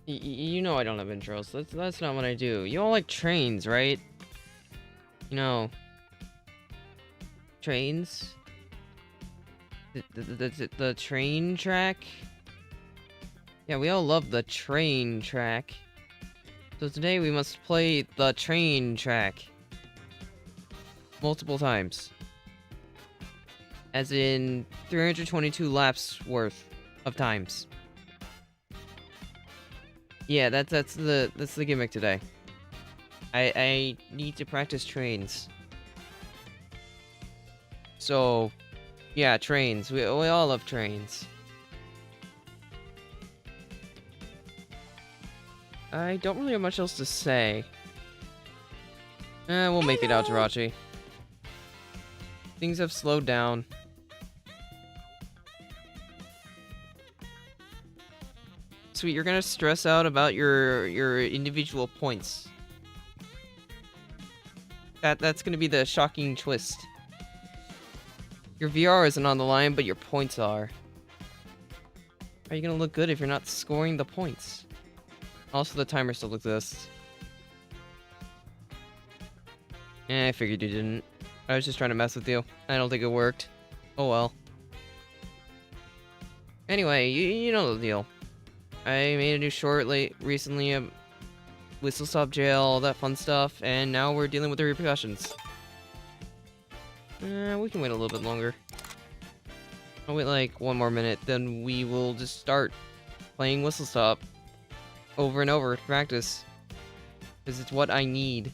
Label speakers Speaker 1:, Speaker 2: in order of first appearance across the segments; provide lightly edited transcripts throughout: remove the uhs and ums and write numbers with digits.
Speaker 1: You know I don't have intros. That's not what I do. You all like trains, right? You know, trains. The train track. Yeah, we all love the train track. So today we must play the train track multiple times, as in 322 laps worth of times. Yeah, that's the gimmick today. I need to practice trains. So, yeah, trains. We all love trains. I don't really have much else to say. We'll make it out, Jirachi. Things have slowed down. Sweet, you're gonna stress out about your individual points. That's gonna be the shocking twist. Your VR isn't on the line, but your points are. Are you gonna look good if you're not scoring the points? Also, the timer still exists. I figured you didn't. I was just trying to mess with you. I don't think it worked. Oh well. Anyway, you know the deal. I made a new short recently, Whistlestop jail, all that fun stuff, and now we're dealing with the repercussions. We can wait a little bit longer. I'll wait like one more minute, then we will just start playing Whistlestop over and over to practice, because it's what I need.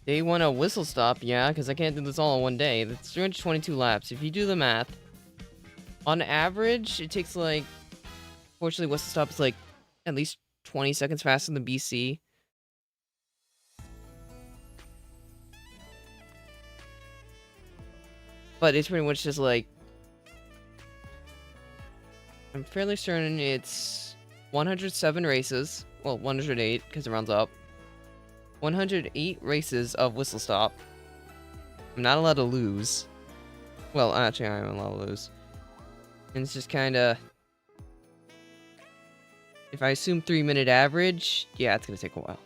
Speaker 1: Day 1 of Whistlestop, yeah, because I can't do this all in one day. That's 322 laps. If you do the math, on average, it takes like... Fortunately, Whistlestop is like at least 20 seconds faster than BC. But it's pretty much just like... I'm fairly certain it's 107 races. Well, 108, because it rounds up. 108 races of Whistlestop. I'm not allowed to lose. Well, actually, I am allowed to lose. And it's just kinda... If I assume 3-minute average, yeah, it's gonna take a while.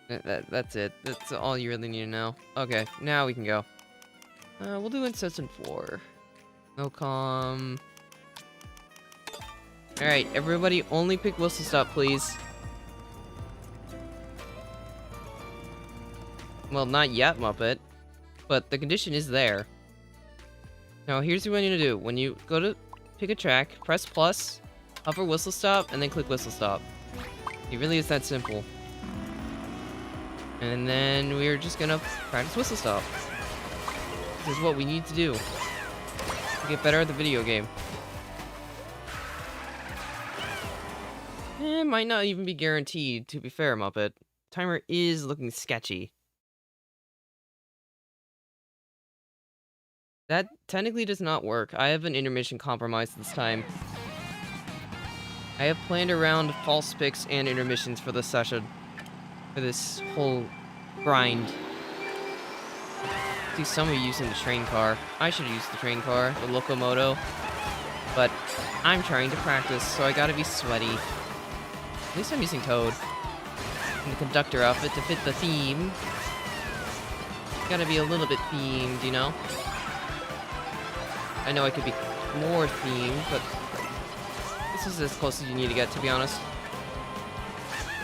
Speaker 1: That's it. That's all you really need to know. Okay, now we can go. We'll do Incessant 4. No. Alright, everybody only pick Whistlestop, please. Well, not yet, Muppet. But the condition is there. Now, here's what you need to do. When you go to pick a track, press plus, hover Whistlestop, and then click Whistlestop. It really is that simple. And then we're just gonna practice Whistlestop. This is what we need to do to get better at the video game. It might not even be guaranteed, to be fair, Muppet. Timer is looking sketchy. That technically does not work. I have an intermission compromise this time. I have planned around false picks and intermissions for this session. For this whole grind. See some of you using the train car. I should use the train car, the locomoto. But I'm trying to practice, so I gotta be sweaty. At least I'm using Toad. And the conductor outfit to fit the theme. Gotta be a little bit themed, you know? I know I could be more themed, but this is as close as you need to get, to be honest.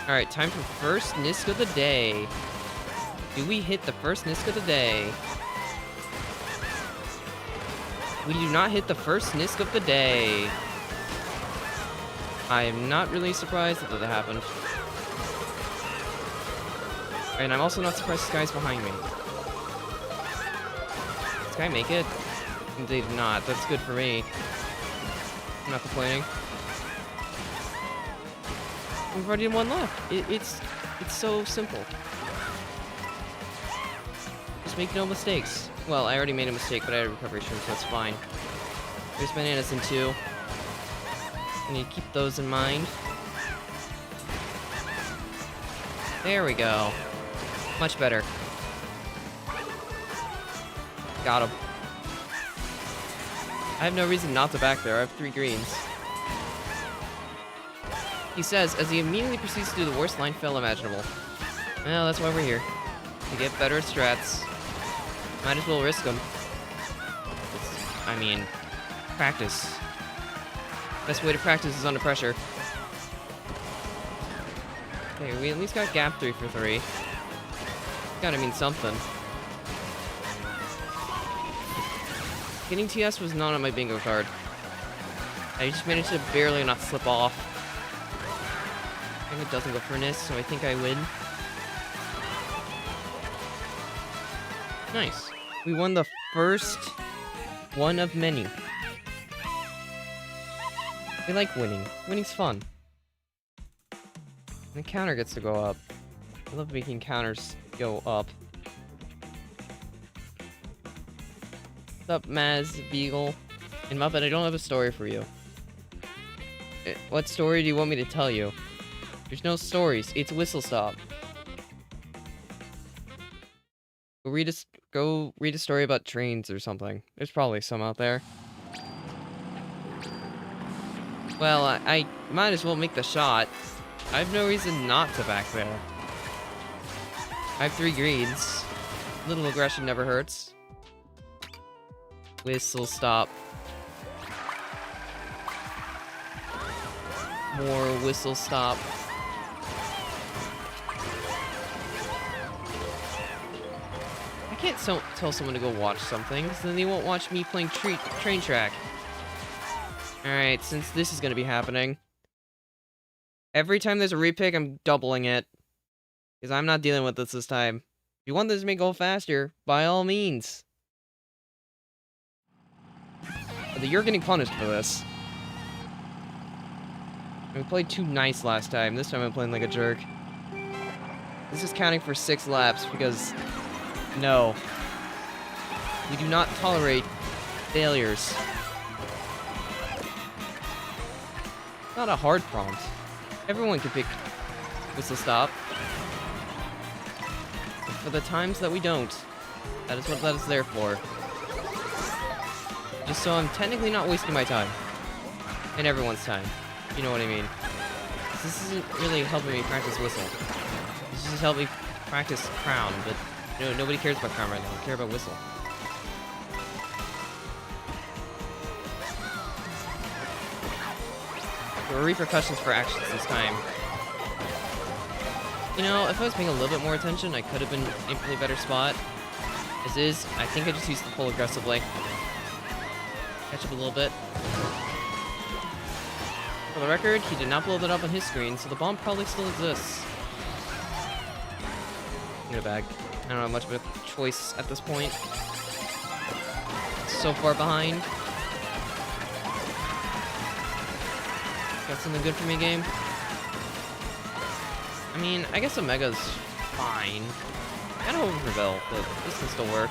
Speaker 1: Alright, time for first Nisk of the day. Do we hit the first Nisk of the day? We do not hit the first Nisk of the day. I am not really surprised that that happened. And I'm also not surprised this guy's behind me. Did this guy make it? They did not. That's good for me. I'm not complaining. We've already done one left. It's so simple. Just make no mistakes. Well, I already made a mistake, but I had a recovery stream, so it's fine. There's bananas in 2. I need to keep those in mind. There we go. Much better. Got him. I have no reason not to back there. I have 3 greens. He says, as he immediately proceeds to do the worst line fail imaginable. Well, that's why we're here. To get better at strats. Might as well risk them. I mean, practice. Best way to practice is under pressure. Okay, we at least got gap 3 for 3. Gotta mean something. Getting TS was not on my bingo card. I just managed to barely not slip off. I think it doesn't go for an so I think I win. Nice. We won the first one of many. We like winning. Winning's fun. And the counter gets to go up. I love making counters go up. What's up, Maz Beagle? And Muppet, I don't have a story for you. What story do you want me to tell you? There's no stories. It's Whistlestop. Go read a story about trains or something. There's probably some out there. Well, I might as well make the shot. I have no reason not to back there. I have 3 greens. Little aggression never hurts. Whistlestop. More Whistlestop. I can't tell someone to go watch something, because then they won't watch me playing train track. Alright, since this is going to be happening, every time there's a repick, I'm doubling it. Because I'm not dealing with this time. If you want this to make go faster, by all means. But you're getting punished for this. We played too nice last time. This time I'm playing like a jerk. This is counting for 6 laps because... no. We do not tolerate failures. Not a hard prompt. Everyone can pick Whistlestop. But for the times that we don't, that is what that is there for. Just so I'm technically not wasting my time. And everyone's time. You know what I mean. This isn't really helping me practice Whistle. This is just helping me practice Crown, but nobody cares about Crown right now. They care about Whistle. There were repercussions for actions this time. You know, if I was paying a little bit more attention, I could have been in a infinitely better spot. As is, I think I just used the pull aggressively. Catch up a little bit. For the record, he did not blow that up on his screen, so the bomb probably still exists. In a bag. I don't have much of a choice at this point. So far behind. Got something good for me, game? I mean, I guess Omega's fine. Kind of overbuilt, but this can still work.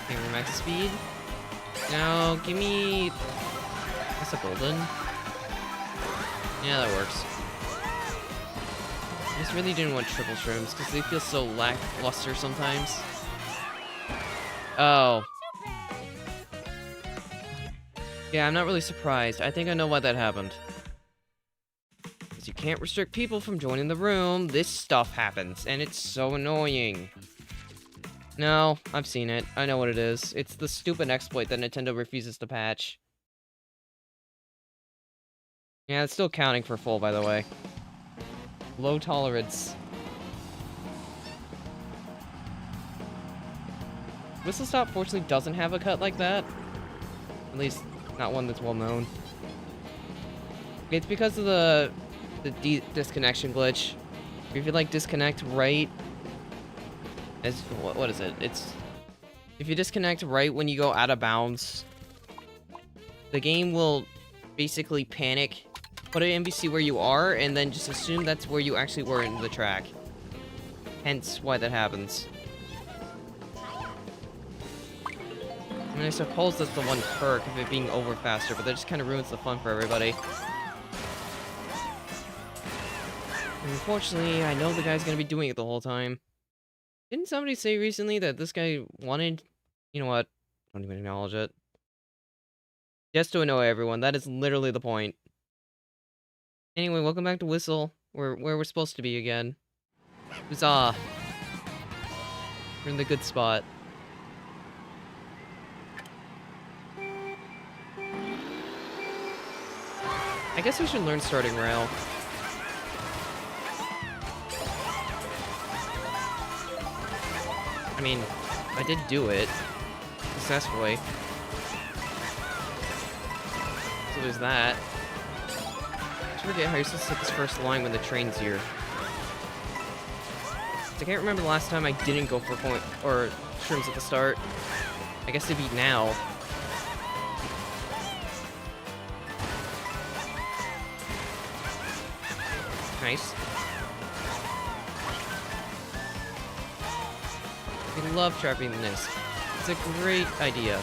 Speaker 1: Okay, we're max speed. Now, give me... That's a golden. Yeah, that works. I just really didn't want triple shrooms, because they feel so lackluster sometimes. Oh. Yeah, I'm not really surprised. I think I know why that happened. Because you can't restrict people from joining the room. This stuff happens, and it's so annoying. No, I've seen it. I know what it is. It's the stupid exploit that Nintendo refuses to patch. Yeah, it's still counting for full, by the way. Low tolerance. Whistlestop fortunately doesn't have a cut like that. At least, not one that's well known. It's because of the disconnection glitch. If you like disconnect right as what is it? It's if you disconnect right when you go out of bounds, the game will basically panic, put an NPC where you are, and then just assume that's where you actually were in the track. Hence why that happens. I mean, I suppose that's the one perk of it being over faster, but that just kind of ruins the fun for everybody. And unfortunately, I know the guy's gonna be doing it the whole time. Didn't somebody say recently that this guy wanted, you know what, Don't even acknowledge it. Just to annoy everyone. That is literally the point. Anyway, welcome back to Whistle. Where we're supposed to be again. Huzzah. We're in the good spot. I guess I should learn starting rail. I mean, I did do it successfully. So there's that. I forget how you're supposed to hit this first line when the train's here. I can't remember the last time I didn't go for point or shrooms at the start. I guess it'd be now. Nice. We love trapping this. It's a great idea.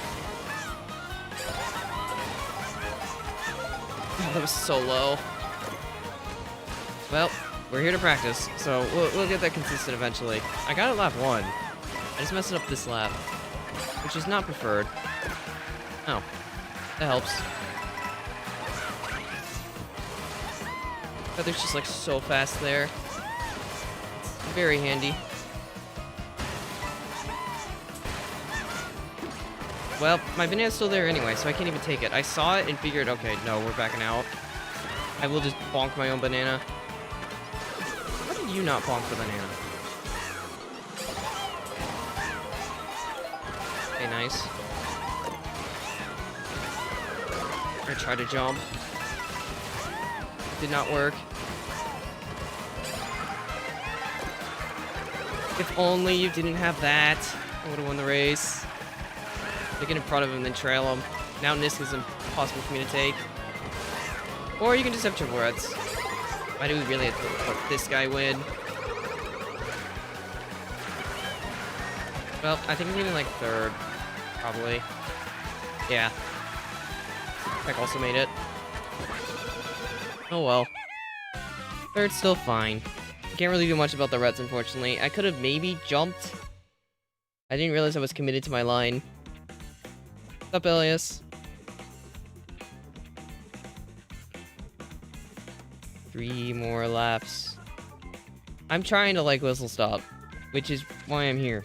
Speaker 1: Oh, that was so low. Well, we're here to practice, so we'll get that consistent eventually. I got it lap 1. I just messed it up this lap, which is not preferred. Oh, that helps. Feather's just like so fast there. It's very handy. Well, my banana's still there anyway, so I can't even take it. I saw it and figured, okay, no, we're backing out. I will just bonk my own banana. How did you not bonk the banana? Okay, nice. I tried to jump. Did not work. If only you didn't have that, I would have won the race. Get in front of him, then trail him. Now Nisk is impossible for me to take. Or you can just have triple reds. Why do we really have to let this guy win? Well, I think I'm getting like 3rd, probably. Yeah. Peck also made it. Oh well. 3rd's still fine. Can't really do much about the reds, unfortunately. I could have maybe jumped. I didn't realize I was committed to my line. What's up, Elias? 3 more laps. I'm trying to like Whistlestop, which is why I'm here.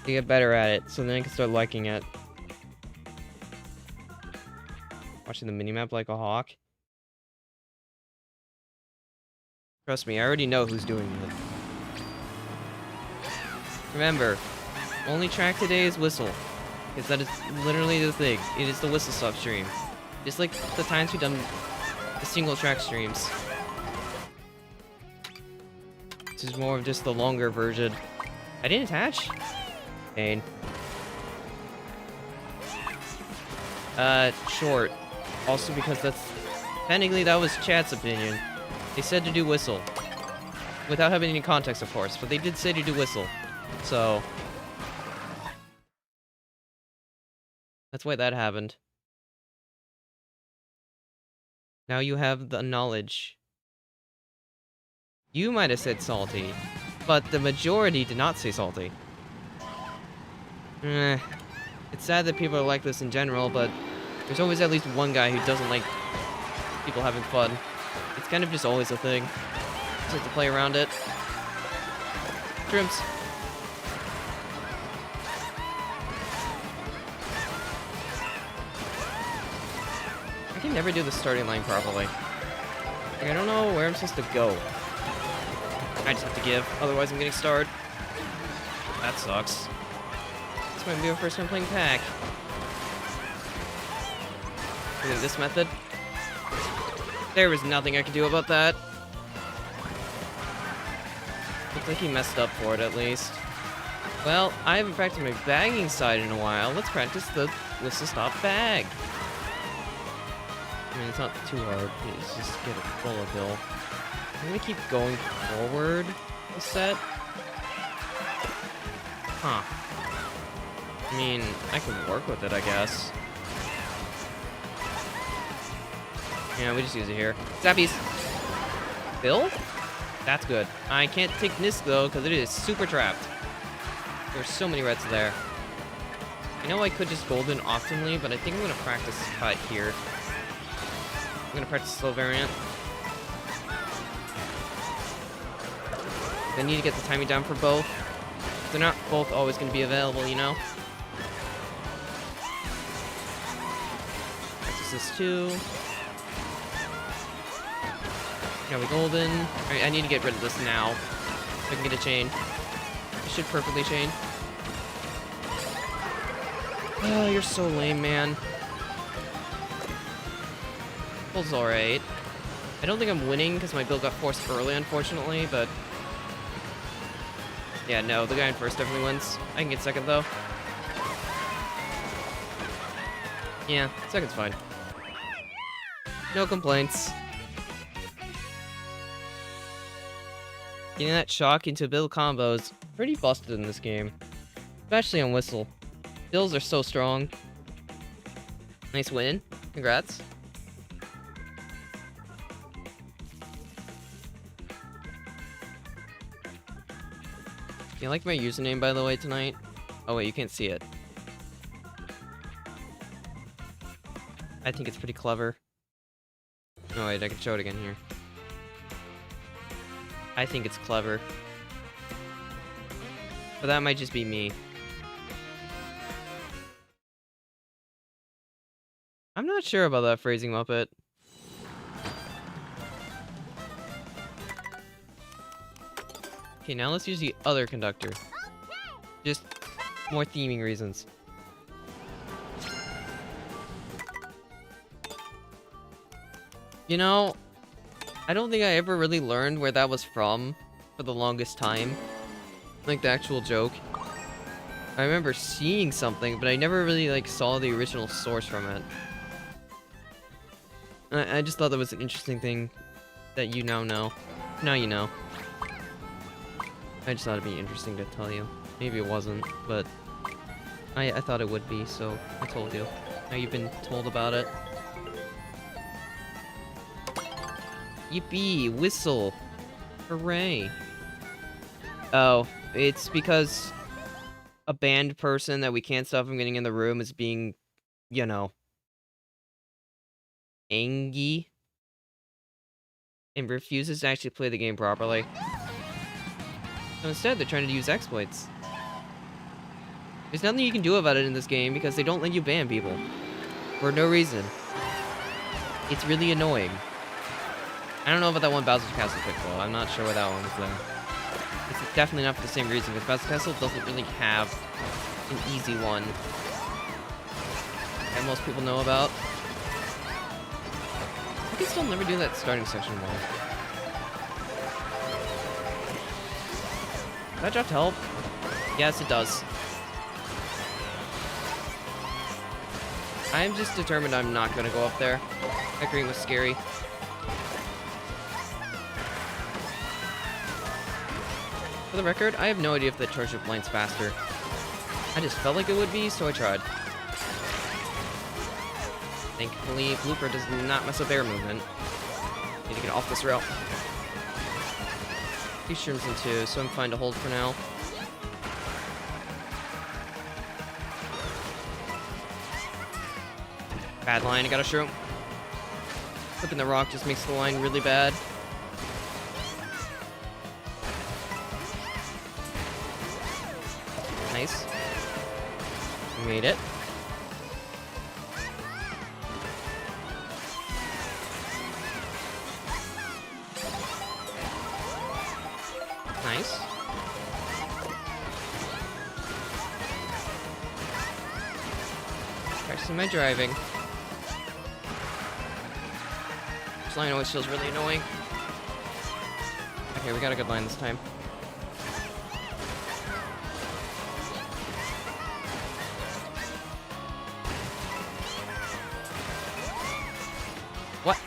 Speaker 1: To get better at it, so then I can start liking it. Watching the minimap like a hawk. Trust me, I already know who's doing it. Remember, only track today is Whistle. Because that is literally the thing. It is the Whistlestop stream. Just like the times we've done the single track streams. This is more of just the longer version. I didn't attach? Pain. Short. Also because that's... Technically, that was chat's opinion. They said to do Whistle. Without having any context, of course. But they did say to do Whistle. So... that's why that happened. Now you have the knowledge. You might have said salty, but the majority did not say salty. It's sad that people are like this in general, but there's always at least one guy who doesn't like people having fun. It's kind of just always a thing. Just have to play around it. Shrimps. I can never do the starting line properly. Like, I don't know where I'm supposed to go. I just have to give, otherwise I'm getting starred. That sucks. This might be our first time playing pack. Using this method. There was nothing I could do about that. Looks like he messed up for it at least. Well, I haven't practiced my bagging side in a while. Let's practice the Whistlestop bag. I mean, it's not too hard. It's just get a bullet bill. I'm gonna keep going forward a set. Huh. I mean, I can work with it, I guess. Yeah, we just use it here. Zappies! Bill? That's good. I can't take Nisk, though, because it is super trapped. There's so many reds there. I know I could just golden optimally, but I think I'm gonna practice cut here. I'm gonna practice slow variant. I need to get the timing down for both. They're not both always gonna be available, you know? Practice this too. Now we golden. Alright, I need to get rid of this now. So I can get a chain. It should perfectly chain. Oh, you're so lame, man. Build's alright. I don't think I'm winning because my build got forced early, unfortunately, but... yeah, no, the guy in first definitely wins. I can get second, though. Yeah, second's fine. No complaints. Getting that shock into build combos pretty busted in this game. Especially on Whistle. Builds are so strong. Nice win. Congrats. You like my username, by the way, tonight? Oh, wait, you can't see it. I think it's pretty clever. Oh, wait, I can show it again here. I think it's clever. But that might just be me. I'm not sure about that phrasing, Muppet. Okay, now let's use the other conductor. Just more theming reasons. You know, I don't think I ever really learned where that was from for the longest time. Like, the actual joke. I remember seeing something, but I never really, like, saw the original source from it. I just thought that was an interesting thing that you now know. Now you know. I just thought it'd be interesting to tell you. Maybe it wasn't, but I thought it would be, so I told you. Now you've been told about it. Yippee! Whistle! Hooray! Oh, it's because a banned person that we can't stop from getting in the room is being, you know, angry and refuses to actually play the game properly. So instead, they're trying to use exploits. There's nothing you can do about it in this game because they don't let you ban people. For no reason. It's really annoying. I don't know about that one Bowser's Castle pick, though. I'm not sure why that one was there. It's definitely not for the same reason, because Bowser's Castle doesn't really have an easy one that most people know about. I can still never do that starting section well. That dropped help? Yes, it does. I'm just determined I'm not gonna go up there. That green was scary. For the record, I have no idea if the charge up line's faster. I just felt like it would be, so I tried. Thankfully, Blooper does not mess up air movement. Need to get off this route. Two shrooms in two, so I'm fine to hold for now. Bad line, I got a shroom. Flipping the rock just makes the line really bad. Nice. Made it. Nice. Practicing my driving. This line always feels really annoying. Okay, we got a good line this time. What?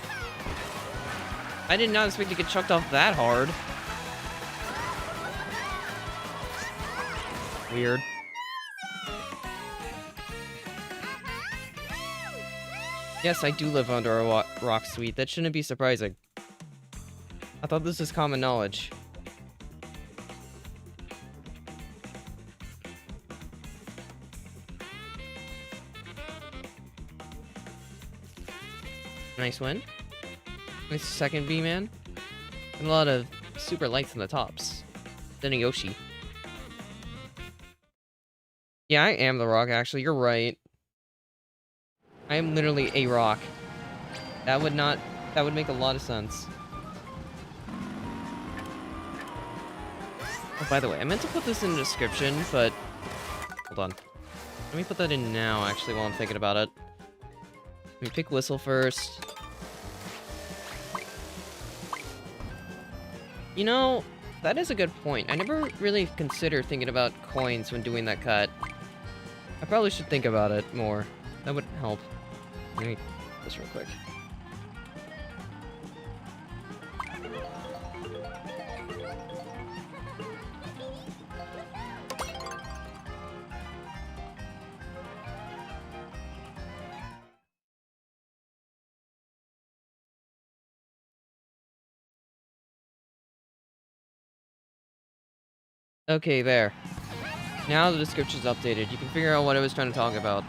Speaker 1: I did not expect to get chucked off that hard. Weird. Yes, I do live under a rock suite. That shouldn't be surprising. I thought this was common knowledge. Nice win. Nice second B-man. And a lot of super lights in the tops. Then a Yoshi. Yeah, I am the rock, actually. You're right. I am literally a rock. That would make a lot of sense. Oh, by the way, I meant to put this in the description, but... Hold on. Let me put that in now, actually, while I'm thinking about it. Let me pick Whistle first. You know, that is a good point. I never really considered thinking about coins when doing that cut. I probably should think about it more. That would help. Let me do this real quick. Okay, there. Now the description's updated. You can figure out what I was trying to talk about.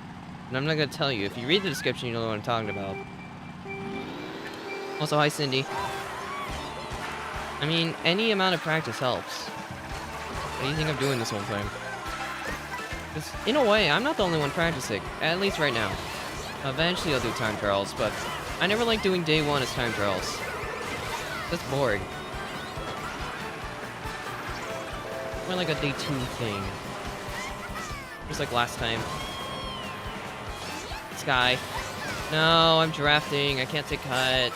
Speaker 1: And I'm not gonna tell you. If you read the description, you know what I'm talking about. Also, hi, Cindy. I mean, any amount of practice helps. What do you think I'm doing this whole thing? Because, in a way, I'm not the only one practicing. At least right now. Eventually I'll do time trials, but I never like doing day one as time trials. That's boring. More like a day 2 thing. Just like last time. Sky. No, I'm drafting. I can't take cut.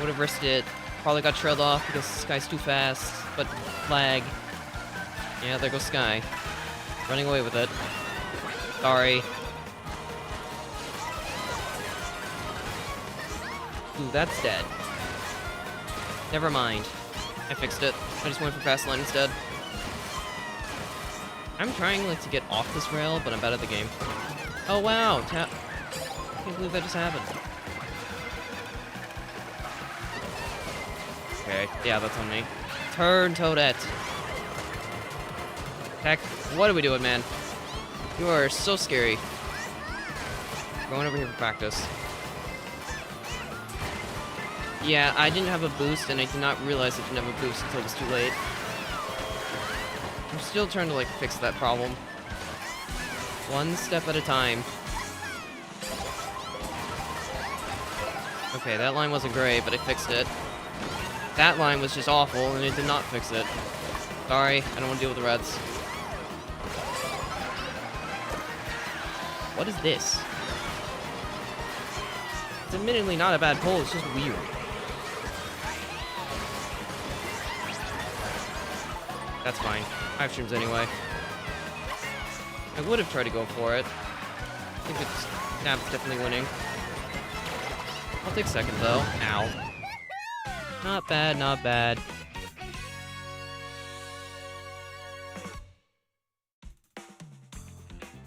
Speaker 1: Would have risked it. Probably got trailed off because Sky's too fast. But flag. Yeah, there goes Sky. Running away with it. Sorry. Ooh, that's dead. Never mind. I fixed it. I just went for fast line instead. I'm trying like to get off this rail, but I'm bad at the game. Oh wow! I can't believe that just happened. Okay, yeah, that's on me. Turn, Toadette. Heck, what are we doing, man? You are so scary. Going over here for practice. Yeah, I didn't have a boost, and I did not realize I didn't have a boost until it was too late. I'm still trying to, like, fix that problem. One step at a time. Okay, that line wasn't great, but I fixed it. That line was just awful, and it did not fix it. Sorry, I don't want to deal with the reds. What is this? It's admittedly not a bad pull, it's just weird. That's fine. 5 streams anyway. I would have tried to go for it. I think it's definitely winning. I'll take second though. Ow. Not bad, not bad.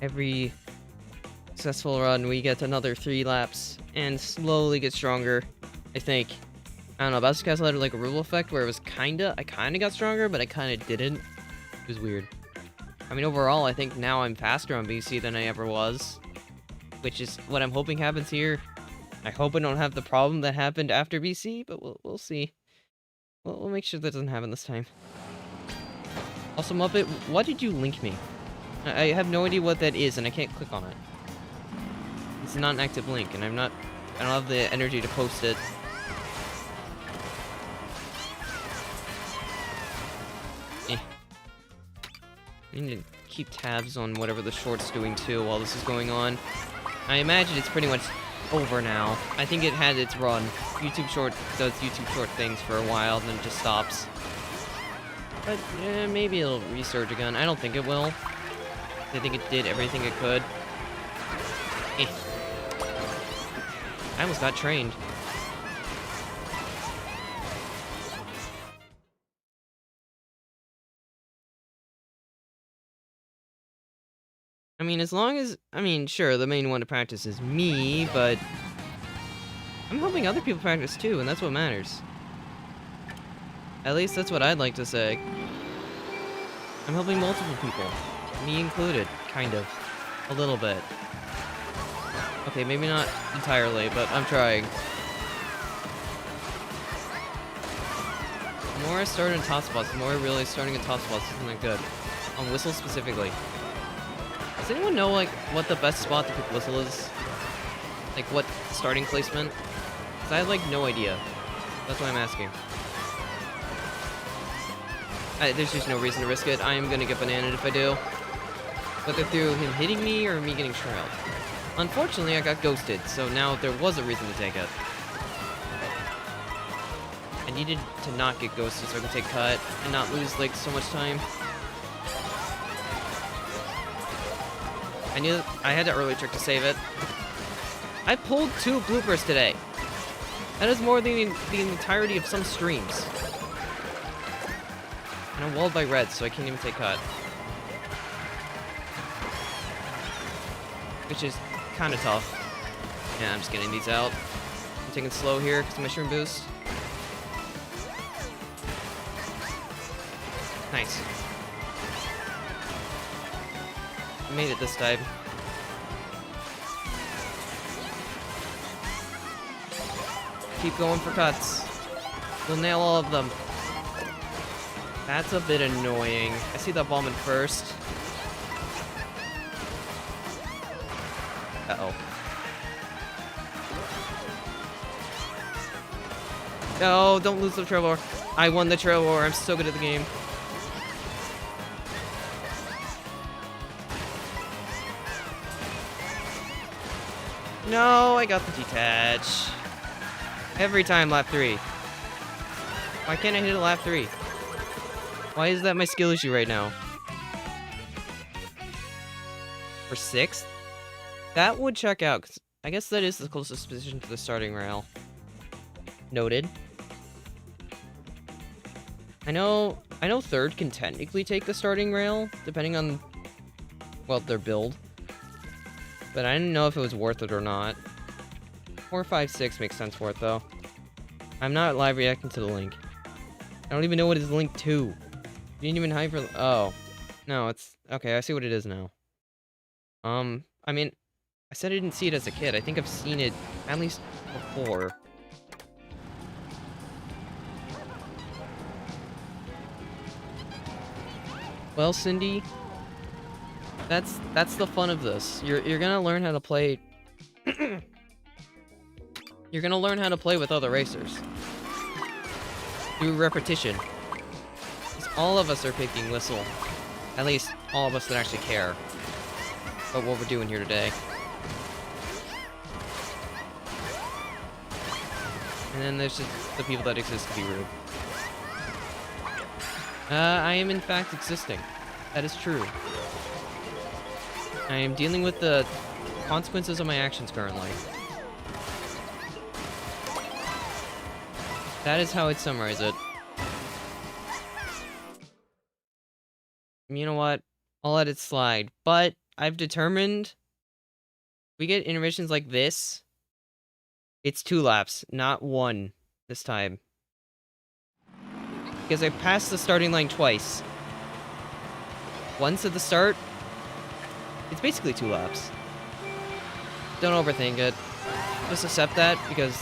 Speaker 1: Every successful run, we get another 3 laps and slowly get stronger. I think. I don't know, Bowser's Castle had like a rule effect where it was I kinda got stronger, but I kinda didn't. It was weird. I mean, overall, I think now I'm faster on BC than I ever was, which is what I'm hoping happens here. I hope I don't have the problem that happened after BC, but we'll see. We'll make sure that doesn't happen this time. Also, Muppet, what did you link me? I have no idea what that is, and I can't click on it. It's not an active link, and I don't have the energy to post it. I need to keep tabs on whatever the short's doing too while this is going on. I imagine it's pretty much over now. I think it had its run. YouTube Short does YouTube Short things for a while, then it just stops. But maybe it'll resurge again. I don't think it will. I think it did everything it could. I almost got trained. I mean, as long as... I mean, sure, the main one to practice is me, but... I'm helping other people practice too, and that's what matters. At least that's what I'd like to say. I'm helping multiple people. Me included, kind of. A little bit. Okay, maybe not entirely, but I'm trying. The more I start in top spots, the more I realize starting in top spots isn't that good. On Whistle specifically. Does anyone know, like, what the best spot to pick Whistle is? Like, what starting placement? Because I have, like, no idea. That's why I'm asking. There's just no reason to risk it. I am gonna get bananaed if I do. Whether through him hitting me or me getting trailed. Unfortunately, I got ghosted, so now there was a reason to take it. I needed to not get ghosted so I could take cut and not lose, like, so much time. I knew I had to early trick to save it. I pulled 2 bloopers today. That is more than the entirety of some streams. And I'm walled by red, so I can't even take cut. Which is kind of tough. Yeah, I'm just getting these out. I'm taking it slow here because of my shroom boost. Nice. I made it this time. Keep going for cuts. We'll nail all of them. That's a bit annoying. I see that bomb in first. Uh-oh. No, don't lose the trail war. I won the trail war. I'm so good at the game. No, I got the detach. Every time lap 3. Why can't I hit a lap 3? Why is that my skill issue right now? For 6th? That would check out, 'cause I guess that is the closest position to the starting rail. Noted. I know 3rd can technically take the starting rail, depending on, well, their build. But I didn't know if it was worth it or not. 4, 5, 6 makes sense for it, though. I'm not live reacting to the link. I don't even know what it's linked to. You didn't even hyper... Oh. No, it's... Okay, I see what it is now. I mean, I said I didn't see it as a kid. I think I've seen it at least before. Well, Cindy... That's the fun of this. You're gonna learn how to play... You're gonna learn how to play with other racers. Through repetition. Because all of us are picking Whistle. At least, all of us that actually care about what we're doing here today. And then there's just the people that exist to be rude. I am in fact existing. That is true. I am dealing with the consequences of my actions currently. That is how I'd summarize it. You know what? I'll let it slide. But I've determined we get intermissions like this. It's 2 laps, not 1 this time. Because I passed the starting line twice. Once at the start. It's basically 2 laps. Don't overthink it. Just accept that, because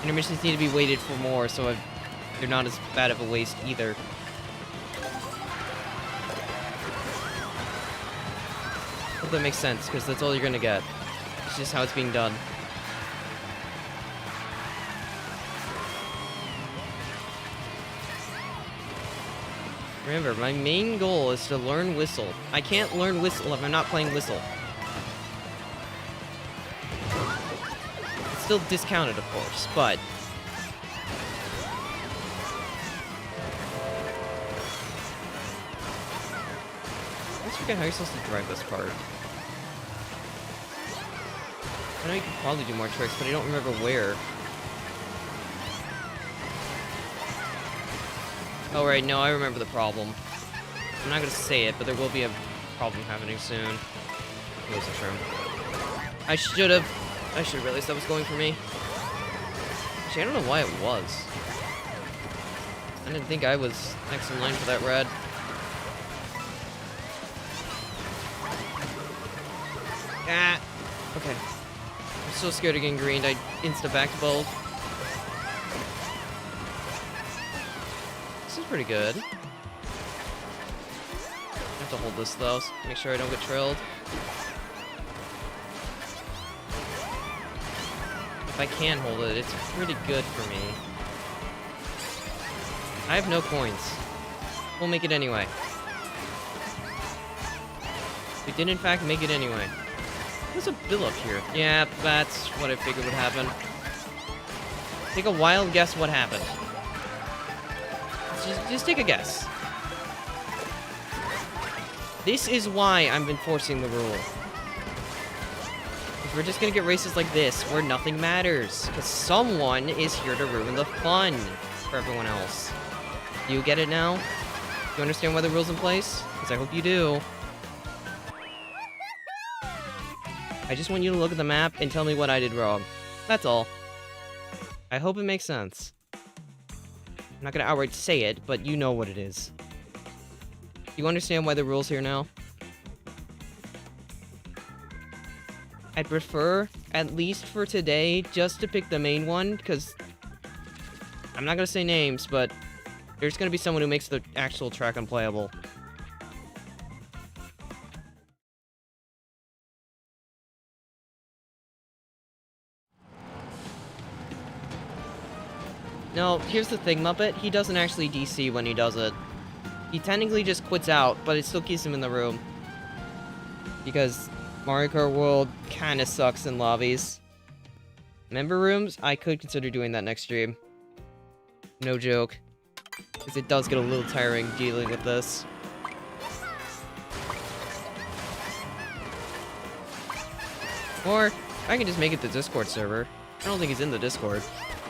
Speaker 1: intermissions need to be weighted for more, so they're not as bad of a waste either. Hope that makes sense, because that's all you're gonna get. It's just how it's being done. Remember, my main goal is to learn Whistle. I can't learn Whistle if I'm not playing Whistle. It's still discounted, of course, but... I just forget how you're supposed to drive this part. I know you could probably do more tricks, but I don't remember where. Oh, right, no, I remember the problem. I'm not gonna say it, but there will be a problem happening soon. It wasn't true. I should have realized that was going for me. Actually, I don't know why it was. I didn't think I was next in line for that red. Ah! Okay. I'm so scared of getting greened. I insta-back to both. This is pretty good. I have to hold this, though, so make sure I don't get trailed. If I can hold it, it's pretty good for me. I have no coins. We'll make it anyway. We did, in fact, make it anyway. There's a bill up here. Yeah, that's what I figured would happen. Take a wild guess what happened. Just take a guess. This is why I'm enforcing the rule. We're just gonna get races like this, where nothing matters. Because someone is here to ruin the fun for everyone else. Do you get it now? Do you understand why the rule's in place? Because I hope you do. I just want you to look at the map and tell me what I did wrong. That's all. I hope it makes sense. I'm not gonna outright say it, but you know what it is. Do you understand why the rule's here now? I'd prefer, at least for today, just to pick the main one, because I'm not gonna say names, but there's gonna be someone who makes the actual track unplayable. No, here's the thing, Muppet. He doesn't actually DC when he does it. He technically just quits out, but it still keeps him in the room. Because Mario Kart World kinda sucks in lobbies. Member rooms? I could consider doing that next stream. No joke. Because it does get a little tiring dealing with this. Or, I can just make it the Discord server. I don't think he's in the Discord.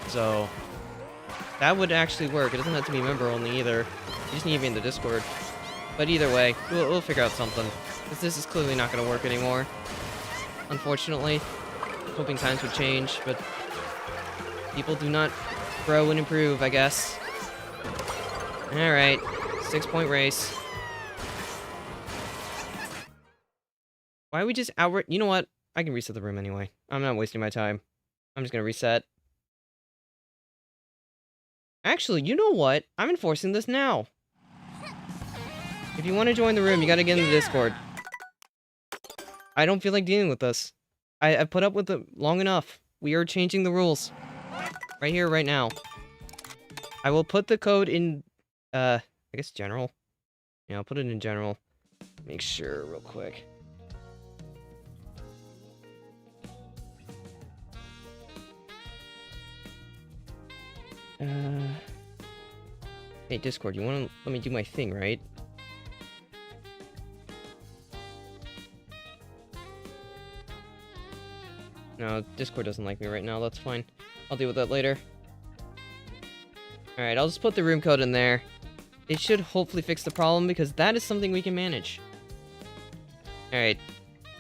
Speaker 1: So, that would actually work. It doesn't have to be member only either. You just need to be in the Discord. But either way, we'll figure out something. Because this is clearly not going to work anymore. Unfortunately. Hoping times would change, but people do not grow and improve, I guess. Alright. 6-point race. Why are we just outright... You know what? I can reset the room anyway. I'm not wasting my time. I'm just going to reset. Actually, you know what? I'm enforcing this now. If you want to join the room, you got to get in the Discord. I don't feel like dealing with this. I've put up with it long enough. We are changing the rules. Right here, right now. I will put the code in, I guess general. Yeah, I'll put it in general. Make sure real quick. Hey, Discord, you want to let me do my thing, right? No, Discord doesn't like me right now, that's fine. I'll deal with that later. Alright, I'll just put the room code in there. It should hopefully fix the problem, because that is something we can manage. Alright.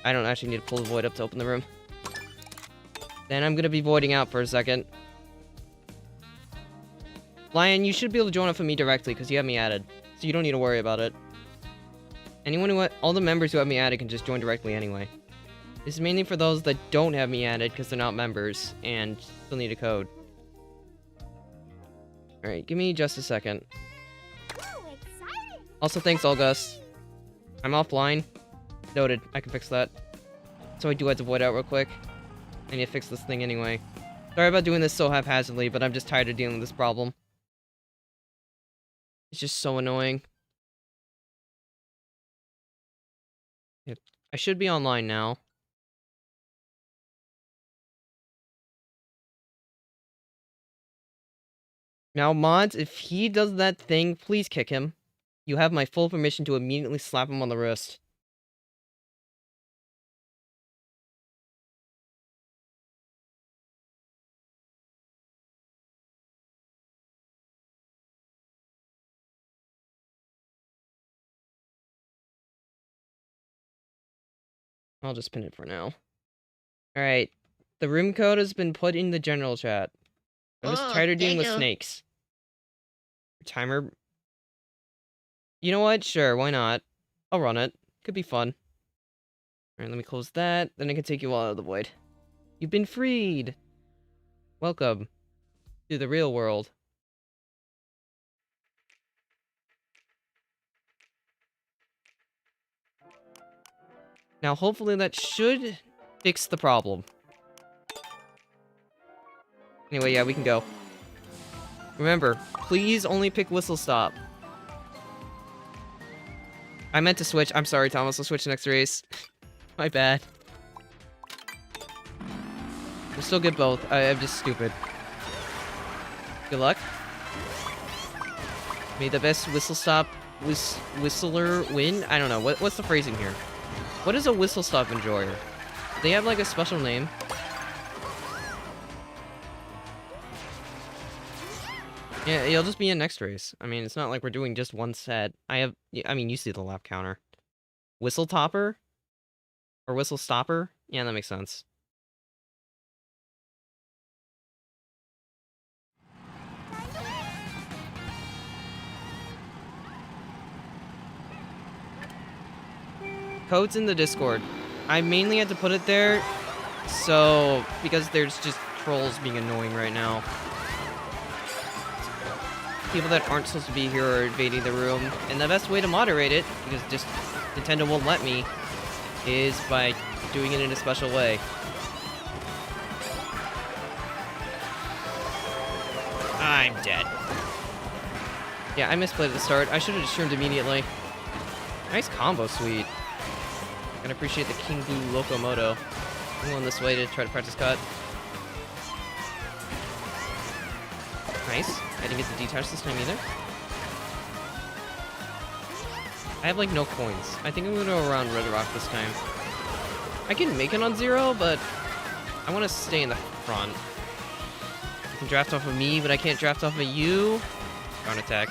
Speaker 1: I don't actually need to pull the void up to open the room. Then I'm gonna be voiding out for a second. Lion, you should be able to join up with me directly, because you have me added. So you don't need to worry about it. Anyone who... All the members who have me added can just join directly anyway. This is mainly for those that don't have me added because they're not members and still need a code. Alright, give me just a second. Also, thanks, Olgus. I'm offline. Noted. I can fix that. So I do have to void out real quick. I need to fix this thing anyway. Sorry about doing this so haphazardly, but I'm just tired of dealing with this problem. It's just so annoying. Yep. I should be online now. Now, mods, if he does that thing, please kick him. You have my full permission to immediately slap him on the wrist. I'll just pin it for now. Alright. The room code has been put in the general chat. I'm just tired of dealing with snakes. Timer. You know what? Sure, why not? I'll run it. Could be fun. Alright, let me close that. Then I can take you all out of the void. You've been freed! Welcome to the real world. Now, hopefully that should fix the problem. Anyway, yeah, we can go. Remember, please only pick Whistlestop. I meant to switch. I'm sorry, Thomas. I'll switch next race. My bad. We'll still get both. I'm just stupid. Good luck. May the best Whistlestop whistler win? I don't know. What's the phrasing here? What is a Whistlestop enjoyer? Do they have like a special name? Yeah, you'll just be in next race. I mean, it's not like we're doing just one set. I mean, you see the lap counter. Whistle topper? Or whistle stopper? Yeah, that makes sense. Code's in the Discord. I mainly had to put it there, so because there's just trolls being annoying right now. People that aren't supposed to be here are invading the room, and the best way to moderate it, because just Nintendo won't let me, is by doing it in a special way. I'm dead. Yeah, I misplayed at the start. I should have just turned immediately. Nice combo suite. I appreciate the King Boo Locomoto. I'm going this way to try to practice cut. Nice. I didn't get the detach this time either. I have like no coins. I think I'm gonna go around Red Rock this time. I can make it on 0, but I want to stay in the front. You can draft off of me, but I can't draft off of you. Ground attack.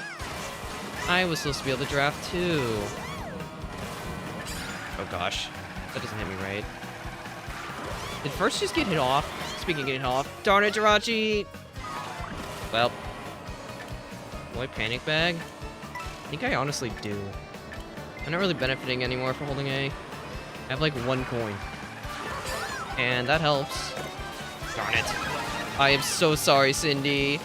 Speaker 1: I was supposed to be able to draft too. Oh gosh, that doesn't hit me right. Did first just get hit off? Speaking of getting hit off, darn it, Jirachi! Well, do I panic bag? I think I honestly do. I'm not really benefiting anymore for holding A. I have like 1 coin. And that helps. Darn it. I am so sorry, Cindy.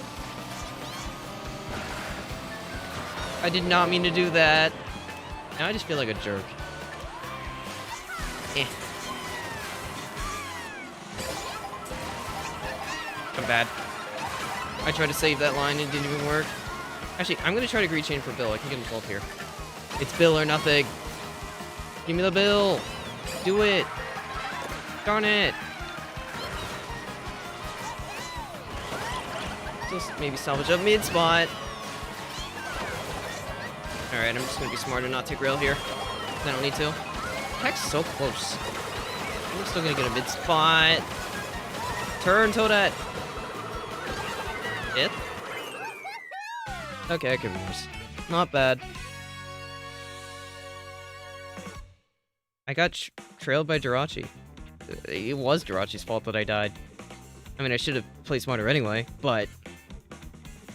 Speaker 1: I did not mean to do that. Now I just feel like a jerk. Eh. I'm bad. I tried to save that line, it didn't even work. Actually, I'm gonna try to greed chain for Bill. I can get him 12 here. It's Bill or nothing. Give me the Bill. Do it. Darn it. Just maybe salvage up mid spot. Alright, I'm just gonna be smart and not take rail here. I don't need to. Heck's so close. I'm still gonna get a mid spot. Turn, Toadette. It? Okay, I can reverse. Not bad. I got trailed by Jirachi. It was Jirachi's fault that I died. I mean, I should have played smarter anyway, but...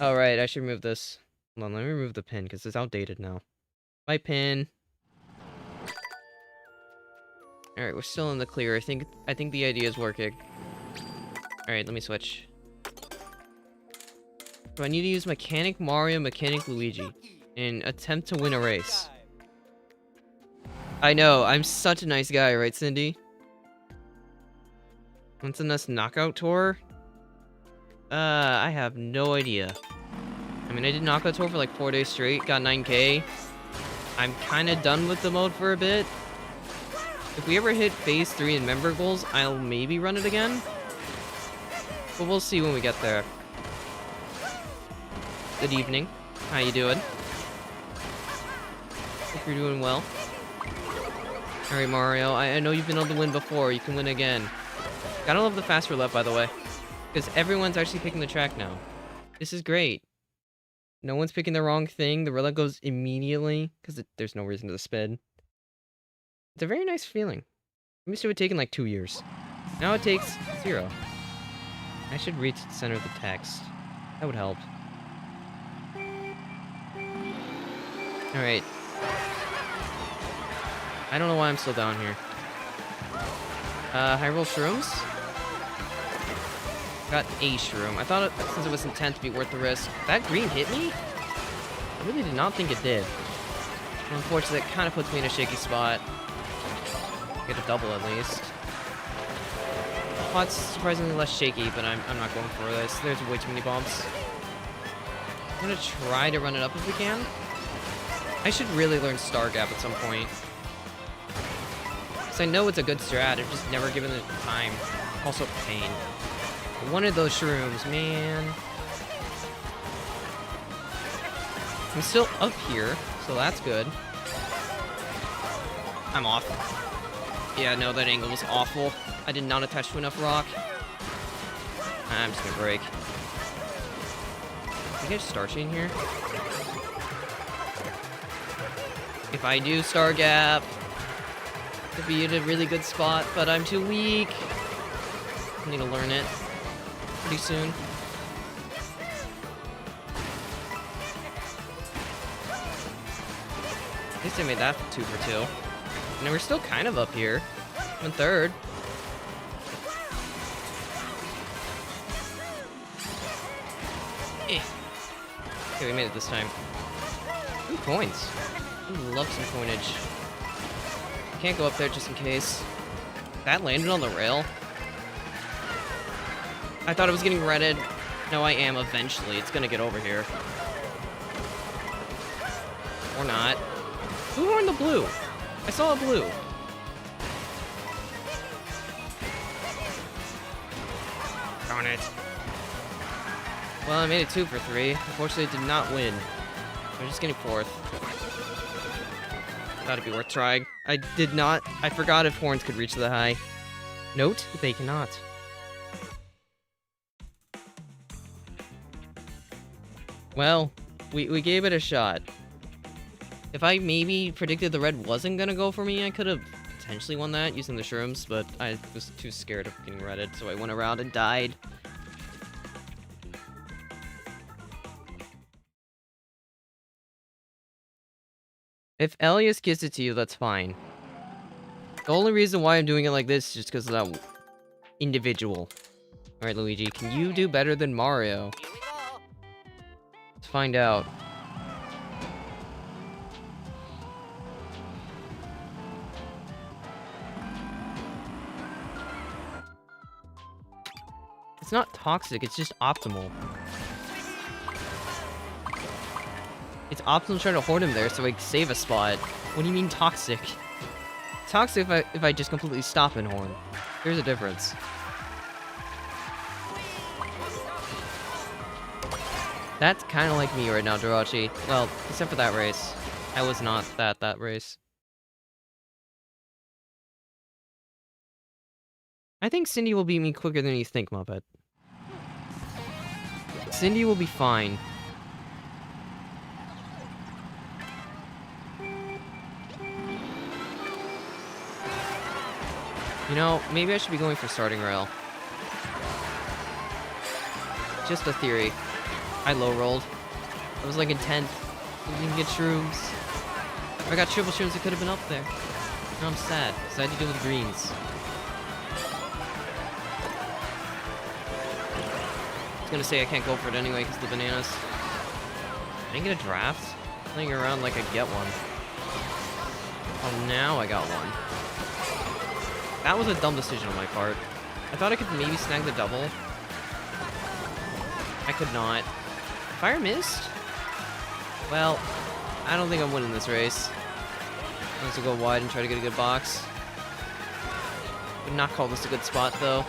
Speaker 1: Alright, I should remove this. Hold on, let me remove the pin, because it's outdated now. My pin. Alright, we're still in the clear. I think the idea is working. Alright, let me switch. Do I need to use Mechanic Mario, Mechanic Luigi in attempt to win a race? I know, I'm such a nice guy, right, Cindy? What's the next knockout tour? I have no idea. I mean, I did knockout tour for like 4 days straight, got 9k. I'm kind of done with the mode for a bit. If we ever hit phase 3 in member goals, I'll maybe run it again. But we'll see when we get there. Good evening. How you doing? Hope you're doing well. Alright, Mario. I know you've been able to win before. You can win again. Gotta love the fast roulette, by the way. Because everyone's actually picking the track now. This is great. No one's picking the wrong thing. The roulette goes immediately. Because there's no reason to spin. It's a very nice feeling. I'm used to it taking like 2 years. Now it takes 0. I should reach the center of the text. That would help. Alright. I don't know why I'm still down here. Hyrule Shrooms? Got a shroom. I thought since it was intent to be worth the risk. That green hit me? I really did not think it did. Unfortunately, it kind of puts me in a shaky spot. Get a double at least. Spot's surprisingly less shaky, but I'm not going for this. There's way too many bumps. I'm gonna try to run it up if we can. I should really learn Star Gap at some point. Because I know it's a good strat, I've just never given it time. Also, pain. I wanted those shrooms, man. I'm still up here, so that's good. I'm off. Yeah, no, that angle was awful. I did not attach to enough rock. I'm just gonna break. Can I get a Star Chain here? If I do Star Gap, could be in a really good spot, but I'm too weak. I need to learn it pretty soon. At least I made that 2 for 2. And we're still kind of up here. I'm in third. Okay, we made it this time. Ooh, coins. Ooh, love some coinage. Can't go up there just in case. That landed on the rail. I thought it was getting redded. No, I am eventually. It's gonna get over here. Or not. Who horned the blue? I saw a blue. Darn it. Well, I made it 2 for 3. Unfortunately, it did not win. I'm just getting 4th. Thought it'd be worth trying. I forgot if horns could reach the high. Note, they cannot. Well, we gave it a shot. If I maybe predicted the red wasn't gonna go for me, I could have potentially won that using the shrooms, but I was too scared of getting redded, so I went around and died. If Elias gives it to you, that's fine. The only reason why I'm doing it like this is just because of that individual. Alright, Luigi, can you do better than Mario? Let's find out. It's not toxic, it's just optimal. It's optimal trying to hoard him there so I save a spot. What do you mean toxic? Toxic if I just completely stop and horn. There's a difference. That's kind of like me right now, Jirachi. Well, except for that race. I was not that race. I think Cindy will beat me quicker than you think, Muppet. Cindy will be fine. You know, maybe I should be going for starting rail. Just a theory. I low-rolled. I was like intent. I didn't get shrooms. If I got triple shrooms, it could have been up there. Now I'm sad, because I had to deal with greens. I was gonna say I can't go for it anyway, because of the bananas. I didn't get a draft? Playing around like I get one. Oh, now I got one. That was a dumb decision on my part. I thought I could maybe snag the double. I could not. Fire missed? Well, I don't think I'm winning this race. I'm just gonna go wide and try to get a good box. Would not call this a good spot, though.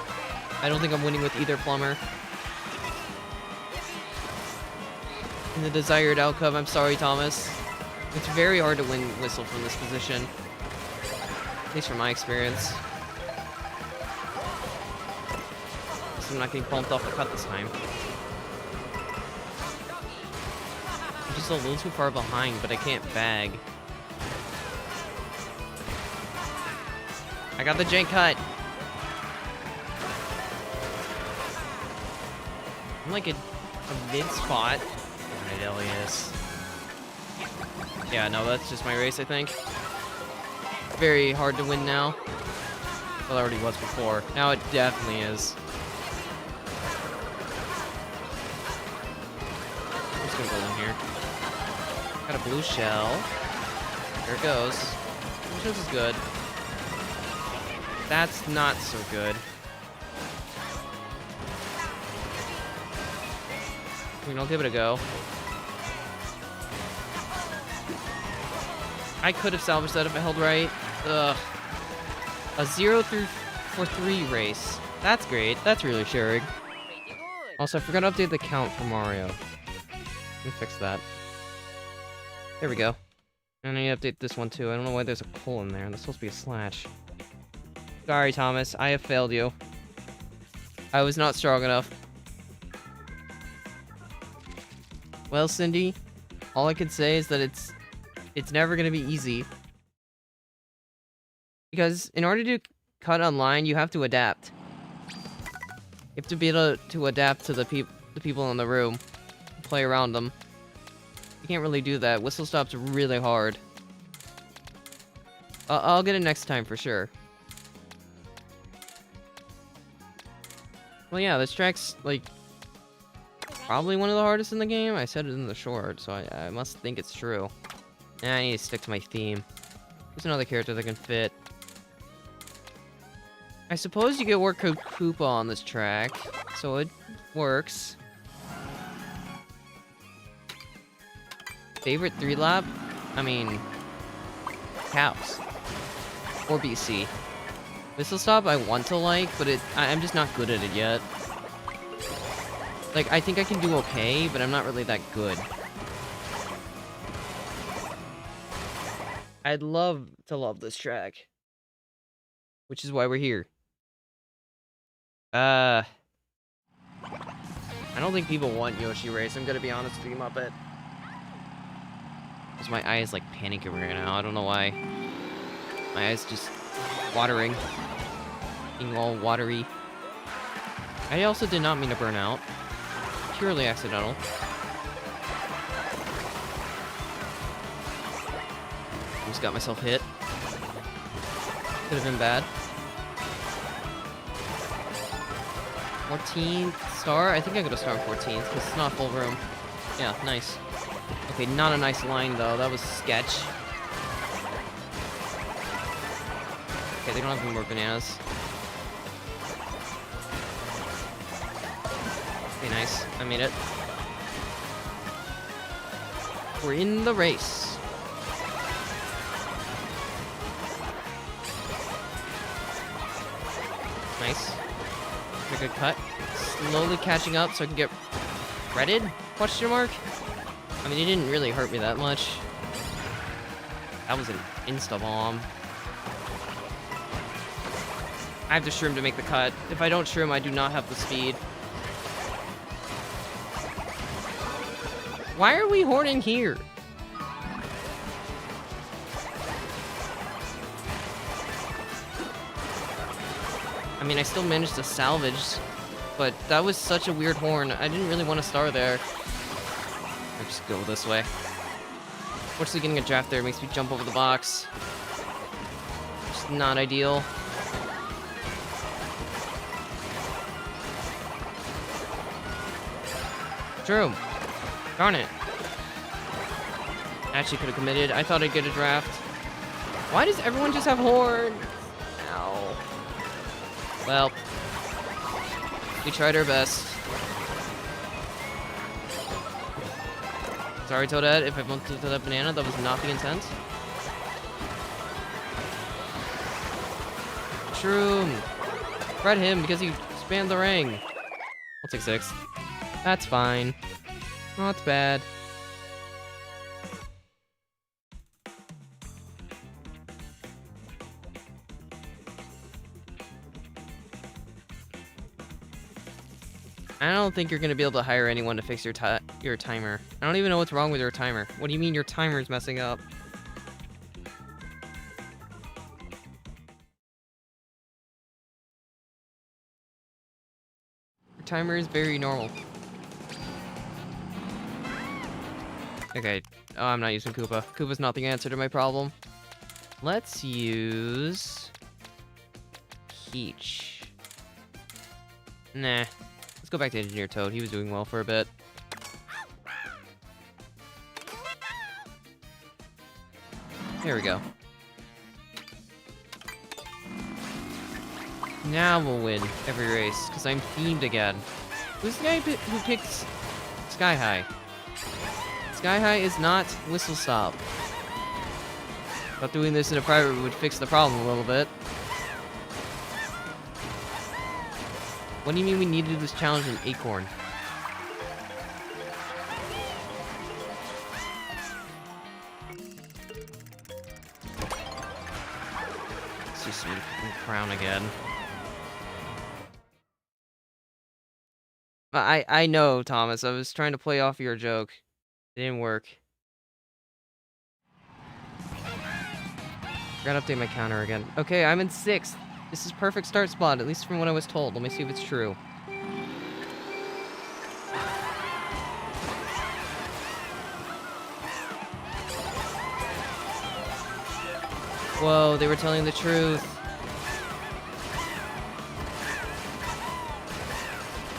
Speaker 1: I don't think I'm winning with either plumber. In the desired outcome, I'm sorry, Thomas. It's very hard to win Whistle from this position. At least from my experience. I'm not getting bumped off the cut this time. I'm just a little too far behind, but I can't bag. I got the jank cut. I'm like a mid spot. Alright, Elias. Yeah, no, that's just my race, I think. Very hard to win now. Well, it already was before. Now it definitely is. I'm just gonna go in here. Got a blue shell. There it goes. Blue shells is good. That's not so good. I'll give it a go. I could have salvaged that if I held right. Ugh. A 0 for 3 race. That's great. That's really sharing. Also, I forgot to update the count for Mario. Let me fix that. There we go. And I need to update this one too. I don't know why there's a colon there. That's supposed to be a slash. Sorry, Thomas. I have failed you. I was not strong enough. Well, Cindy, all I can say is that it's never gonna be easy. Because in order to cut online, you have to adapt. You have to be able to adapt to the people in the room, play around them. You can't really do that. Whistlestop's really hard. I'll get it next time for sure. Well, yeah, this track's like probably one of the hardest in the game. I said it in the short, so I must think it's true. I need to stick to my theme. There's another character that can fit. I suppose you get work code Koopa on this track, so it works. Favorite 3-lap? I mean, cows. Or BC. Whistlestop I want to like, but I'm just not good at it yet. Like, I think I can do okay, but I'm not really that good. I'd love to love this track. Which is why we're here. I don't think people want Yoshi Race, I'm gonna be honest with you, Muppet. Because my eye is like panicking right now, I don't know why. My eye's just watering. Being all watery. I also did not mean to burn out. Purely accidental. Almost got myself hit. Could have been bad. 14th star? I think I could have started 14th, because it's not full room. Yeah, nice. Okay, not a nice line, though. That was sketch. Okay, they don't have any more bananas. Okay, nice. I made it. We're in the race. Nice. A good cut. Slowly catching up so I can get redded? Question mark? I mean, it didn't really hurt me that much. That was an insta-bomb. I have to shroom to make the cut. If I don't shroom, I do not have the speed. Why are we horning here? I mean, I still managed to salvage, but that was such a weird horn. I didn't really want to star there. I'll just go this way. Fortunately, getting a draft there makes me jump over the box. Just not ideal. True. Darn it. Actually could have committed. I thought I'd get a draft. Why does everyone just have horns? Ow. Well, we tried our best. Sorry, Toadette, if I bumped into that banana, that was not the intent. Shroom! Fred him because he spammed the ring. I'll take 6. That's fine. Not bad. I don't think you're gonna be able to hire anyone to fix your timer. I don't even know what's wrong with your timer. What do you mean your timer's messing up? Your timer is very normal. Okay. Oh, I'm not using Koopa. Koopa's not the answer to my problem. Let's use Peach. Nah. Let's go back to Engineer Toad. He was doing well for a bit. There we go. Now we'll win every race, because I'm themed again. Who's the guy who picks Sky High? Sky High is not Whistlestop. Thought doing this in a private would fix the problem a little bit. What do you mean we need to do this challenge in Acorn? Let's just need a crown again. I know, Thomas. I was trying to play off your joke. It didn't work. Gotta update my counter again. Okay, I'm in 6th. This is perfect start spot, at least from what I was told. Let me see if it's true. Whoa, they were telling the truth.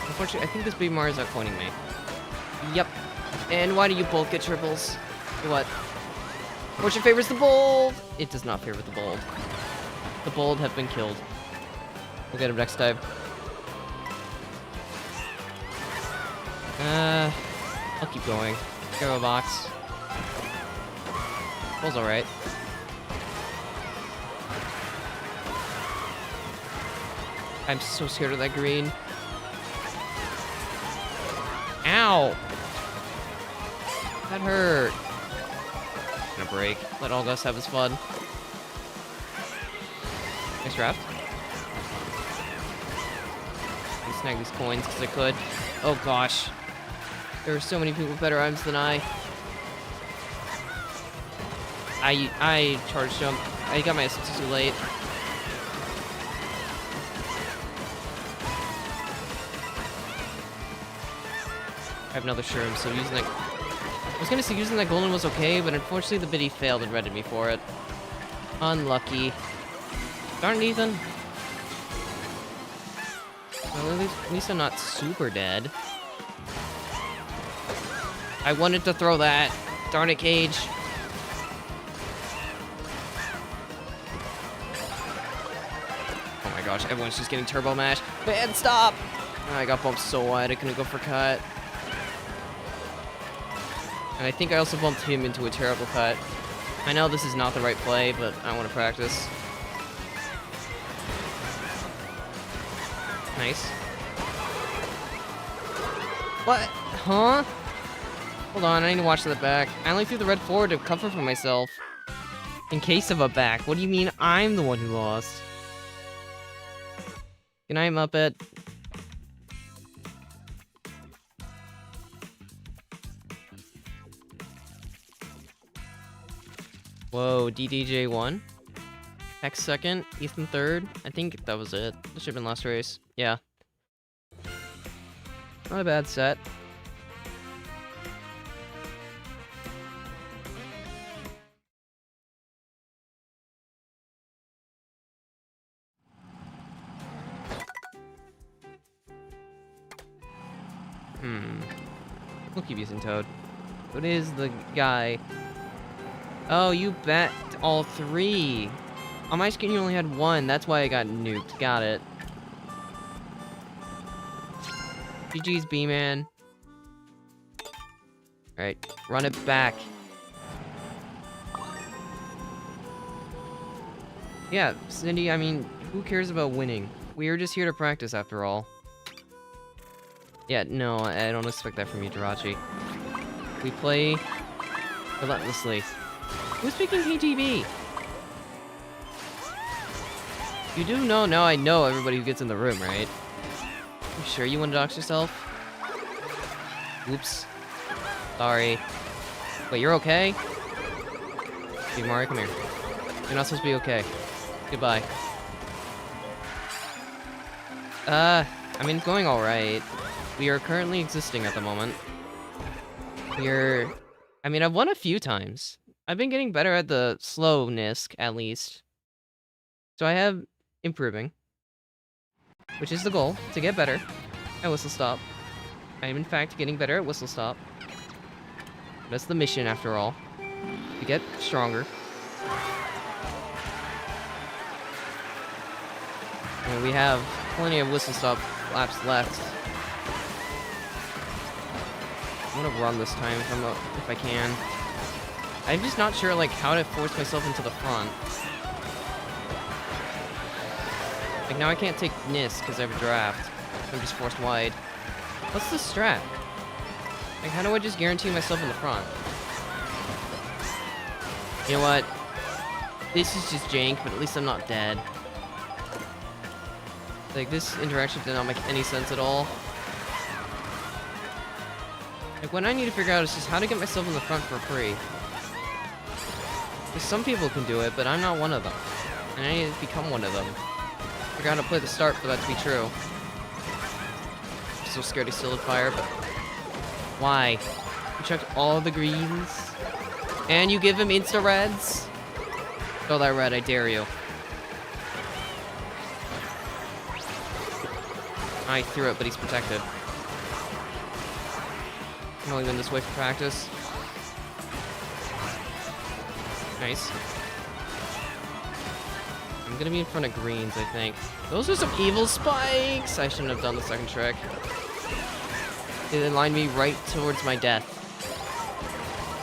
Speaker 1: Unfortunately, I think this baby Mario is outpointing me. Yep. And why do you both get triples? What? Which favors the bold? It does not favor the bold. The bold have been killed. We'll get him next time. I'll keep going. Go a box. Bowl's alright. I'm so scared of that green. Ow! That hurt. Gonna break. Let all Gus have his fun. Nice draft. I snag these coins because I could. Oh gosh. There are so many people with better items than I. I charged jump. I got my assist too late. I have another shroom, so using that... I was gonna say using that golden was okay, but unfortunately the biddy failed and redded me for it. Unlucky. Darn it, Ethan. Well, at least I'm not super dead. I wanted to throw that. Darn it, Cage. Oh my gosh, everyone's just getting turbo mash. Bad stop! I got bumped so wide I couldn't go for cut. And I think I also bumped him into a terrible cut. I know this is not the right play, but I want to practice. Nice. What? Huh? Hold on, I need to watch that back. I only threw the red forward to cover for myself. In case of a back. What do you mean I'm the one who lost? Good night, Muppet. Whoa, DDJ won. Hex second, Ethan third. I think that was it. This should have been last race. Yeah. Not a bad set. We'll keep using Toad. What is the guy? Oh, you bet all 3. On my screen, you only had 1. That's why I got nuked. Got it. GG's, B-Man. Alright, run it back. Yeah, Cindy, I mean, who cares about winning? We're just here to practice, after all. Yeah, no, I don't expect that from you, Jirachi. We play relentlessly. Who's picking KGB? You do know now I know everybody who gets in the room, right? You sure you want to dox yourself? Oops. Sorry. Wait, you're okay? Hey, Mario, come here. You're not supposed to be okay. Goodbye. I mean, it's going alright. We are currently existing at the moment. I mean, I've won a few times. I've been getting better at the slowness, at least. So I have improving. which is the goal, to get better at Whistlestop. I am, in fact, getting better at Whistlestop. That's the mission, after all. To get stronger. And we have plenty of Whistlestop laps left. I'm gonna run this time if I can. I'm just not sure, like, how to force myself into the front. Like, now I can't take NIS because I have a draft. I'm just forced wide. What's the strat? Like, how do I just guarantee myself in the front? You know what? This is just jank, but at least I'm not dead. Like, this interaction did not make any sense at all. Like, what I need to figure out is just how to get myself in the front for free. Because some people can do it, but I'm not one of them. And I need to become one of them. Figure out how to play the start for that to be true. I'm so scared of Sealed Fire, but... Why? You chucked all the greens? And you give him insta-reds? Throw that red, I dare you. I threw it, but he's protected. I can only win this way for practice. Nice. I'm gonna be in front of greens, I think. Those are some evil spikes! I shouldn't have done the second trick. It aligned me right towards my death.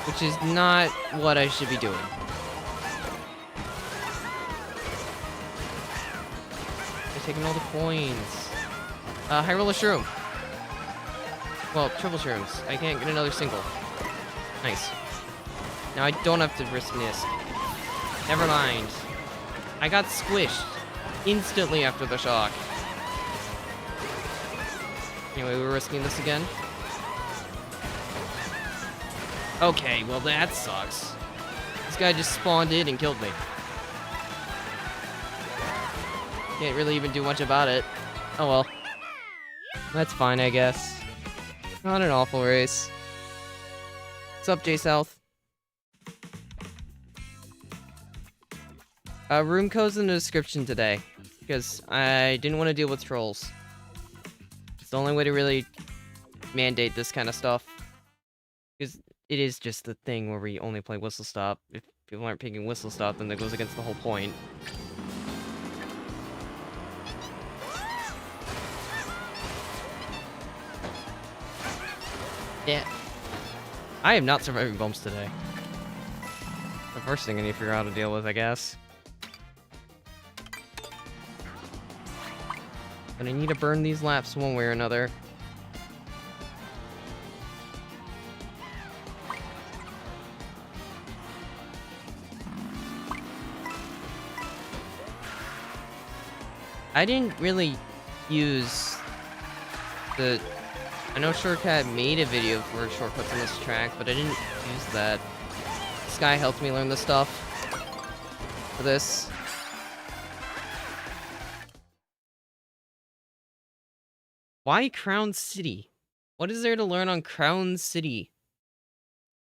Speaker 1: Which is not what I should be doing. They're taking all the coins. High roller shroom. Well, triple shrooms. I can't get another single. Nice. Now I don't have to risk NISC. Never mind. I got squished instantly after the shock. Anyway, we're risking this again. Okay, well that sucks. This guy just spawned in and killed me. Can't really even do much about it. Oh well. That's fine, I guess. Not an awful race. What's up, J South? Room code's in the description today, because I didn't want to deal with trolls. It's the only way to really mandate this kind of stuff. Because it is just the thing where we only play Whistlestop. If people aren't picking Whistlestop, then that goes against the whole point. Yeah. I am not surviving bumps today. The first thing I need to figure out how to deal with, I guess. But I need to burn these laps one way or another. I didn't really use the... I know Shortcut made a video for shortcuts on this track, but I didn't use that. Sky helped me learn this stuff. For this. Why Crown City? What is there to learn on Crown City?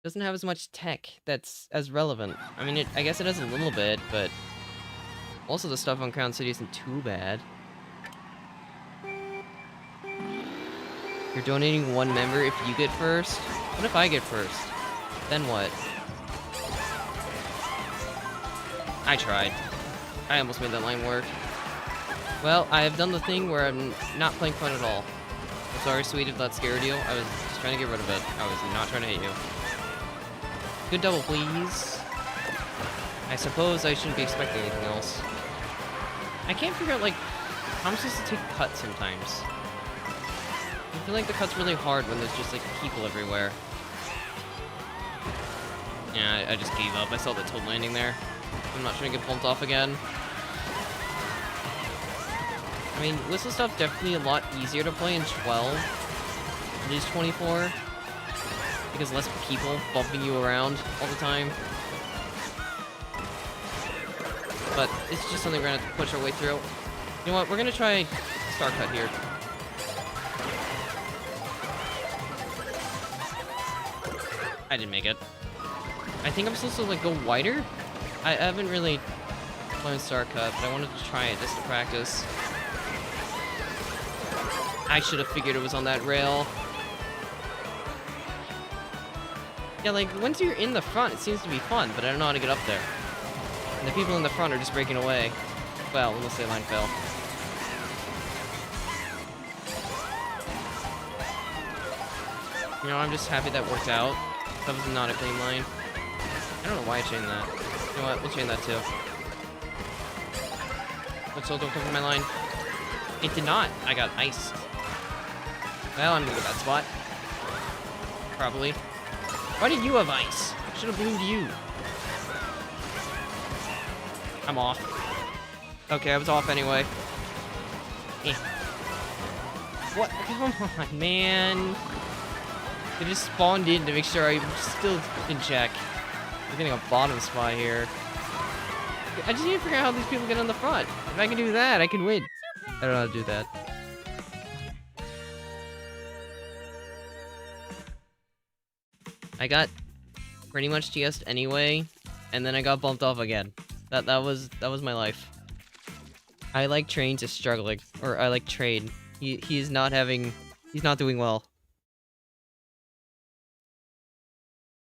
Speaker 1: Doesn't have as much tech that's as relevant. I mean, I guess it has a little bit, but... Also, the stuff on Crown City isn't too bad. You're donating one member if you get first? What if I get first? Then what? I tried. I almost made that line work. Well, I have done the thing where I'm not playing fun at all. I'm sorry, sweet, if that scared you. I was just trying to get rid of it. I was not trying to hit you. Good double, please. I suppose I shouldn't be expecting anything else. I can't figure out, like, how I'm supposed to take cuts sometimes. I feel like the cut's really hard when there's just, like, people everywhere. Yeah, I just gave up. I saw the toad landing there. I'm not trying to get bumped off again. I mean, Whistlestop's definitely a lot easier to play in 12 than it is 24. Because less people bumping you around all the time. But it's just something we're gonna have to push our way through. You know what? We're gonna try Star Cut here. I didn't make it. I think I'm supposed to, like, go wider? I haven't really learned Star Cut, but I wanted to try it just to practice. I should have figured it was on that rail. Yeah, like, once you're in the front, it seems to be fun, but I don't know how to get up there. And the people in the front are just breaking away. Well, unless they line fail. You know, I'm just happy that worked out. That was not a clean line. I don't know why I chained that. You know what? We'll chain that too. Let's hold, don't cover my line. It did not. I got iced. Well, I'm gonna get that spot. Probably. Why did you have ice? Should have blued you. I'm off. Okay, I was off anyway. Eh. What? Come on, man. I just spawned in to make sure I'm still in check. I'm getting a bottom spot here. I just need to figure out how these people get on the front. If I can do that, I can win. I don't know how to do that. I got pretty much TS'd anyway, and then I got bumped off again. That was my life. I like Train just struggling, or I like Train. He's not doing well.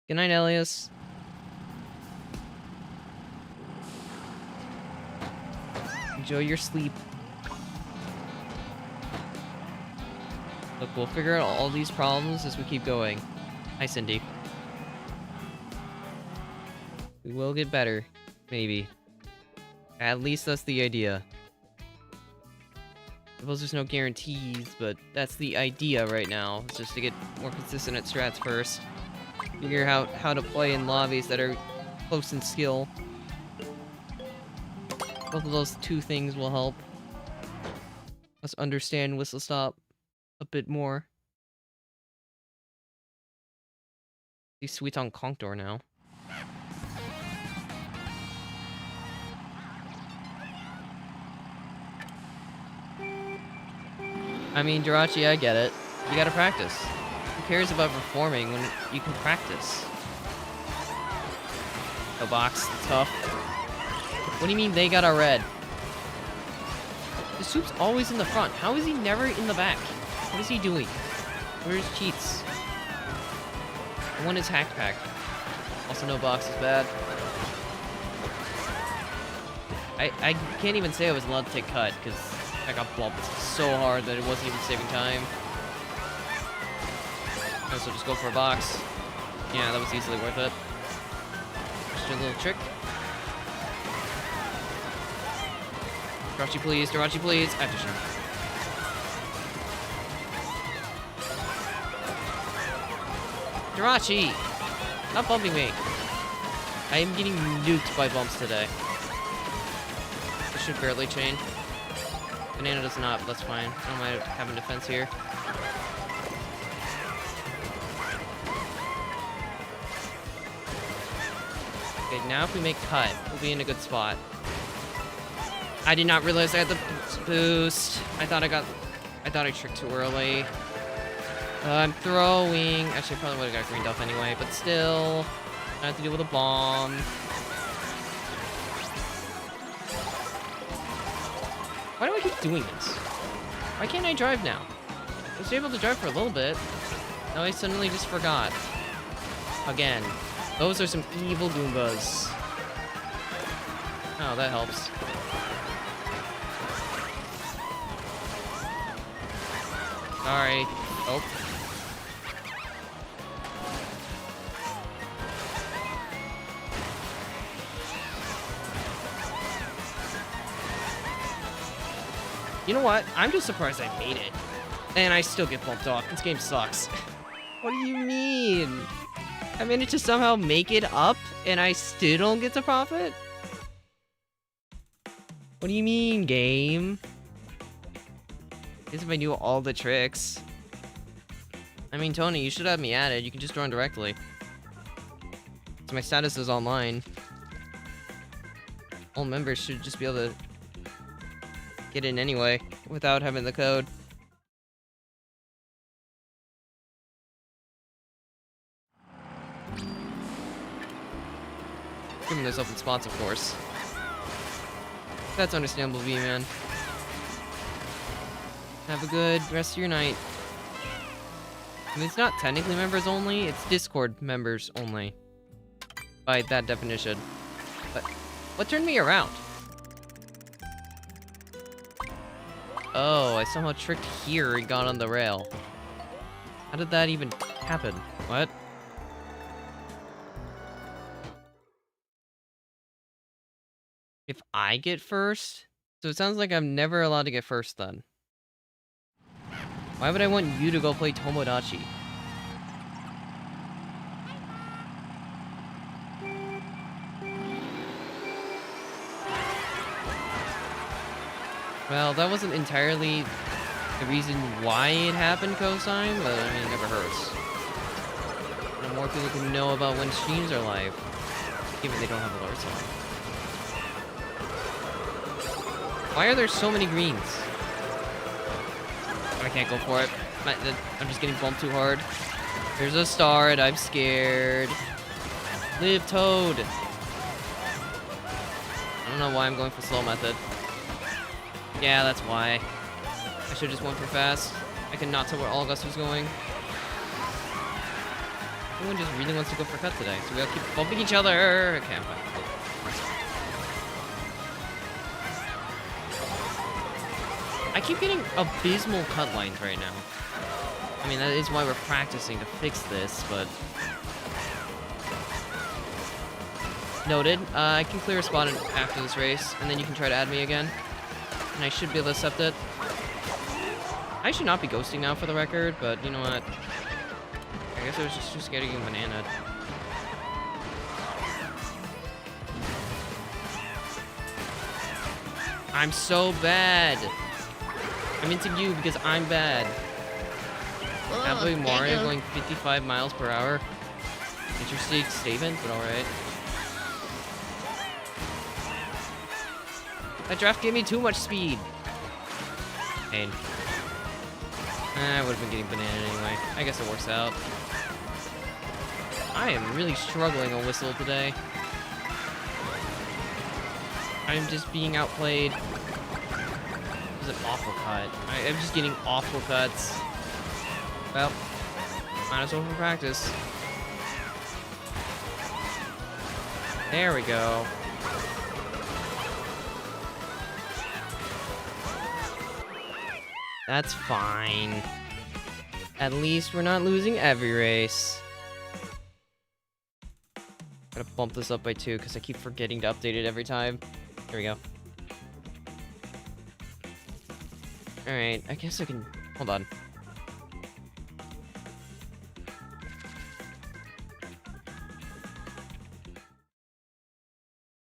Speaker 1: Good night, Elias. Enjoy your sleep. Look, we'll figure out all these problems as we keep going. Hi, Cindy. We will get better. Maybe. At least that's the idea. I suppose there's no guarantees, but that's the idea right now. It's just to get more consistent at strats first. Figure out how to play in lobbies that are close in skill. Both of those two things will help us understand Whistlestop a bit more. He's sweet on Contour now. I mean, Jirachi, I get it. You gotta practice. Who cares about performing when you can practice? No box, tough. What do you mean they got a red? The Soup's always in the front. How is he never in the back? What is he doing? Where's cheats? One is hack pack. Also, no box is bad. I can't even say I was allowed to take cut because I got bumped so hard that it wasn't even saving time. So just go for a box. Yeah, that was easily worth it. Just a little trick. Jirachi, please. Jirachi, please. After Jirachi! Stop bumping me. I am getting nuked by bumps today. I should barely chain. Banana does not, but that's fine. I don't mind having defense here. Okay, now if we make cut, we'll be in a good spot. I did not realize I had the boost. I thought I tricked too early. I'm throwing. Actually, I probably would have got greened off anyway, but still. I have to deal with a bomb. Why do I keep doing this? Why can't I drive now? I was able to drive for a little bit. Now I suddenly just forgot. Again. Those are some evil Goombas. Oh, that helps. Sorry. Oh. You know what? I'm just surprised I made it. And I still get bumped off. This game sucks. What do you mean? I managed to somehow make it up, and I still don't get to profit? What do you mean, game? I guess if I knew all the tricks. I mean, Tony, you should have me added. You can just join directly. So my status is online. All members should just be able to get in anyway, without having the code. Given there's open spots, of course. That's understandable, V-Man. Have a good rest of your night. I mean, it's not technically members only, it's Discord members only. By that definition. But what turned me around? Oh, I somehow tricked here and got on the rail. How did that even happen? What? If I get first? So it sounds like I'm never allowed to get first then. Why would I want you to go play Tomodachi? Well, that wasn't entirely the reason why it happened, Cosine, but I mean, it never hurts. The more people can know about when streams are live, even if they don't have alerts on. Why are there so many greens? I can't go for it. I'm just getting bumped too hard. There's a star and I'm scared. Live Toad. I don't know why I'm going for slow method. Yeah, that's why. I should've just went for fast. I could not tell where August was going. Everyone just really wants to go for cut today, so we all keep bumping each other. Okay, I'm fine. I keep getting abysmal cut lines right now. I mean, that is why we're practicing to fix this, but... Noted. I can clear a spot after this race, and then you can try to add me again. And I should be able to accept it. I should not be ghosting now for the record, but you know what? I guess I was just too scared of getting bananaed. I'm so bad! I'm into you because I'm bad. Cowboy Mario going 55 miles per hour. Interesting statement, but alright. That draft gave me too much speed. Pain. I would have been getting banana anyway. I guess it works out. I am really struggling on Whistle today. I'm just being outplayed. It was an awful cut. I'm just getting awful cuts. Well, might as well for practice. There we go. That's fine. At least we're not losing every race. Gotta bump this up by 2 because I keep forgetting to update it every time. Here we go. Alright, I guess I can... Hold on.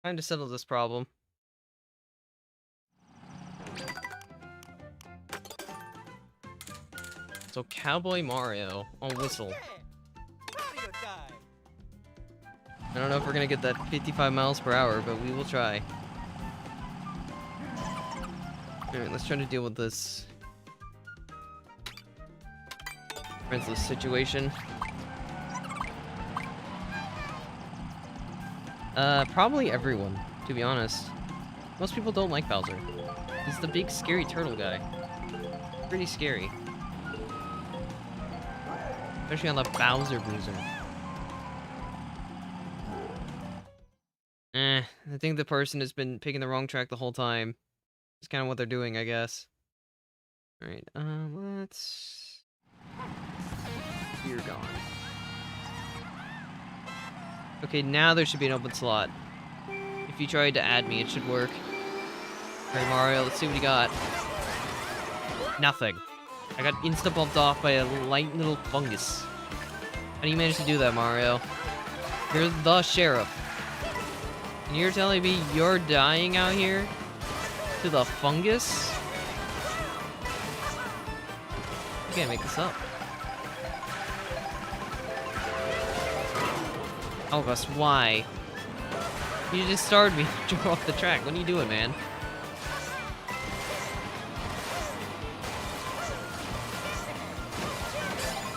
Speaker 1: Time to settle this problem. So Cowboy Mario on Whistle. I don't know if we're gonna get that 55 miles per hour, but we will try. Alright, let's try to deal with this friendless situation. Probably everyone, to be honest. Most people don't like Bowser. He's the big scary turtle guy. Pretty scary. Especially on the Bowser Bruiser. I think the person has been picking the wrong track the whole time. It's kind of what they're doing, I guess. Alright, let's... You're gone. Okay, now there should be an open slot. If you tried to add me, it should work. Alright, Mario, let's see what you got. Nothing. I got insta-bumped off by a light little fungus. How do you manage to do that, Mario? You're the sheriff. And you're telling me you're dying out here? To the fungus? You can't make this up. Oh, Gus, why? You just started me to go off the track. What are you doing, man?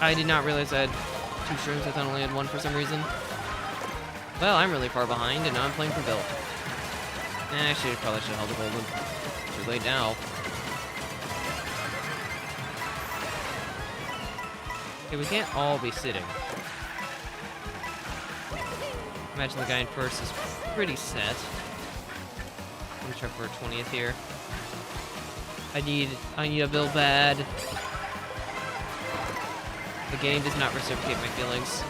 Speaker 1: I did not realize I had 2 shrooms. I thought I only had 1 for some reason. Well, I'm really far behind, and now I'm playing for Bill. Probably should have held the golden. Too late now. Okay, we can't all be sitting. Imagine the guy in first is pretty set. Let me try for a 20th here. I need a bill bad. The game does not reciprocate my feelings.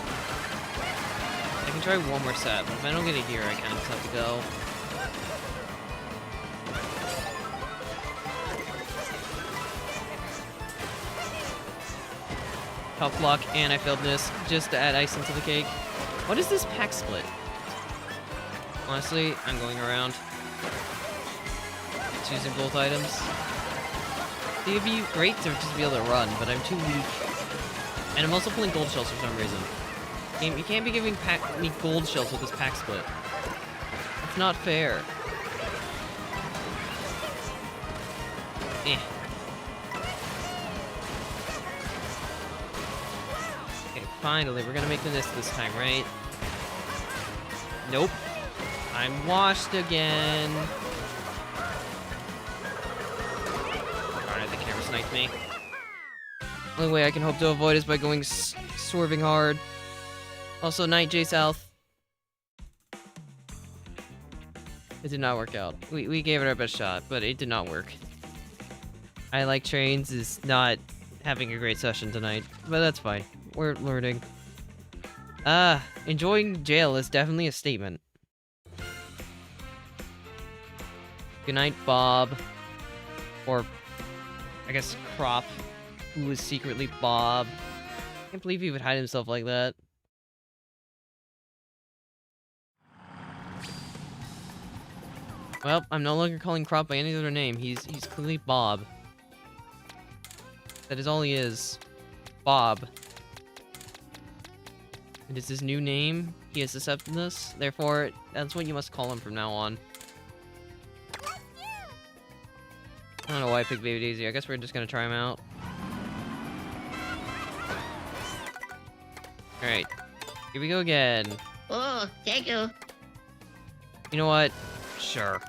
Speaker 1: I can try one more set, but if I don't get it here, I kind of just have to go. Tough luck, and I failed this, just to add icing to the cake. What is this pack split? Honestly, I'm going around. Choosing both items. It would be great to just be able to run, but I'm too weak. And I'm also pulling gold shells for some reason. Game, you can't be giving me gold shells with this pack split. It's not fair. Eh. Okay, finally, we're gonna make the nest this time, right? Nope. I'm washed again. Alright, the camera sniped me. Only way I can hope to avoid is by going swerving hard. Also, Night J South. It did not work out. We gave it our best shot, but it did not work. I Like Trains is not having a great session tonight, but that's fine. We're learning. Enjoying jail is definitely a statement. Good night, Bob. Or, I guess, Crop, who was secretly Bob. I can't believe he would hide himself like that. Well, I'm no longer calling Crop by any other name. He's clearly Bob. That is all he is. Bob. It is his new name. He has accepted this. Therefore, that's what you must call him from now on. I don't know why I picked Baby Daisy. I guess we're just gonna try him out. Alright. Here we go again.
Speaker 2: Oh, thank you.
Speaker 1: You know what? Sure.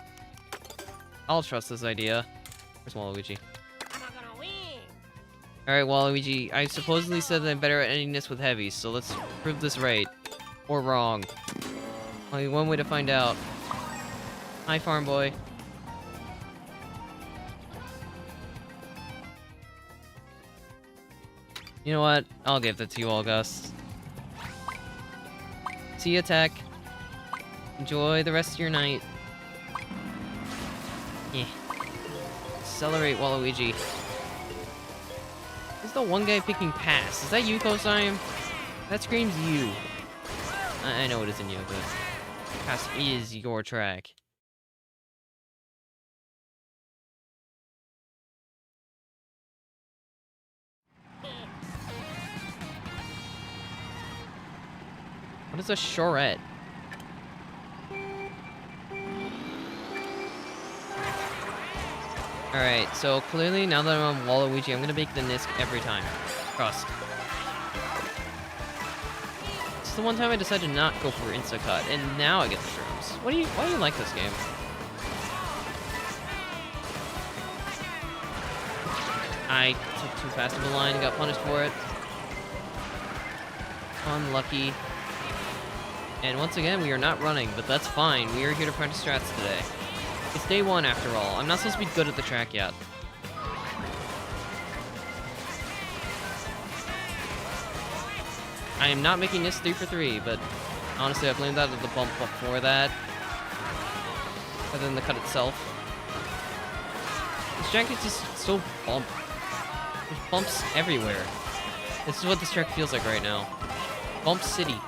Speaker 1: I'll trust this idea. Where's Waluigi?
Speaker 2: I'm not gonna win.
Speaker 1: Alright, Waluigi. I supposedly said that I'm better at ending this with heavies, so let's prove this right. Or wrong. Only one way to find out. Hi, Farm Boy. You know what? I'll give that to you, August. See ya, Tech. Enjoy the rest of your night. Yeah. Accelerate, Waluigi. There's the one guy picking pass. Is that you, Kosime? That screams you. I know it isn't you, but pass is your track. What is a charrette? Alright, so clearly now that I'm on Waluigi, I'm gonna make the Nisk every time. Trust. It's the one time I decided to not go for Insta-Cut, and now I get the shrooms. Why do you like this game? I took too fast of a line and got punished for it. Unlucky. And once again, we are not running, but that's fine. We are here to practice strats today. It's day one, after all. I'm not supposed to be good at the track yet. I am not making this 3 for 3, but honestly, I blamed that at the bump before that, other than the cut itself. This track is just so bump. There's bumps everywhere. This is what this track feels like right now. Bump City.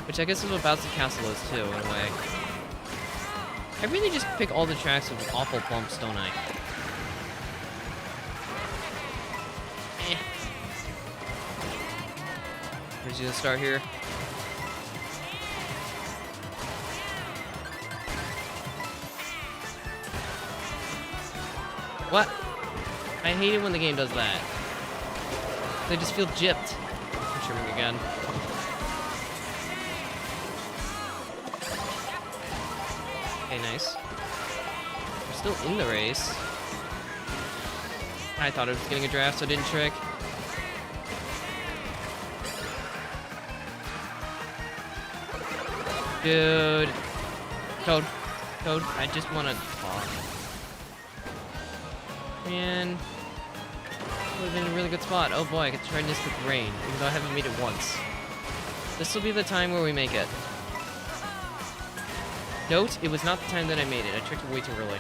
Speaker 1: Which I guess is what Bouncy Castle is too, in a way. I really just pick all the tracks with awful bumps, don't I? Eh. Where's he gonna start here? What? I hate it when the game does that. They just feel gypped. I'm trimming again. Okay, nice. We're still in the race. I thought I was getting a draft, so I didn't trick. Dude. Toad. Toad, I just want to talk. Man. Would have been a really good spot. Oh boy, I could try this with rain, even though I haven't made it once. This will be the time where we make it. Note, it was not the time that I made it. I tricked it way too early.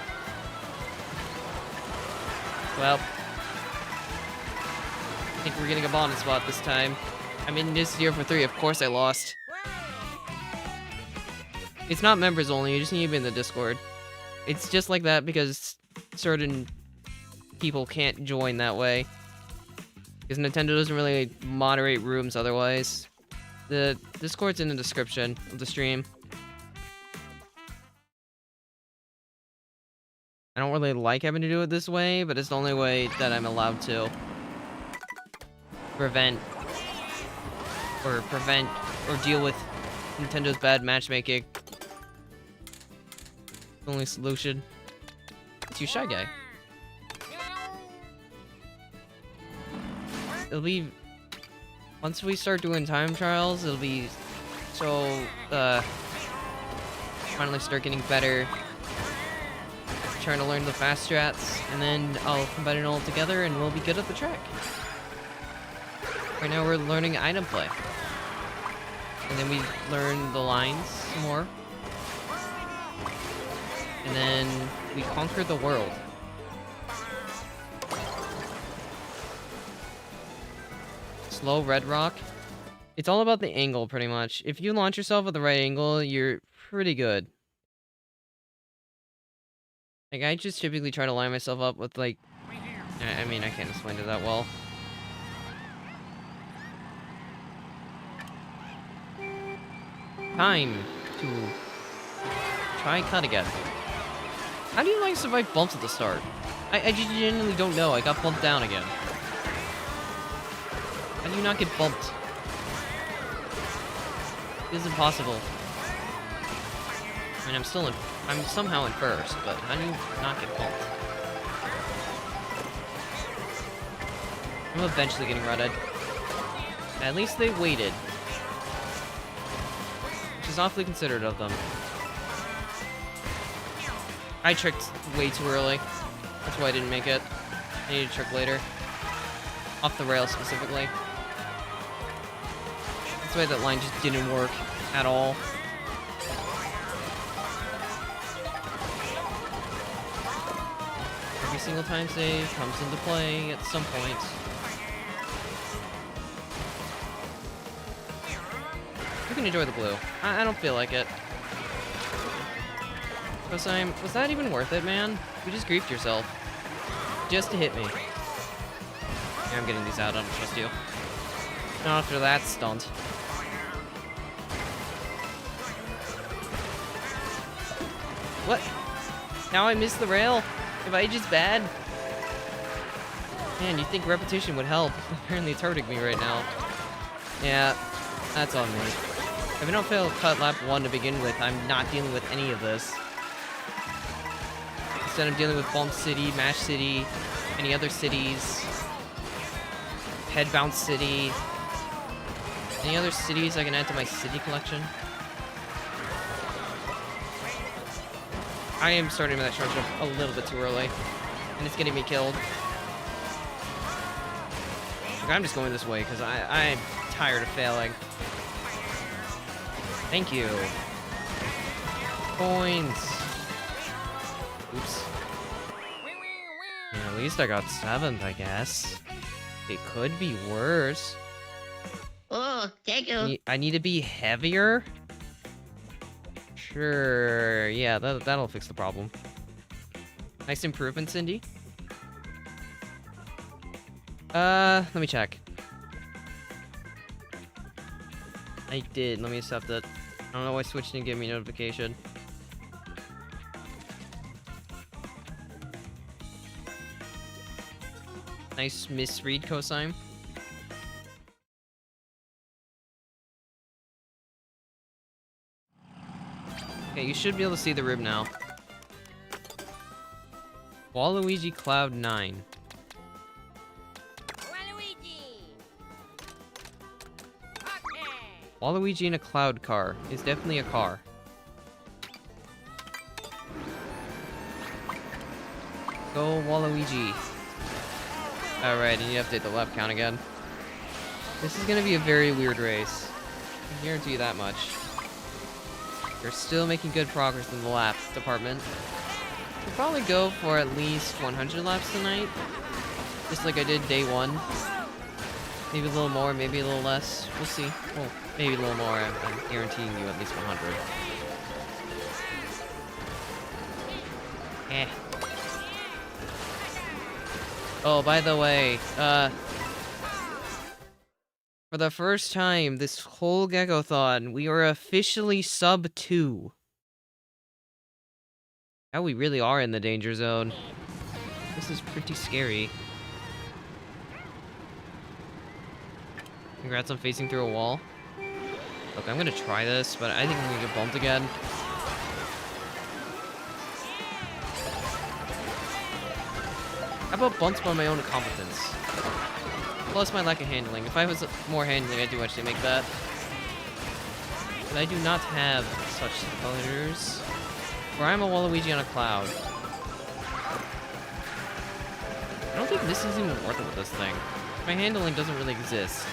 Speaker 1: Well, I think we're getting a bonding spot this time. I'm in this 0 for 3. Of course I lost. It's not members only. You just need to be in the Discord. It's just like that because certain people can't join that way. Because Nintendo doesn't really moderate rooms otherwise. The Discord's in the description of the stream. I don't really like having to do it this way, but it's the only way that I'm allowed to. Prevent or deal with Nintendo's bad matchmaking. The only solution. It's you, Shy Guy. It'll be... Once we start doing time trials, it'll be so, finally start getting better. Trying to learn the fast strats, and then I'll combine it all together and we'll be good at the track. Right now we're learning item play. And then we learn the lines some more. And then we conquer the world. Slow red rock. It's all about the angle, pretty much. If you launch yourself at the right angle, you're pretty good. Like, I just typically try to line myself up with, like... I mean, I can't explain it that well. Time to try cut again. How do you, like, survive bumps at the start? I just genuinely don't know. I got bumped down again. How do you not get bumped? This is impossible. I mean, I'm somehow in first, but how do you not get bumped? I'm eventually getting rutted. At least they waited. Which is awfully considerate of them. I tricked way too early. That's why I didn't make it. I need to trick later. Off the rail specifically. That's why that line just didn't work at all. Every single time save comes into play at some point. You can enjoy the blue. I don't feel like it. Was that even worth it, man? You just griefed yourself. Just to hit me. Yeah, I'm getting these out, I don't trust you. Not after that stunt. What? Now I missed the rail? If I just bad? Man, you'd think repetition would help. Apparently it's hurting me right now. Yeah, that's on me. If I don't fail cut lap 1 to begin with, I'm not dealing with any of this. Instead, I'm dealing with Bump City, Mash City, any other cities, Head Bounce City, any other cities I can add to my city collection. I am starting that charge up a little bit too early, and it's getting me killed. Look, I'm just going this way because I'm tired of failing. Thank you. Points. Oops. Yeah, at least I got 7th, I guess. It could be worse.
Speaker 2: Oh, Gecko.
Speaker 1: I need to be heavier? Sure, yeah, that'll fix the problem. Nice improvement, Cindy. Let me check. I did, let me accept it. I don't know why Switch didn't give me a notification. Nice misread, cosine. Okay, you should be able to see the rib now. Waluigi Cloud 9.
Speaker 2: Waluigi. Okay.
Speaker 1: Waluigi in a cloud car is definitely a car. Go Waluigi. Alright, and you update the lap count again. This is gonna be a very weird race. I can guarantee you that much. You're still making good progress in the lap department. We'll probably go for at least 100 laps tonight. Just like I did day 1. Maybe a little more, maybe a little less. We'll see. Well, maybe a little more. I'm guaranteeing you at least 100. Eh. Oh, by the way, for the first time this whole Geckothon, we are officially sub 2. Now we really are in the danger zone. This is pretty scary. Congrats on facing through a wall. Look, I'm gonna try this, but I think I'm gonna get bumped again. How about bumps by my own incompetence? Plus my lack of handling. If I was more handling, I do actually make that. But I do not have such colors. Where I'm a Waluigi on a cloud. I don't think this is even worth it with this thing. My handling doesn't really exist.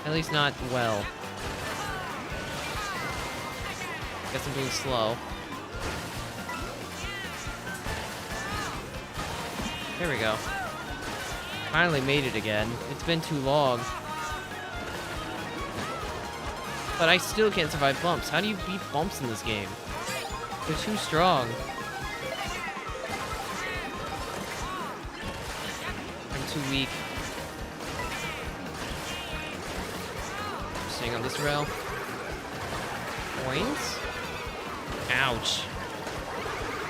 Speaker 1: At least not well. Guess I'm doing slow. There we go. Finally made it again. It's been too long. But I still can't survive bumps. How do you beat bumps in this game? They're too strong. I'm too weak. Staying on this rail. Points? Ouch.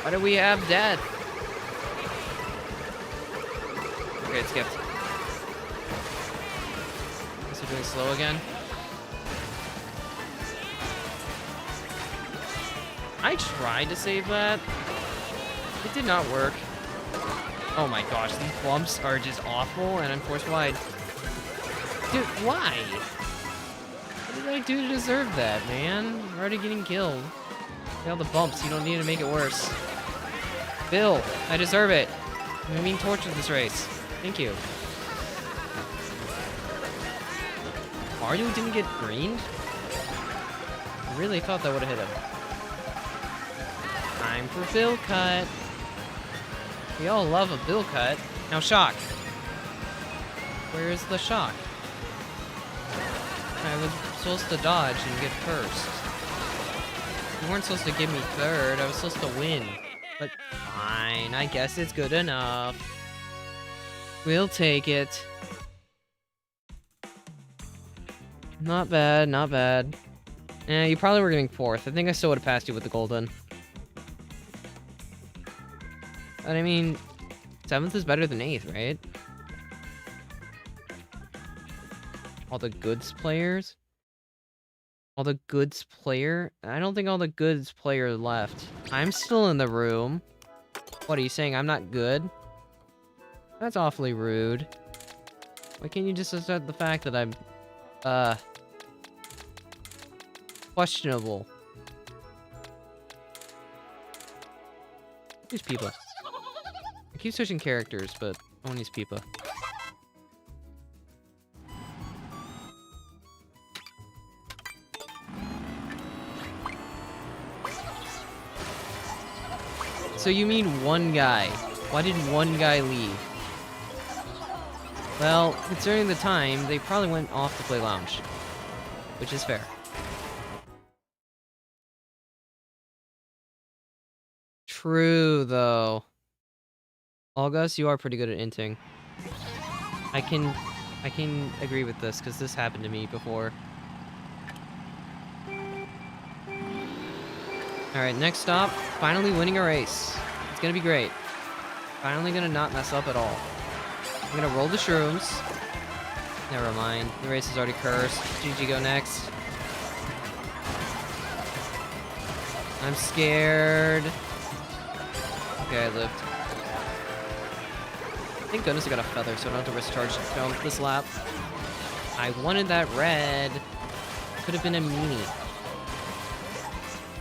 Speaker 1: Why do we have death? Okay, it skipped. Guess we're doing slow again. I tried to save that. It did not work. Oh my gosh, these bumps are just awful and unforced wide. Dude, why? What did I do to deserve that, man? I'm already getting killed. Look at all the bumps, you don't need to make it worse. Bill, I deserve it. I'm being tortured this race. Thank you. Mario didn't get greened? I really thought that would have hit him. Time for Bill cut. We all love a Bill cut. Now shock. Where is the shock? I was supposed to dodge and get first. You weren't supposed to give me third. I was supposed to win. But fine, I guess it's good enough. We'll take it. Not bad, not bad. You probably were getting fourth. I think I still would have passed you with the golden. But I mean, 7th is better than 8th, right? All the goods players? All the goods player? I don't think all the goods player left. I'm still in the room. What, are you saying I'm not good? That's awfully rude. Why can't you just accept the fact that I'm, questionable? Who's Peepa? I keep switching characters, but I want to use Peepa. So you mean one guy? Why did one guy leave? Well, considering the time, they probably went off to play lounge. Which is fair. True, though. August, you are pretty good at inting. I can agree with this, because this happened to me before. Alright, next stop. Finally winning a race. It's gonna be great. Finally gonna not mess up at all. I'm gonna roll the shrooms. Never mind. The race is already cursed. GG, go next. I'm scared. Okay, I lived. Thank goodness I got a feather, so I don't have to risk charge jump this lap. I wanted that red. Could have been a meanie.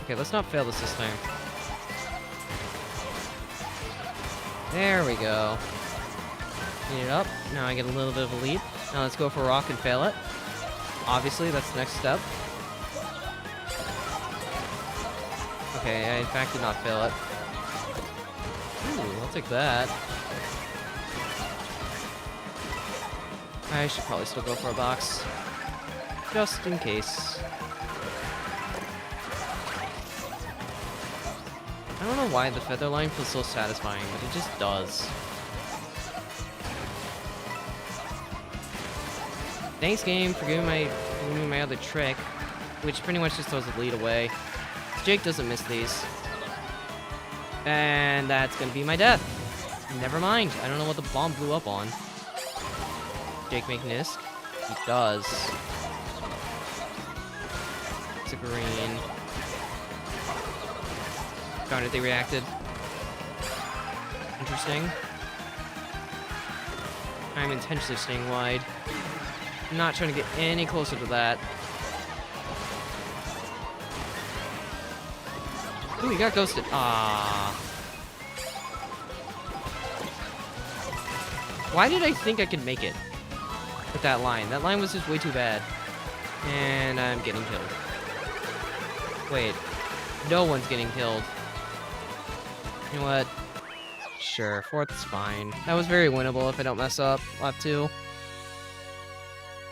Speaker 1: Okay, let's not fail this time. There we go. Clean it up. Now I get a little bit of a lead. Now let's go for a rock and fail it. Obviously, that's the next step. Okay, I in fact did not fail it. Ooh, I'll take that. I should probably still go for a box. Just in case. I don't know why the feather line feels so satisfying, but it just does. Thanks, game, for giving me my other trick, which pretty much just throws the lead away. Jake doesn't miss these. And that's gonna be my death. Never mind. I don't know what the bomb blew up on. Jake make Nisk? He does. It's a green. Darn it, they reacted. Interesting. I'm intentionally staying wide. I'm not trying to get any closer to that. Ooh, you got ghosted. Ah. Why did I think I could make it with that line? That line was just way too bad. And I'm getting killed. Wait. No one's getting killed. You know what? Sure, 4th's fine. That was very winnable if I don't mess up. Lap 2.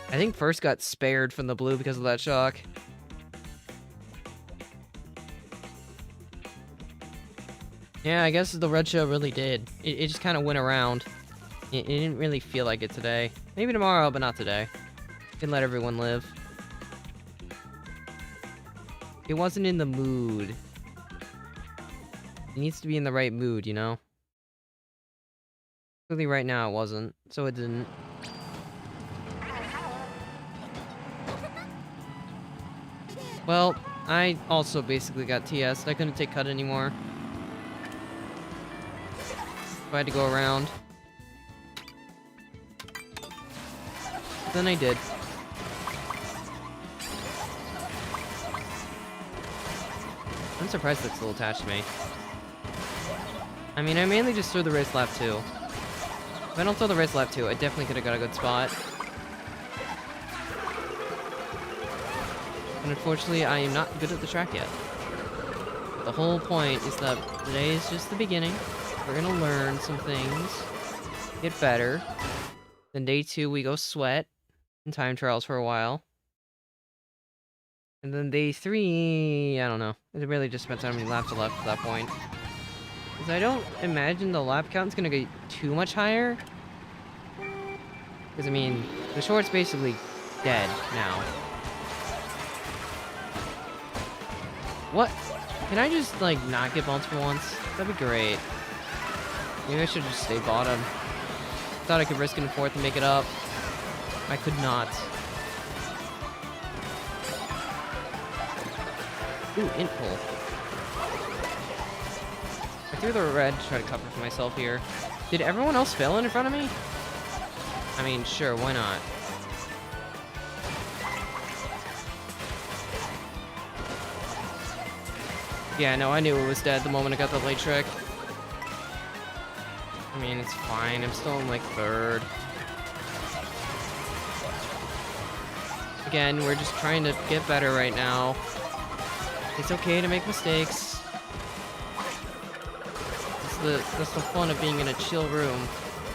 Speaker 1: I think 1st got spared from the blue because of that shock. Yeah, I guess the red show really did. It just kind of went around. It didn't really feel like it today. Maybe tomorrow, but not today. Can let everyone live. It wasn't in the mood. It needs to be in the right mood, you know? Clearly right now it wasn't, so it didn't. Well, I also basically got TS'd. I couldn't take cut anymore. So I had to go around. Then I did. I'm surprised that's still attached to me. I mean, I mainly just threw the race lap 2. If I don't throw the race lap 2, I definitely could have got a good spot. And unfortunately, I am not good at the track yet. The whole point is that today is just the beginning. We're gonna learn some things, get better. Then day 2, we go sweat and time trials for a while. And then day 3, I don't know. It really just depends on how many laps are left at that point. Because I don't imagine the lap count's gonna get too much higher. Because, I mean, the short's basically dead now. What? Can I just, like, not get bumped for once? That'd be great. Maybe I should just stay bottom. Thought I could risk it in 4th and make it up. I could not. Ooh, int pull. I threw the red to try to cover for myself here. Did everyone else fail in front of me? I mean, sure, why not? Yeah, no, I knew it was dead the moment I got the late trick. I mean, it's fine. I'm still in, like, 3rd. Again, we're just trying to get better right now. It's okay to make mistakes. That's the fun of being in a chill room.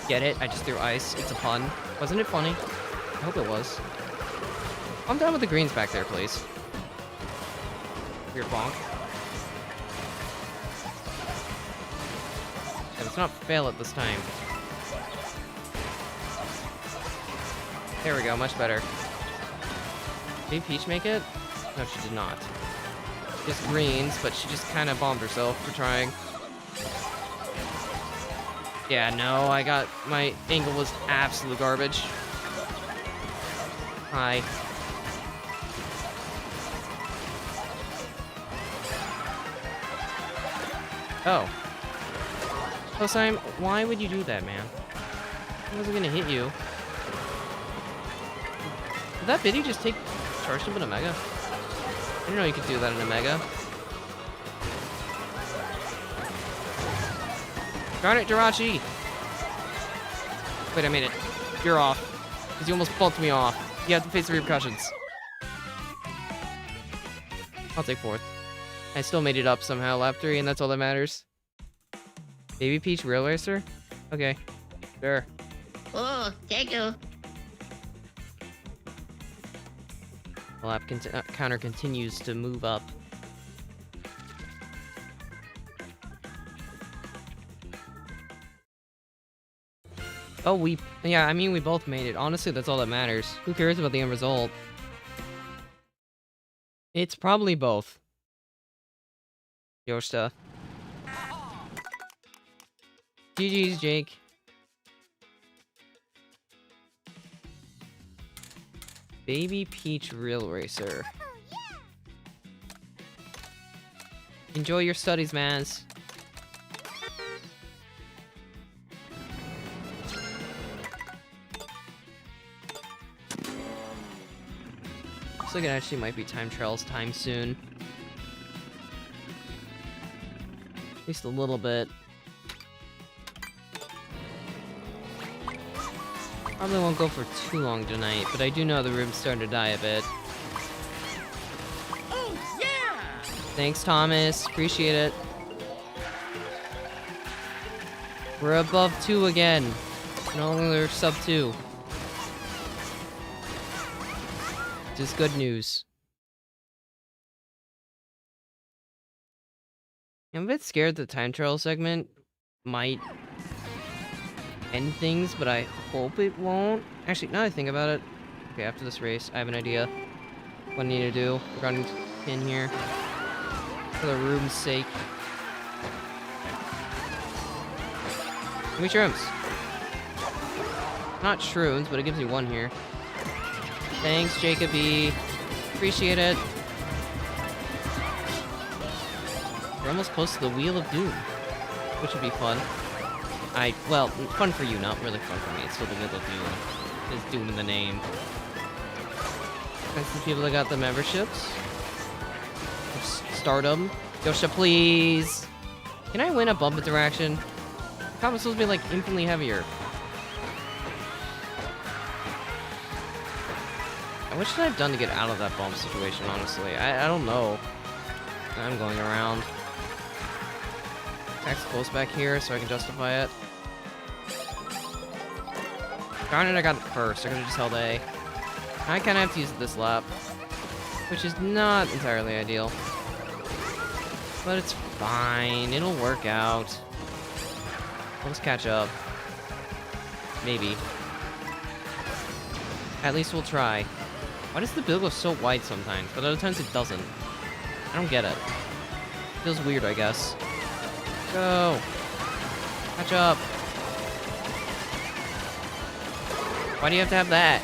Speaker 1: Get it? I just threw ice. It's a pun. Wasn't it funny? I hope it was. I'm done with the greens back there, please. Weird bonk. Yeah, let's not fail it this time. There we go, much better. Did Peach make it? No, she did not. Just greens, but she just kind of bombed herself for trying. Yeah, no, my angle was absolute garbage. Hi. Oh. Hosheim, why would you do that, man? I wasn't gonna hit you. Did that biddy just take charge jump in a mega? I didn't know you could do that in a mega. Darn it, Jirachi! Wait, I made it. You're off. Because you almost bumped me off. You have to face the repercussions. I'll take 4th. I still made it up somehow, lap 3, and that's all that matters. Baby Peach Real Racer? Okay. Sure.
Speaker 2: Oh, Gecko.
Speaker 1: The lap counter continues to move up. Oh, yeah, I mean, we both made it. Honestly, that's all that matters. Who cares about the end result? It's probably both. Yoshta. GG's, Jake. Baby Peach Real Racer. Enjoy your studies, mans. Looks like it actually might be time trials time soon. At least a little bit. Probably won't go for too long tonight, but I do know the room's starting to die a bit.
Speaker 2: Oh, yeah!
Speaker 1: Thanks, Thomas. Appreciate it. We're above 2 again. No longer sub 2. Just good news. I'm a bit scared the time trial segment might end things, but I hope it won't. Actually, now that I think about it, okay, after this race, I have an idea what I need to do. We're going to pin here for the room's sake. Give me shrooms. Not shrooms, but it gives me 1 here. Thanks, Jacoby. Appreciate it. We're almost close to the Wheel of Doom, which would be fun. Well, fun for you, not really fun for me. It's still the Wheel of Doom. There's Doom in the name. Thanks to the people that got the memberships. Stardom. Yosha, please! Can I win a bump interaction? The combo's supposed to be, like, infinitely heavier. What should I have done to get out of that bump situation, honestly? I don't know. I'm going around. Attack's close back here, so I can justify it. Darn it, I got it first. I could've just held A. I kinda have to use it this lap, which is not entirely ideal. But it's fine. It'll work out. I'll just catch up. Maybe. At least we'll try. Why does the bill go so wide sometimes, but other times it doesn't? I don't get it. Feels weird, I guess. Go! Catch up! Why do you have to have that?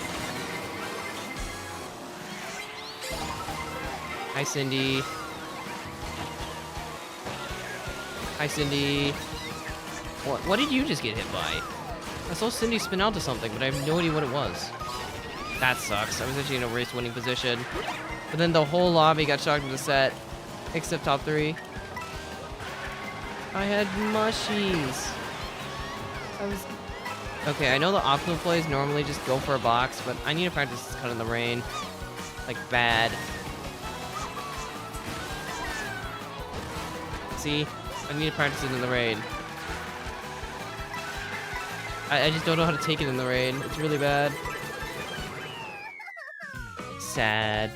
Speaker 1: Hi, Cindy. Hi, Cindy. What did you just get hit by? I saw Cindy spin out to something, but I have no idea what it was. That sucks. I was actually in a race-winning position. But then the whole lobby got shocked into set. Except top 3. I had mushies. Okay, I know the optimal plays normally just go for a box, but I need to practice this cut in the rain. Like, bad. See? I need to practice it in the rain. I just don't know how to take it in the rain. It's really bad. Sad.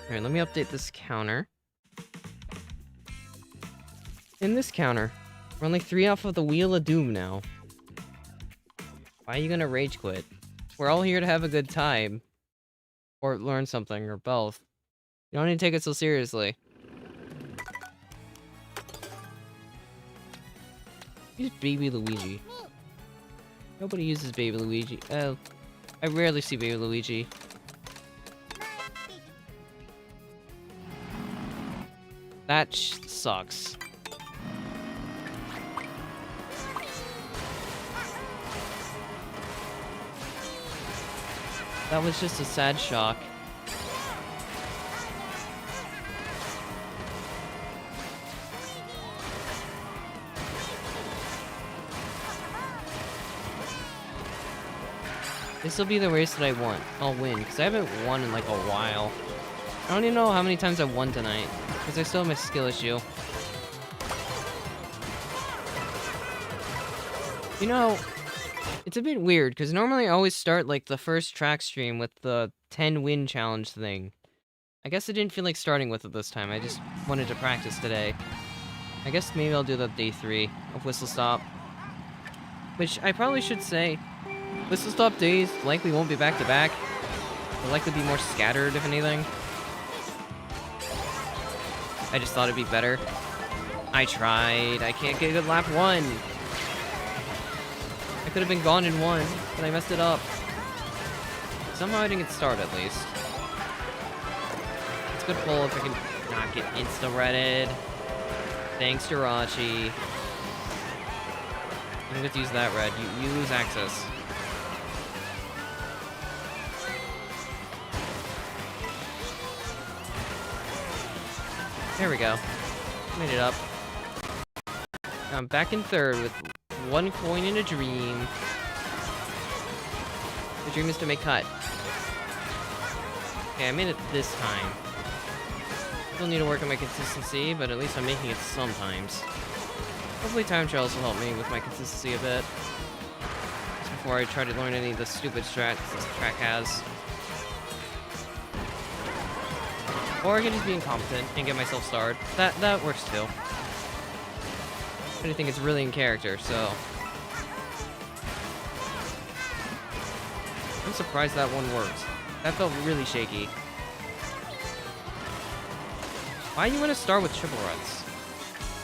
Speaker 1: Alright, let me update this counter. In this counter, we're only 3 off of the Wheel of Doom now. Why are you gonna rage quit? We're all here to have a good time. Or learn something, or both. You don't need to take it so seriously. Use Baby Luigi. Nobody uses Baby Luigi. Oh. I rarely see Baby Luigi. That sucks. That was just a sad shock. This will be the race that I'll win, because I haven't won in like a while. I don't even know how many times I've won tonight, because I still have my skill issue. You know, it's a bit weird, because normally I always start like the first track stream with the 10 win challenge thing. I guess I didn't feel like starting with it this time, I just wanted to practice today. I guess maybe I'll do the day 3 of Whistlestop. Which I probably should say, Whistlestop days likely won't be back-to-back. They'll likely be more scattered, if anything. I just thought it'd be better. I tried. I can't get a good lap 1. I could have been gone in 1, but I messed it up. Somehow I didn't get started, at least. It's a good pull if I can not get insta-redded. Thanks, Jirachi. I'm going to use that red. You lose access. There we go. Made it up. Now I'm back in 3rd with 1 coin and a dream. The dream is to make cut. Okay, I made it this time. Still need to work on my consistency, but at least I'm making it sometimes. Hopefully time trials will help me with my consistency a bit. Just before I try to learn any of the stupid strats this track has. Or I can just be incompetent and get myself starred. That works too. I think it's really in character, so... I'm surprised that one worked. That felt really shaky. Why do you want to start with triple runs?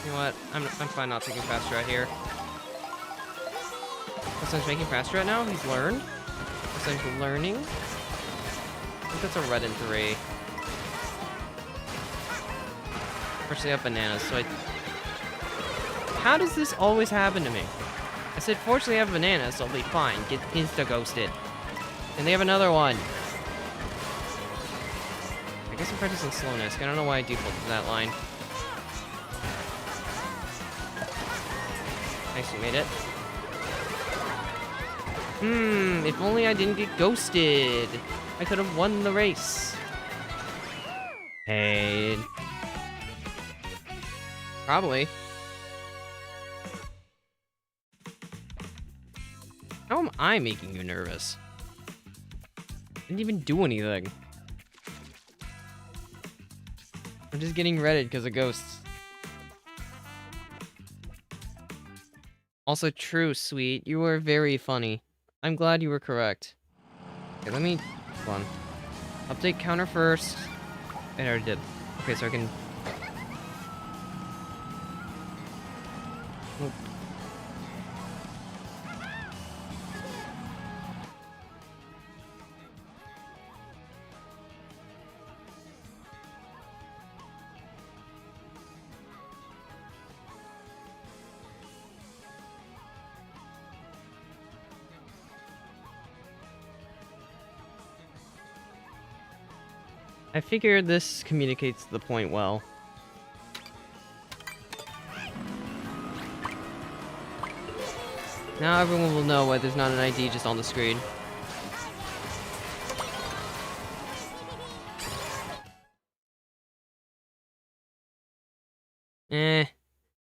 Speaker 1: You know what? I'm fine not taking fast strat here. This one's making fast strat now? He's learned? This one's learning? I think that's a red in 3. Fortunately, I have bananas, so I... How does this always happen to me? I said, fortunately, I have bananas, so I'll be fine. Get insta-ghosted. And they have another one. I guess I'm practicing slowness. I don't know why I defaulted to that line. Nice, you made it. If only I didn't get ghosted. I could have won the race. Hey. Probably. How am I making you nervous? I didn't even do anything. I'm just getting redded because of ghosts. Also true, sweet. You were very funny. I'm glad you were correct. Okay, let me... Hold on. Update counter first. I already did. Okay, so I can... Oh. I figured this communicates the point well. Now everyone will know why there's not an ID just on the screen.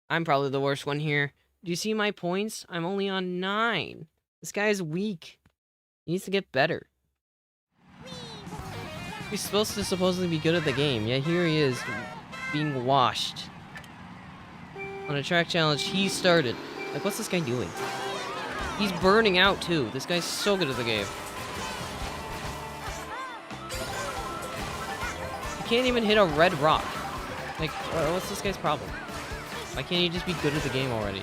Speaker 1: I'm probably the worst one here. Do you see my points? I'm only on 9. This guy is weak. He needs to get better. He's supposed to supposedly be good at the game, yet here he is, being washed. On a track challenge he started. Like, what's this guy doing? He's burning out, too. This guy's so good at the game. He can't even hit a red rock. Like, what's this guy's problem? Why can't he just be good at the game already?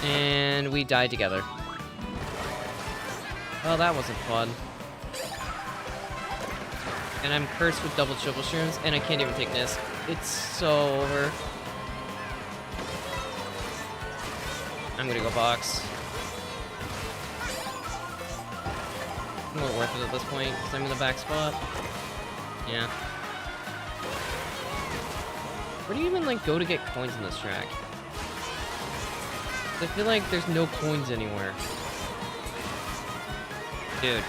Speaker 1: And we died together. Well, that wasn't fun. And I'm cursed with double triple shrooms, and I can't even take this. It's so over. I'm gonna go box. It's more worth it at this point, because I'm in the back spot. Yeah. Where do you even, like, go to get coins in this track? I feel like there's no coins anywhere. Dude.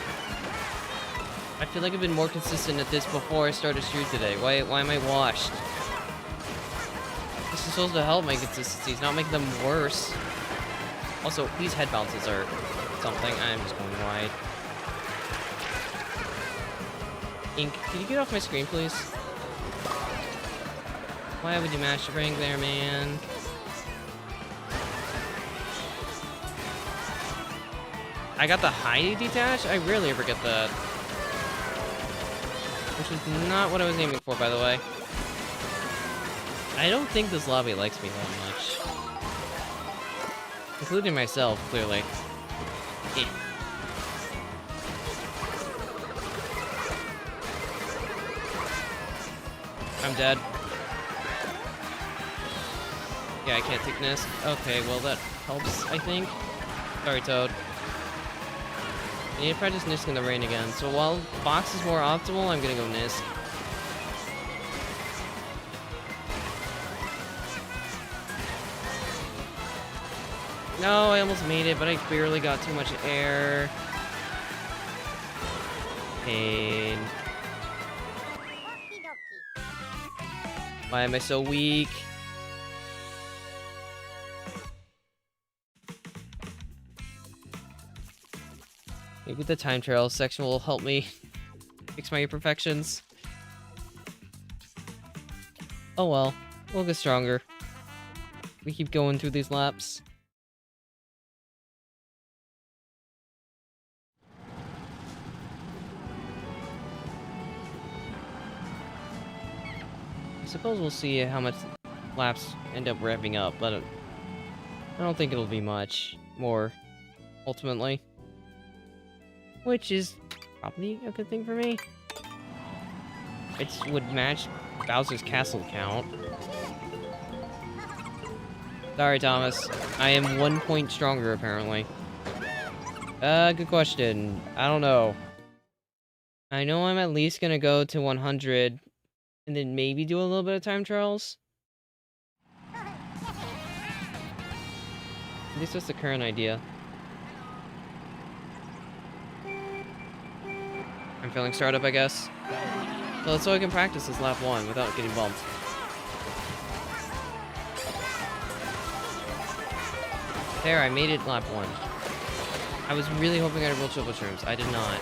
Speaker 1: I feel like I've been more consistent at this before I started stream today. Why am I washed? This is supposed to help my consistencies, not make them worse. Also, these head bounces are something. I'm just going wide. Ink, can you get off my screen, please? Why would you mash the ring there, man? I got the high detach? I rarely ever get that. Which is not what I was aiming for, by the way. I don't think this lobby likes me that much. Including myself, clearly. Yeah. I'm dead. Yeah, I can't take Nisk. Okay, well that helps, I think. Sorry, Toad. I need to practice Nisk in the rain again. So while Fox is more optimal, I'm gonna go Nisk. No, I almost made it, but I barely got too much air. Pain. Why am I so weak? Maybe the time trial section will help me fix my imperfections. Oh well, we'll get stronger. We keep going through these laps. I suppose we'll see how much laps end up wrapping up, but I don't think it'll be much more, ultimately. Which is probably a good thing for me. It would match Bowser's Castle count. Sorry, Thomas. I am 1 point stronger, apparently. Good question. I don't know. I know I'm at least gonna go to 100, and then maybe do a little bit of time trials. At least that's the current idea. I'm feeling startup, I guess. Well, that's so I can practice this lap 1 without getting bumped. There, I made it lap 1. I was really hoping I'd roll triple shrooms. I did not.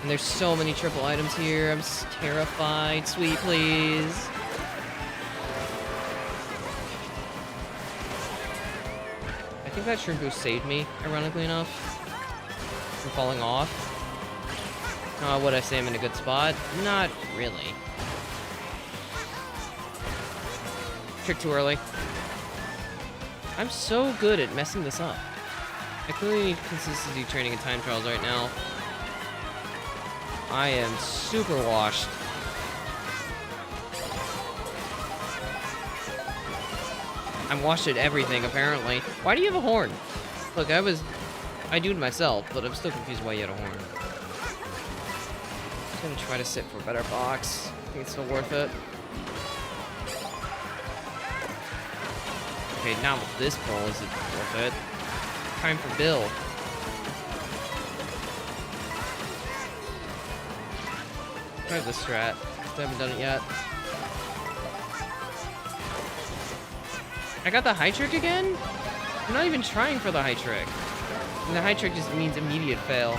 Speaker 1: And there's so many triple items here. I'm terrified. Sweet, please. I think that shroom boost saved me, ironically enough, from falling off. Would I say I'm in a good spot? Not really. Trick too early. I'm so good at messing this up. I clearly need consistency training and time trials right now. I am super washed. I'm washed at everything, apparently. Why do you have a horn? Look, I do it myself, but I'm still confused why you had a horn. I'm gonna try to sit for a better box. I think it's still worth it. Okay, not with this pull is it worth it. Time for Bill. Try this strat. I haven't done it yet. I got the high trick again? I'm not even trying for the high trick. And the high trick just means immediate fail.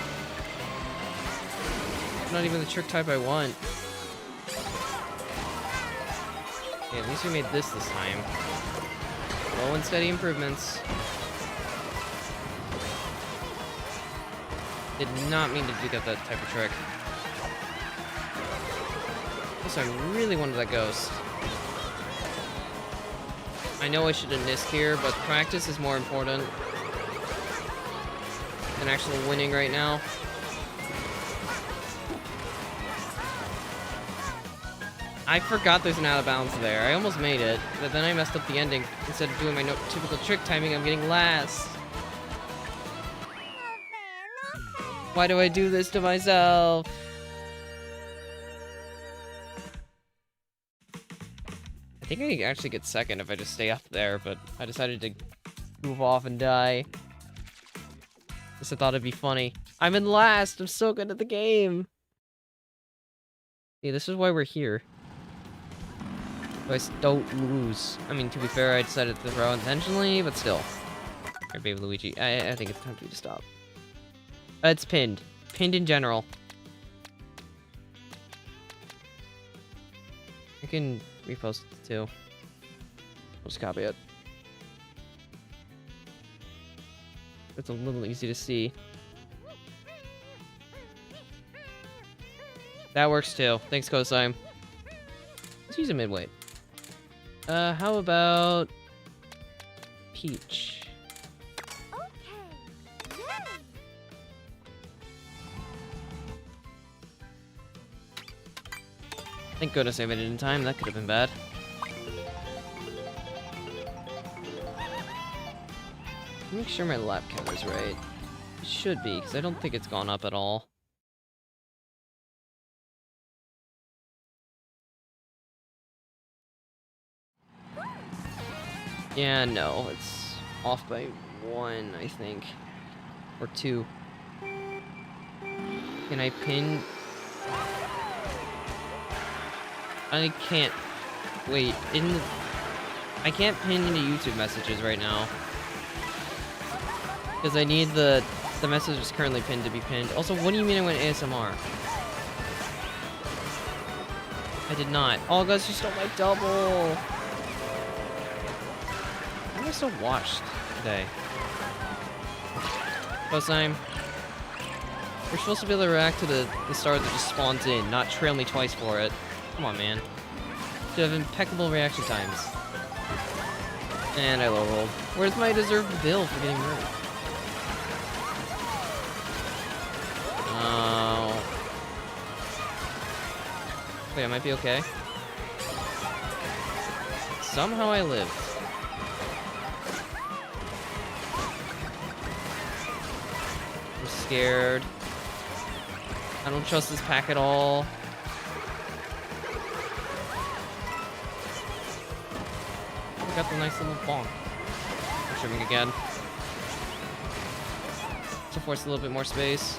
Speaker 1: Not even the trick type I want. Okay, at least we made this time. Slow and steady improvements. Did not mean to get that type of trick. Also, I really wanted that ghost. I know I should have Nisk here, but practice is more important than actual winning right now. I forgot there's an out of bounds there. I almost made it, but then I messed up the ending. Instead of doing my typical trick timing, I'm getting last. Why do I do this to myself? I think I actually get second if I just stay up there, but I decided to move off and die. Just I thought it'd be funny. I'm in last. I'm so good at the game. See, this is why we're here. So I don't lose. I mean, to be fair, I decided to throw intentionally, but still. Alright, baby Luigi. I think it's time for you to stop. It's pinned. Pinned in general. I can repost it too. I'll just copy it. It's a little easy to see. That works too. Thanks, Cosime. Let's use a midweight. How about Peach? Thank goodness I made it in time. That could have been bad. Make sure my lap counter's right. It should be, because I don't think it's gone up at all. Yeah, no, it's off by 1, I think. Or 2. Can I pin? I can't. Wait, I can't pin into YouTube messages right now. Because I need the message is currently pinned to be pinned. Also, what do you mean I went ASMR? I did not. Oh, guys, you stole my double. I'm so washed today. Cosime. We're supposed to be able to react to the star that just spawns in, not trail me twice for it. Come on, man. Should have impeccable reaction times. And I low rolled. Where's my deserved bill for getting hurt? Oh. Wait, I might be okay. Somehow I lived. I'm scared. I don't trust this pack at all. I got the nice little bonk. I'm trimming again. To force a little bit more space.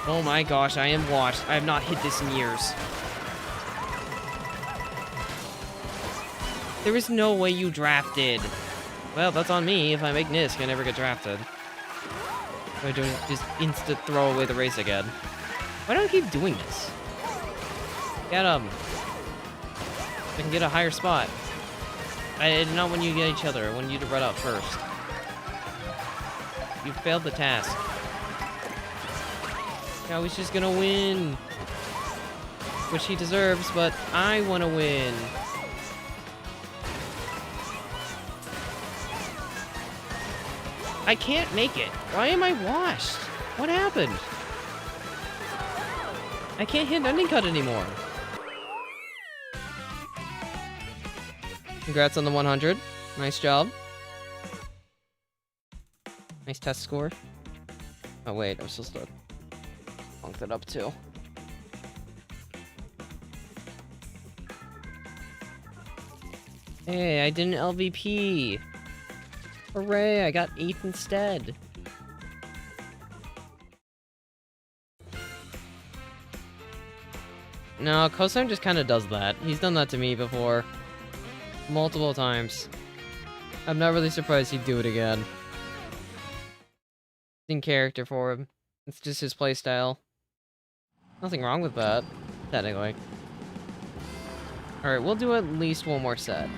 Speaker 1: Oh my gosh, I am washed. I have not hit this in years. There is no way you drafted. Well, that's on me. If I make Nisk, I never get drafted. I don't just instant throw away the race again. Why do I keep doing this? Get him. I can get a higher spot. I did not want you to get each other. I wanted you to run out first. You failed the task. Now he's just gonna win. Which he deserves, but I want to win. I can't make it. Why am I washed? What happened? I can't hit ending cut anymore. Congrats on the 100. Nice job. Nice test score. Oh wait, I'm supposed to bunk that up too. Hey, I did an LVP. Hooray, I got 8th instead. No, Cosime just kind of does that. He's done that to me before. Multiple times. I'm not really surprised he'd do it again. It's in character for him. It's just his playstyle. Nothing wrong with that, technically. Alright, we'll do at least one more set.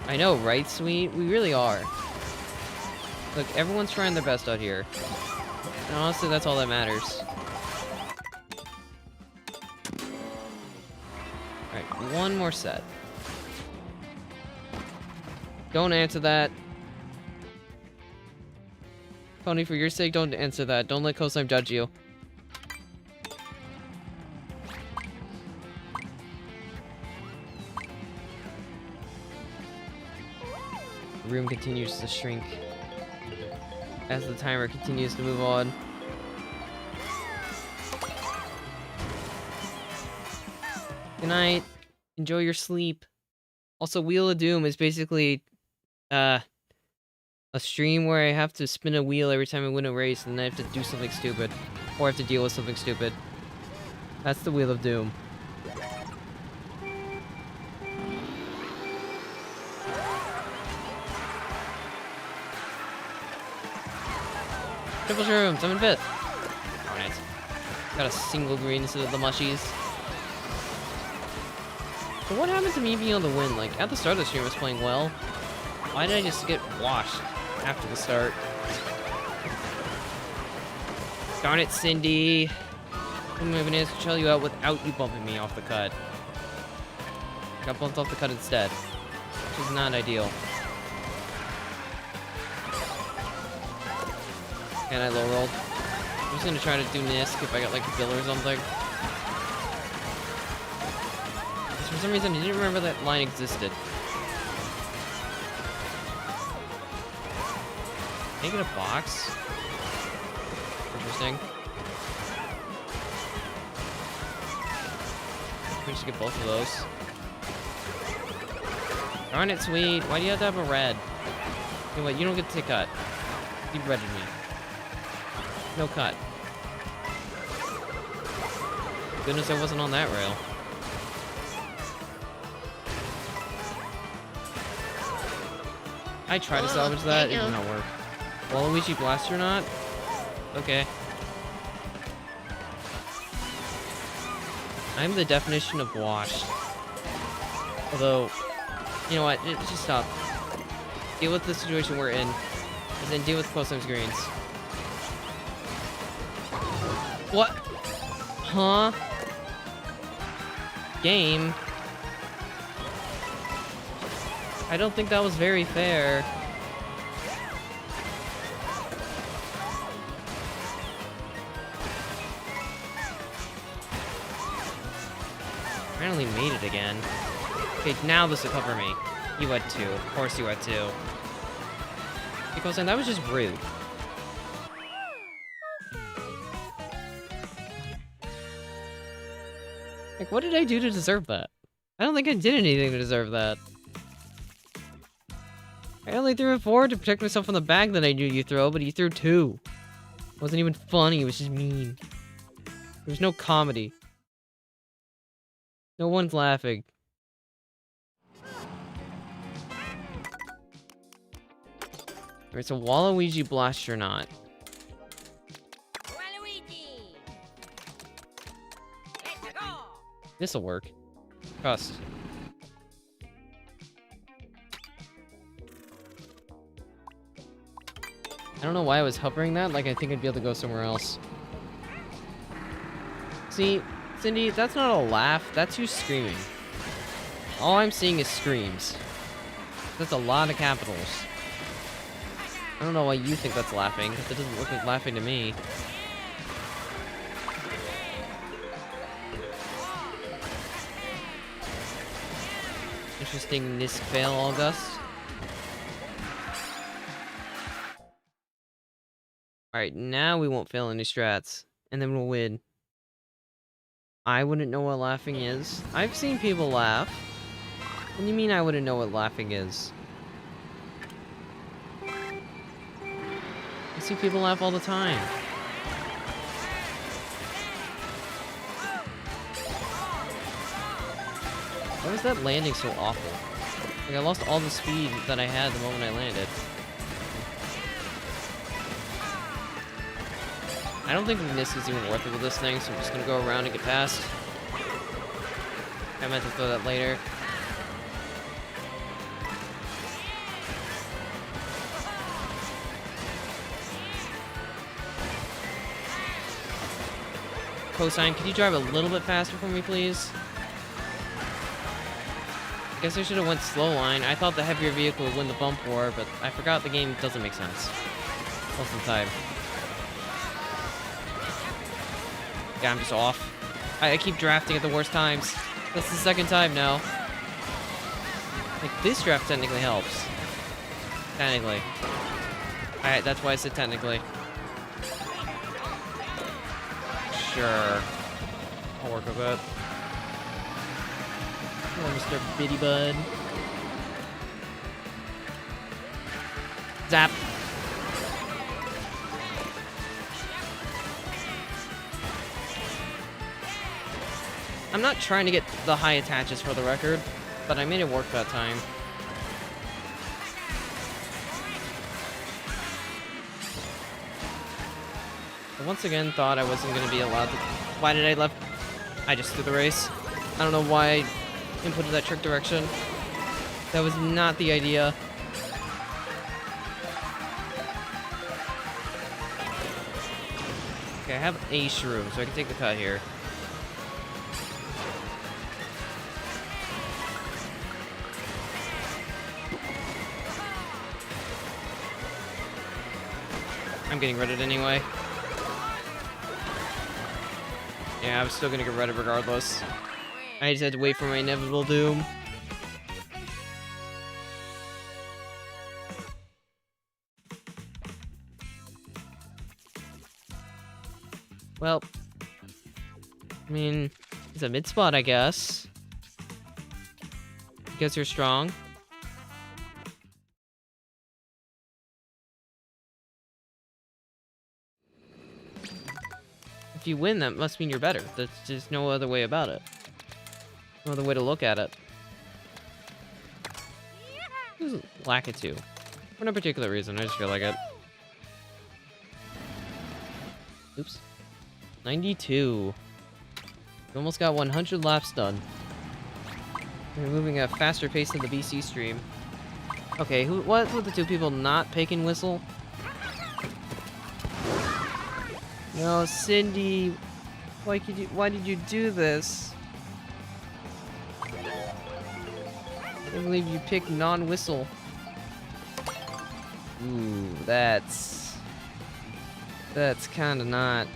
Speaker 1: I know, right, sweet? We really are. Look, everyone's trying their best out here. And honestly, that's all that matters. Alright, one more set. Don't answer that. Pony, for your sake, don't answer that. Don't let Cosime judge you. The room continues to shrink as the timer continues to move on. Good night. Enjoy your sleep. Also, Wheel of Doom is basically a stream where I have to spin a wheel every time I win a race, and then I have to do something stupid, or I have to deal with something stupid. That's the Wheel of Doom. Triple shrooms, I'm in 5th. Darn it. Got a single green instead of the mushies. So what happened to me being able to win? Like, at the start of the stream I was playing well. Why did I just get washed after the start? Darn it, Cindy. I'm moving in to chill you out without you bumping me off the cut. I got bumped off the cut instead, which is not ideal. And I low rolled. I'm just gonna try to do Nisk if I got like a bill or something. For some reason, I didn't remember that line existed. Can I get a box? Interesting. We just get both of those. Darn it, sweet. Why do you have to have a red? You know what? You don't get to take cut. You redded me. No cut. Goodness, I wasn't on that rail. I tried to salvage that. It did not work. Waluigi Blaster not? Okay. I'm the definition of washed. Although, you know what? Just stop. Deal with the situation we're in, and then deal with close times greens. What? Huh? Game? I don't think that was very fair. Finally made it again. Okay, now this will cover me. You had 2. Of course you had 2. Because that was just rude. Like, what did I do to deserve that? I don't think I did anything to deserve that. I only threw it forward to protect myself from the bag that I knew you throw, but you threw 2. It wasn't even funny, it was just mean. There was no comedy. No one's laughing. Alright, so Waluigi Blast or not.
Speaker 2: Waluigi! Let's go!
Speaker 1: This'll work. Trust. I don't know why I was hovering that, like I think I'd be able to go somewhere else. See, Cindy, that's not a laugh, that's you screaming. All I'm seeing is screams. That's a lot of capitals. I don't know why you think that's laughing, because it doesn't look like laughing to me. Interesting Nisk fail, August. Alright, now we won't fail any strats, and then we'll win. I wouldn't know what laughing is. I've seen people laugh. What do you mean I wouldn't know what laughing is? I see people laugh all the time. Why was that landing so awful? Like, I lost all the speed that I had the moment I landed. I don't think this is even worth it with this thing, so I'm just gonna go around and get past. I meant to throw that later. Cosine, could you drive a little bit faster for me, please? Guess I should have went slow line. I thought the heavier vehicle would win the bump war, but I forgot the game doesn't make sense most of the time. Yeah, I'm just off. I keep drafting at the worst times. That's the second time now. Like, this draft technically helps. Technically. Alright, that's why I said technically. Sure. I'll work with it. Hello, Mr. Bitty Bud. Zap. I'm not trying to get the high attaches for the record, but I made it work that time. I once again thought I wasn't going to be allowed to... Why did I left? I just threw the race. I don't know why I inputted that trick direction. That was not the idea. Okay, I have a shroom, so I can take the cut here. I'm getting rid of it anyway. Yeah, I'm still gonna get rid of it regardless. I just had to wait for my inevitable doom. Well, I mean, it's a mid spot, I guess. Guess you're strong. If you win, that must mean you're better. There's just no other way about it. No other way to look at it. This is Lakitu. For no particular reason, I just feel like it. Oops. 92. We almost got 100 laps done. We're moving at a faster pace than the BC stream. Okay, what were the two people not picking Whistle? No, Cindy, why did you do this? I can't believe you picked non-Whistle. Ooh, that's kind of not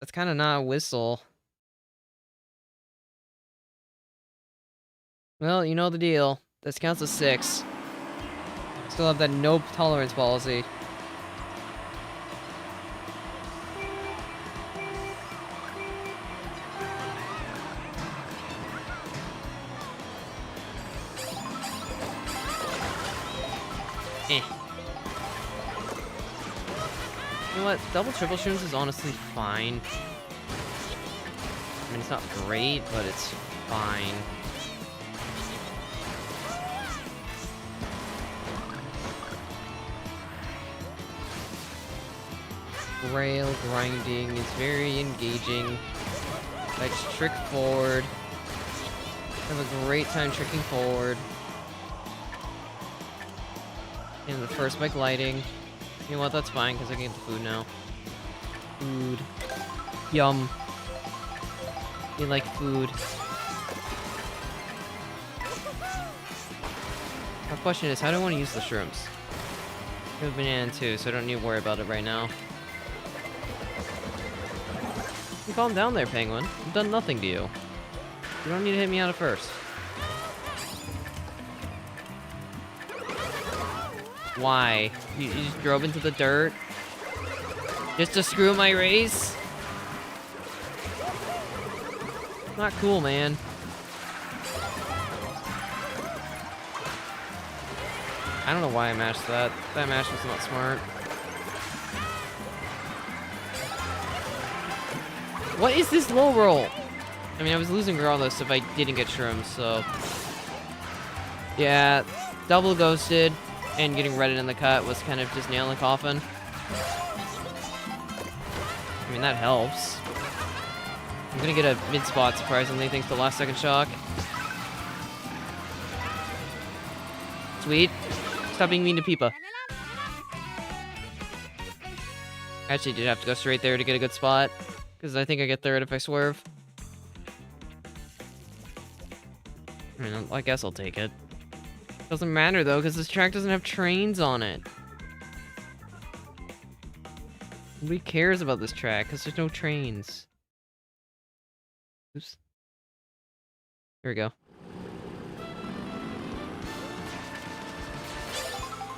Speaker 1: a Whistle. Well, you know the deal. This counts as 6. Still have that no tolerance policy. You know what? Double triple shrooms is honestly fine. I mean, it's not great, but it's fine. Rail grinding is very engaging. I just trick forward. Have a great time tricking forward. In the first by gliding. You know what, that's fine, because I can get the food now. Food. Yum. You like food. My question is, how do I want to use the shrooms? I have a banana too, so I don't need to worry about it right now. You calm down there, Penguin. I've done nothing to you. You don't need to hit me out at first. Why? You just drove into the dirt? Just to screw my race? Not cool, man. I don't know why I mashed that. That mash was not smart. What is this low roll? I mean, I was losing regardless if I didn't get shrooms, so... Yeah, double ghosted. And getting redded in the cut was kind of just nail in the coffin. I mean, that helps. I'm gonna get a mid spot, surprisingly, thanks to last second shock. Sweet. Stop being mean to Peepa. I actually did have to go straight there to get a good spot, because I think I get third if I swerve. I mean, I guess I'll take it. Doesn't matter though, because this track doesn't have trains on it. Nobody cares about this track, because there's no trains. Oops. Here we go.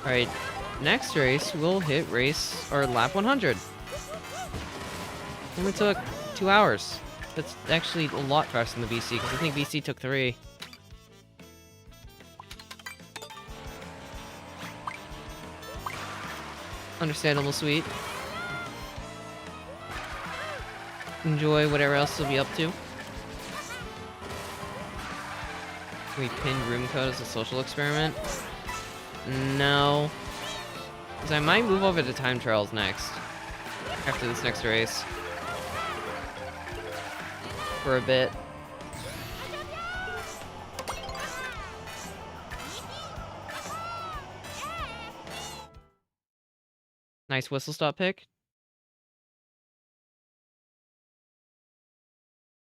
Speaker 1: Alright, next race, we'll hit race, or lap 100. Only took 2 hours. That's actually a lot faster than the BC, because I think BC took 3. Understandable, sweet. Enjoy whatever else you'll be up to. We pinned room code as a social experiment? No. Because I might move over to time trials next. After this next race. For a bit. Nice Whistlestop pick.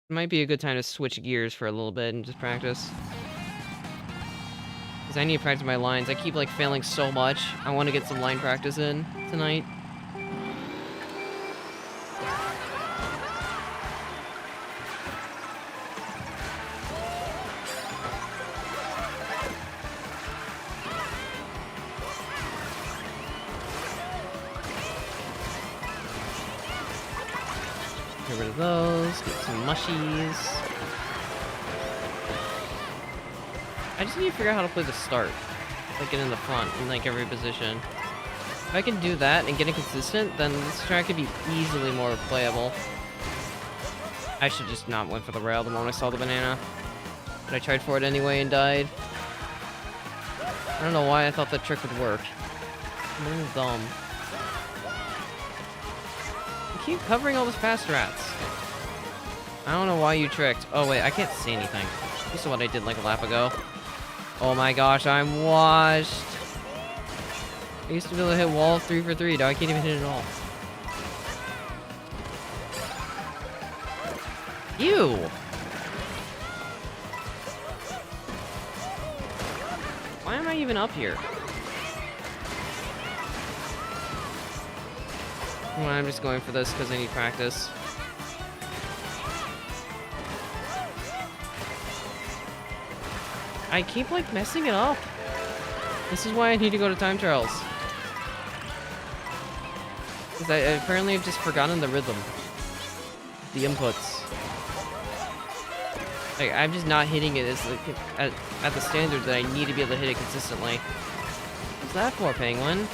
Speaker 1: Might be a good time to switch gears for a little bit and just practice. Because I need to practice my lines. I keep, like, failing so much. I want to get some line practice in tonight. Get rid of those, get some mushies. I just need to figure out how to play the start. Like, get in the front in, like, every position. If I can do that and get it consistent, then this track could be easily more playable. I should just not went for the rail the moment I saw the banana. But I tried for it anyway and died. I don't know why I thought that trick would work. I'm really dumb. Keep covering all the fast rats. I don't know why you tricked. Oh wait, I can't see anything. This is what I did like a lap ago. Oh my gosh, I'm washed. I used to be able to hit wall 3 for 3. Now I can't even hit it at all. Ew! Why am I even up here? Well, I'm just going for this because I need practice. I keep, like, messing it up. This is why I need to go to time trials. Because I apparently have just forgotten the rhythm. The inputs. Like, I'm just not hitting it as, like, at the standard that I need to be able to hit it consistently. What's that for, Penguin?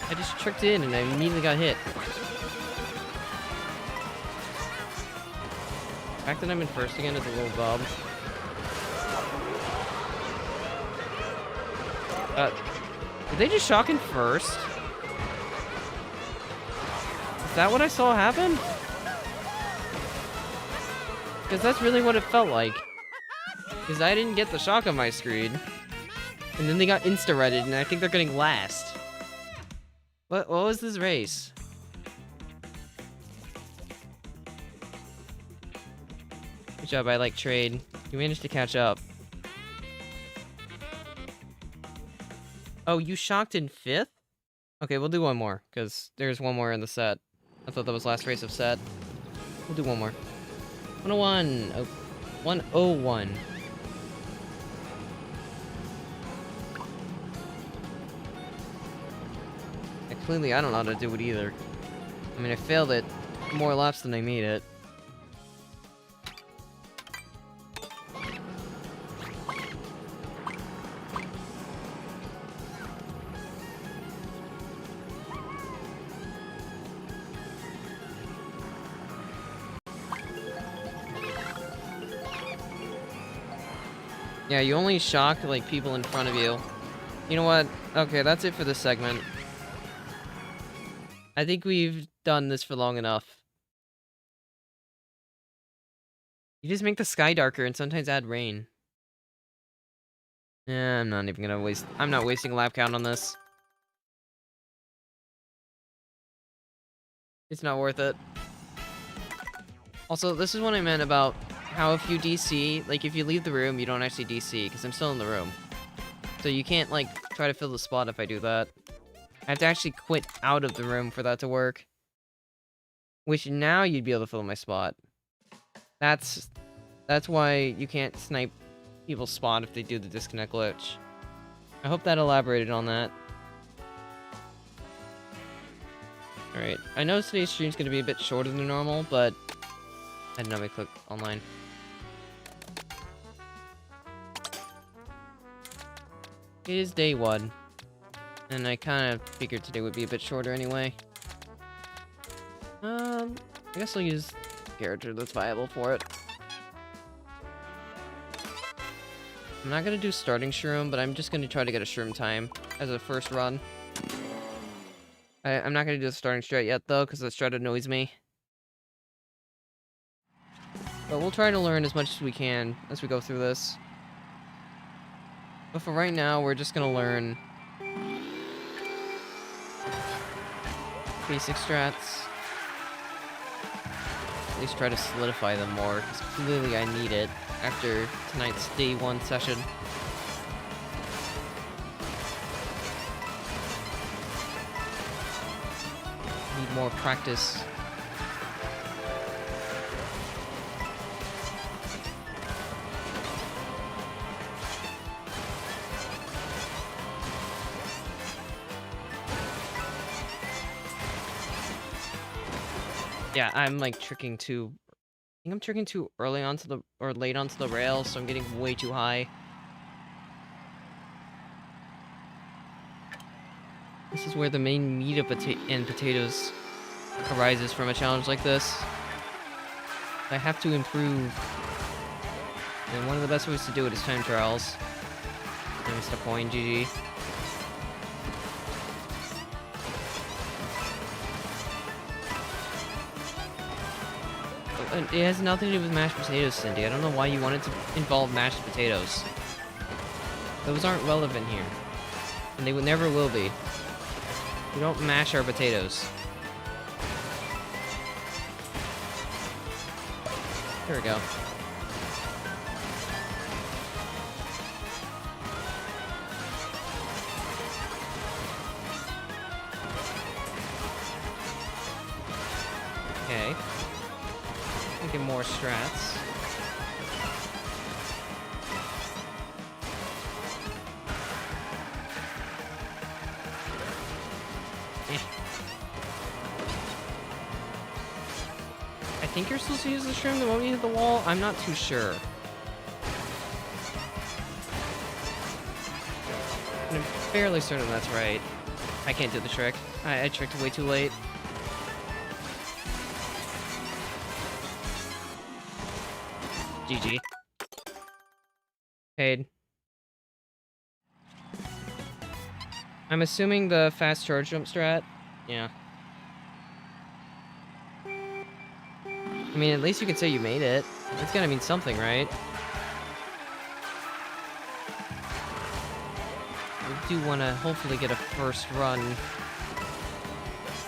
Speaker 1: I just tricked in and I immediately got hit. The fact that I'm in first again is a little bub. Did they just shock in first? Is that what I saw happen? Because that's really what it felt like. Because I didn't get the shock on my screen. And then they got insta-redded and I think they're getting last. What was this race? Good job, I like trade. You managed to catch up. Oh, you shocked in 5th? Okay, we'll do one more, because there's one more in the set. I thought that was last race of set. We'll do one more. 101. Oh, 101. Clearly, I don't know how to do it either. I mean, I failed it more laps than I made it. Yeah, you only shock, like, people in front of you. You know what? Okay, that's it for this segment. I think we've done this for long enough. You just make the sky darker and sometimes add rain. Yeah, I'm not even gonna waste... I'm not wasting a lap count on this. It's not worth it. Also, this is what I meant about how if you DC, like, if you leave the room, you don't actually DC, because I'm still in the room. So you can't, like, try to fill the spot if I do that. I have to actually quit out of the room for that to work. Which now you'd be able to fill my spot. That's why you can't snipe people's spot if they do the disconnect glitch. I hope that elaborated on that. Alright, I know today's stream's gonna be a bit shorter than normal, but I didn't know I click online. It is day 1. And I kind of figured today would be a bit shorter anyway. I guess I'll use a character that's viable for it. I'm not gonna do starting shroom, but I'm just gonna try to get a shroom time as a first run. I'm not gonna do the starting strat yet though, because the strat annoys me. But we'll try to learn as much as we can as we go through this. But for right now, we're just gonna learn basic strats. At least try to solidify them more, because clearly I need it after tonight's day 1 session. Need more practice. Yeah, I'm like tricking too. I think I'm tricking too early onto the or late onto the rail, so I'm getting way too high. This is where the main meat of potatoes arises from a challenge like this. I have to improve, and one of the best ways to do it is time trials. I missed a point, GG. It has nothing to do with mashed potatoes, Cindy. I don't know why you wanted to involve mashed potatoes. Those aren't relevant here. And they never will be. We don't mash our potatoes. There we go. Okay. Get more strats. I think you're supposed to use the shroom the moment you hit the wall. I'm not too sure. And I'm fairly certain that's right. I can't do the trick. I tricked way too late. GG. Paid. I'm assuming the fast charge jump strat. Yeah. I mean, at least you can say you made it. That's gotta mean something, right? We do want to hopefully get a first run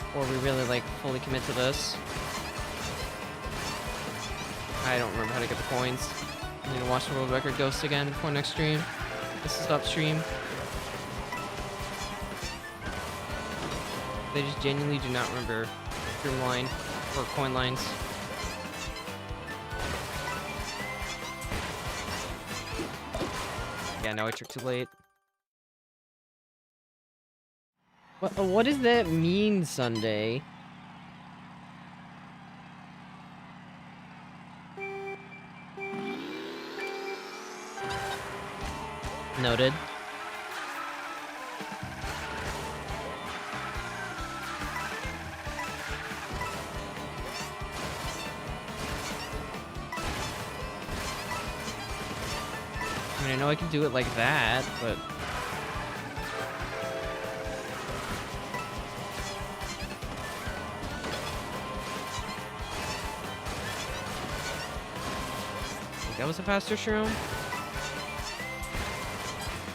Speaker 1: before we really, like, fully commit to this. I don't remember how to get the coins. I need to watch the world record ghost again before next stream. Whistlestop stream. They just genuinely do not remember stream line or coin lines. Yeah, no, I tricked too late. What does that mean, Sunday? Noted. I mean, I know I can do it like that, but... That was a faster shroom?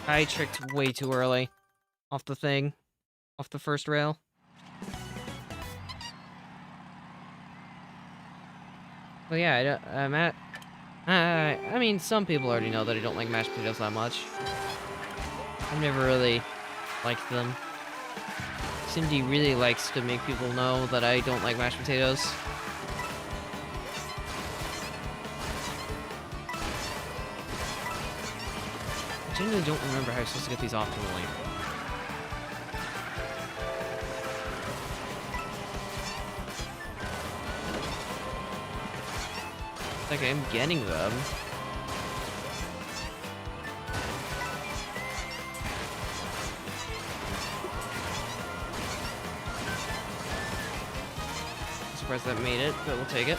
Speaker 1: I tricked way too early. Off the thing. Off the first rail. Well, yeah, I'm at... I mean, some people already know that I don't like mashed potatoes that much. I've never really liked them. Cindy really likes to make people know that I don't like mashed potatoes. I genuinely don't remember how you're supposed to get these optimally. Like I'm getting them. surprised that made it, but we'll take it.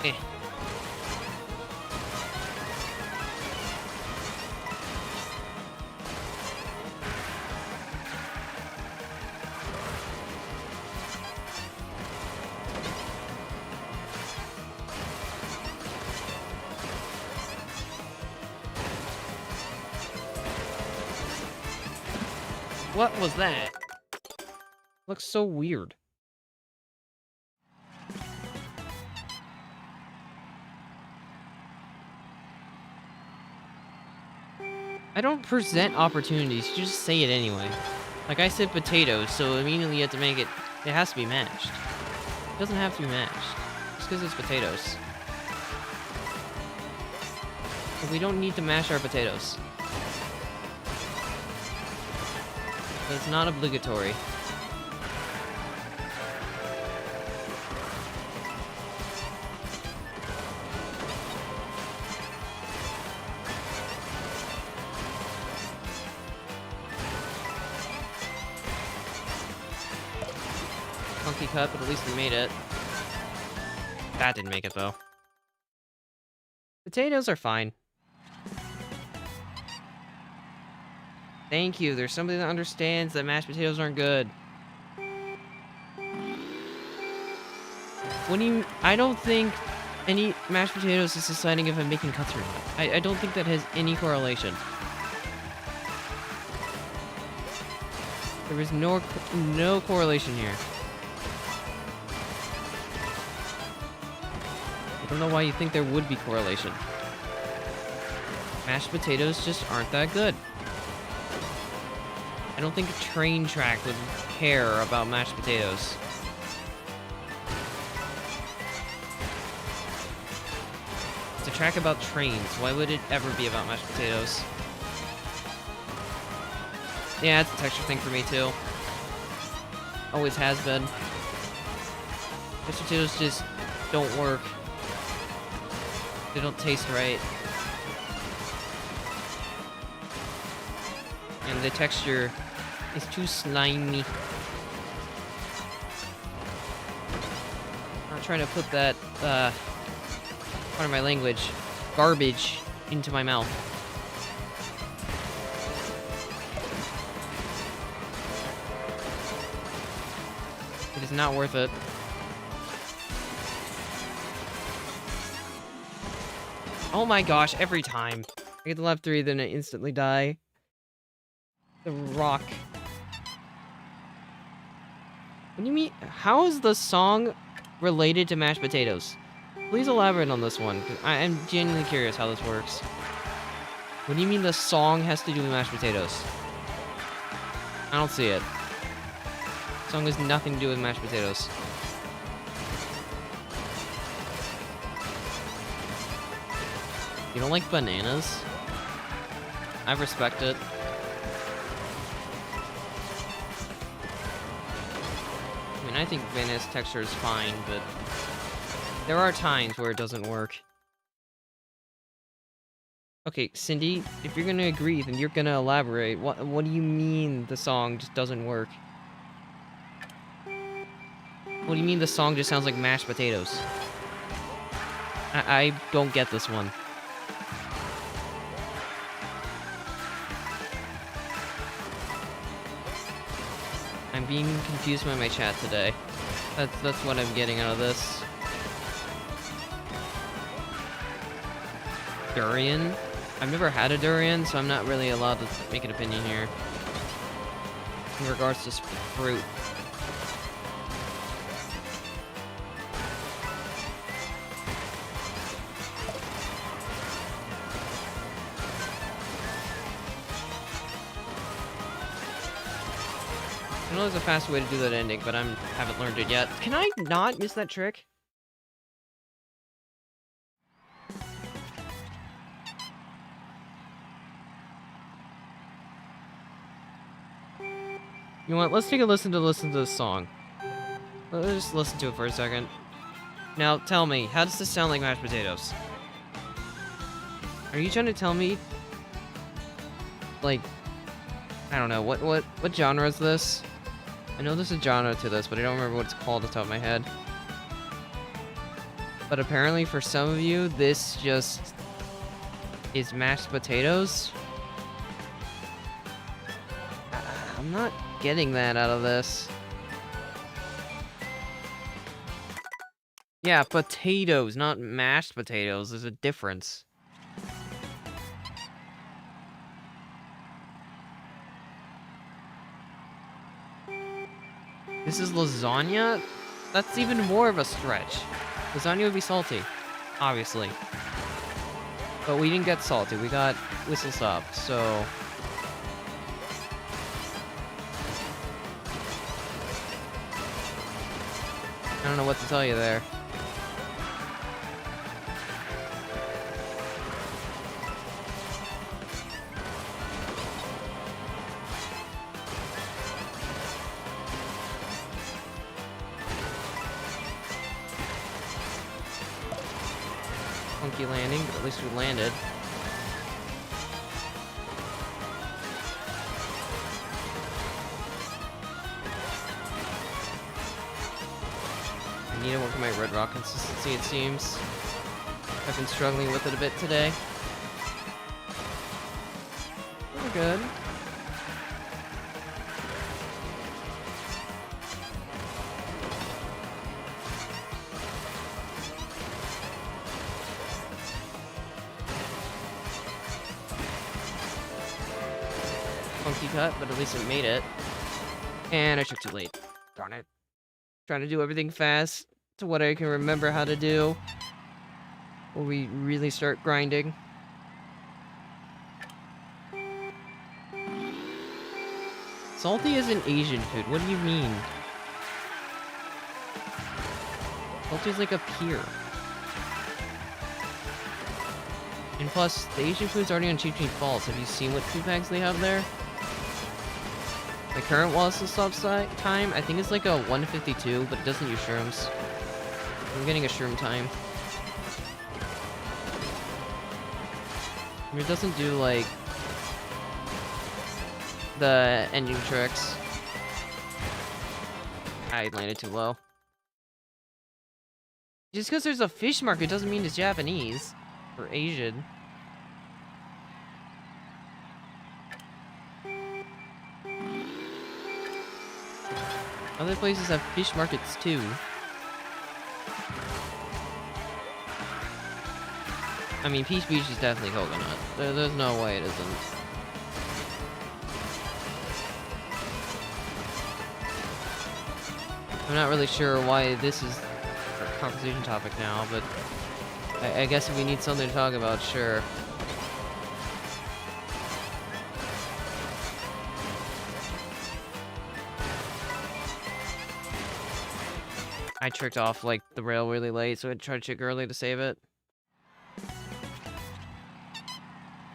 Speaker 1: Eh. What was that? Looks so weird. I don't present opportunities, you just say it anyway. Like, I said potatoes, so immediately you have to make it... It has to be mashed. It doesn't have to be mashed. Just because it's potatoes. But we don't need to mash our potatoes. But it's not obligatory. Funky cut, but at least we made it. That didn't make it, though. Potatoes are fine. Thank you, there's somebody that understands that mashed potatoes aren't good. When you... I don't think any mashed potatoes is deciding if I'm making cuts or not. I don't think that has any correlation. There is no correlation here. I don't know why you think there would be correlation. Mashed potatoes just aren't that good. I don't think a train track would care about mashed potatoes. It's a track about trains. Why would it ever be about mashed potatoes? Yeah, it's a texture thing for me too. Always has been. Mashed potatoes just don't work. They don't taste right. And the texture is too slimy. I'm not trying to put that, pardon my language, garbage into my mouth. It is not worth it. Oh my gosh, every time. I get the left 3, then I instantly die. The rock. What do you mean? How is the song related to mashed potatoes? Please elaborate on this one, 'cause I am genuinely curious how this works. What do you mean the song has to do with mashed potatoes? I don't see it. The song has nothing to do with mashed potatoes. You don't like bananas? I respect it. I mean, I think bananas texture is fine, but there are times where it doesn't work. Okay, Cindy, if you're gonna agree, then you're gonna elaborate. What do you mean the song just doesn't work? What do you mean the song just sounds like mashed potatoes? I don't get this one. I'm being confused by my chat today. That's what I'm getting out of this. Durian? I've never had a durian, so I'm not really allowed to make an opinion here. In regards to fruit. I know there's a fast way to do that ending, but I haven't learned it yet. Can I not miss that trick? You know what? Let's take a listen to this song. Let's just listen to it for a second. Now, tell me, how does this sound like mashed potatoes? Are you trying to tell me, like, I don't know, what genre is this? I know there's a genre to this, but I don't remember what it's called off the top of my head. But apparently for some of you, this just is mashed potatoes. I'm not getting that out of this. Yeah, potatoes, not mashed potatoes. There's a difference. This is lasagna? That's even more of a stretch. Lasagna would be salty, obviously. But we didn't get salty, we got Whistlestop, so... I don't know what to tell you there. Funky landing, but at least we landed. I need to work on my red rock consistency, it seems. I've been struggling with it a bit today. We're good. Funky cut, but at least it made it. And I took too late. Darn it. Trying to do everything fast to what I can remember how to do. Before we really start grinding. Salty is an Asian food. What do you mean? Salty is like a peer. And plus, the Asian food's already on Cheap Cheap Falls. Have you seen what food bags they have there? The current Whistlestop time, I think it's like a 152, but it doesn't use shrooms. I'm getting a shroom time. I mean, it doesn't do, like, the ending tricks. I landed too low. Just because there's a fish market doesn't mean it's Japanese. Or Asian. Other places have fish markets too. I mean, Peach Beach is definitely coconut. There's no way it isn't. I'm not really sure why this is a conversation topic now, but I guess if we need something to talk about, sure. I tricked off, like, the rail really late, so I tried to check early to save it.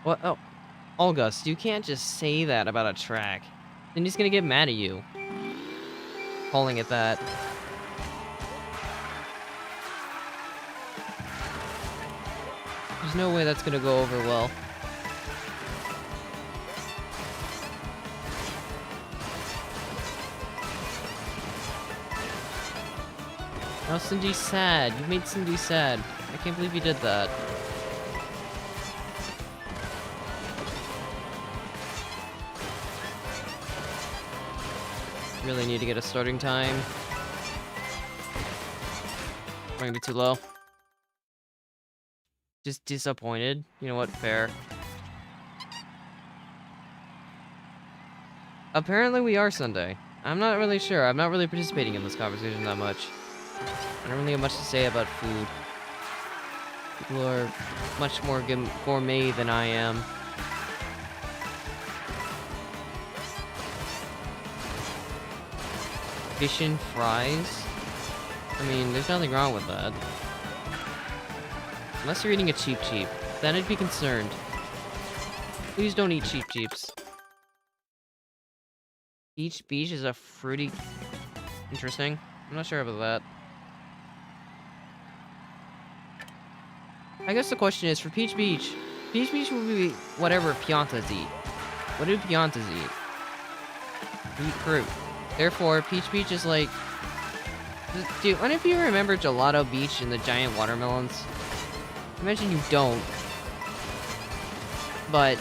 Speaker 1: What? Oh. August, you can't just say that about a track. Then he's gonna get mad at you. Calling it that. There's no way that's gonna go over well. Now Cindy's sad. You made Cindy sad. I can't believe you did that. Really need to get a starting time. Might be too low. Just disappointed. You know what? Fair. Apparently we are Sunday. I'm not really sure. I'm not really participating in this conversation that much. I don't really have much to say about food. People are much more gourmet than I am. Fish and fries? I mean, there's nothing wrong with that. Unless you're eating a Cheap Cheap. Then I'd be concerned. Please don't eat Cheap Cheeps. Peach Beach is a fruity... Interesting. I'm not sure about that. I guess the question is, for Peach Beach would be whatever Piantas eat. What do Piantas eat? eat fruit. Therefore, Peach Beach is like... Dude, what if you remember Gelato Beach and the giant watermelons? I imagine you don't. But...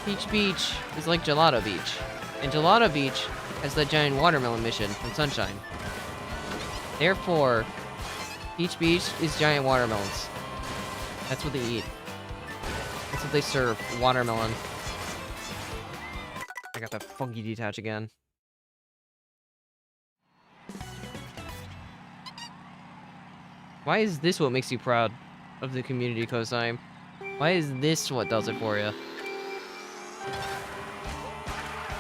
Speaker 1: Peach Beach is like Gelato Beach. And Gelato Beach has that giant watermelon mission from Sunshine. Therefore, Peach Beach is giant watermelons. That's what they eat. That's what they serve. Watermelon. I got that funky detach again. Why is this what makes you proud of the community, Kosai? Why is this what does it for you?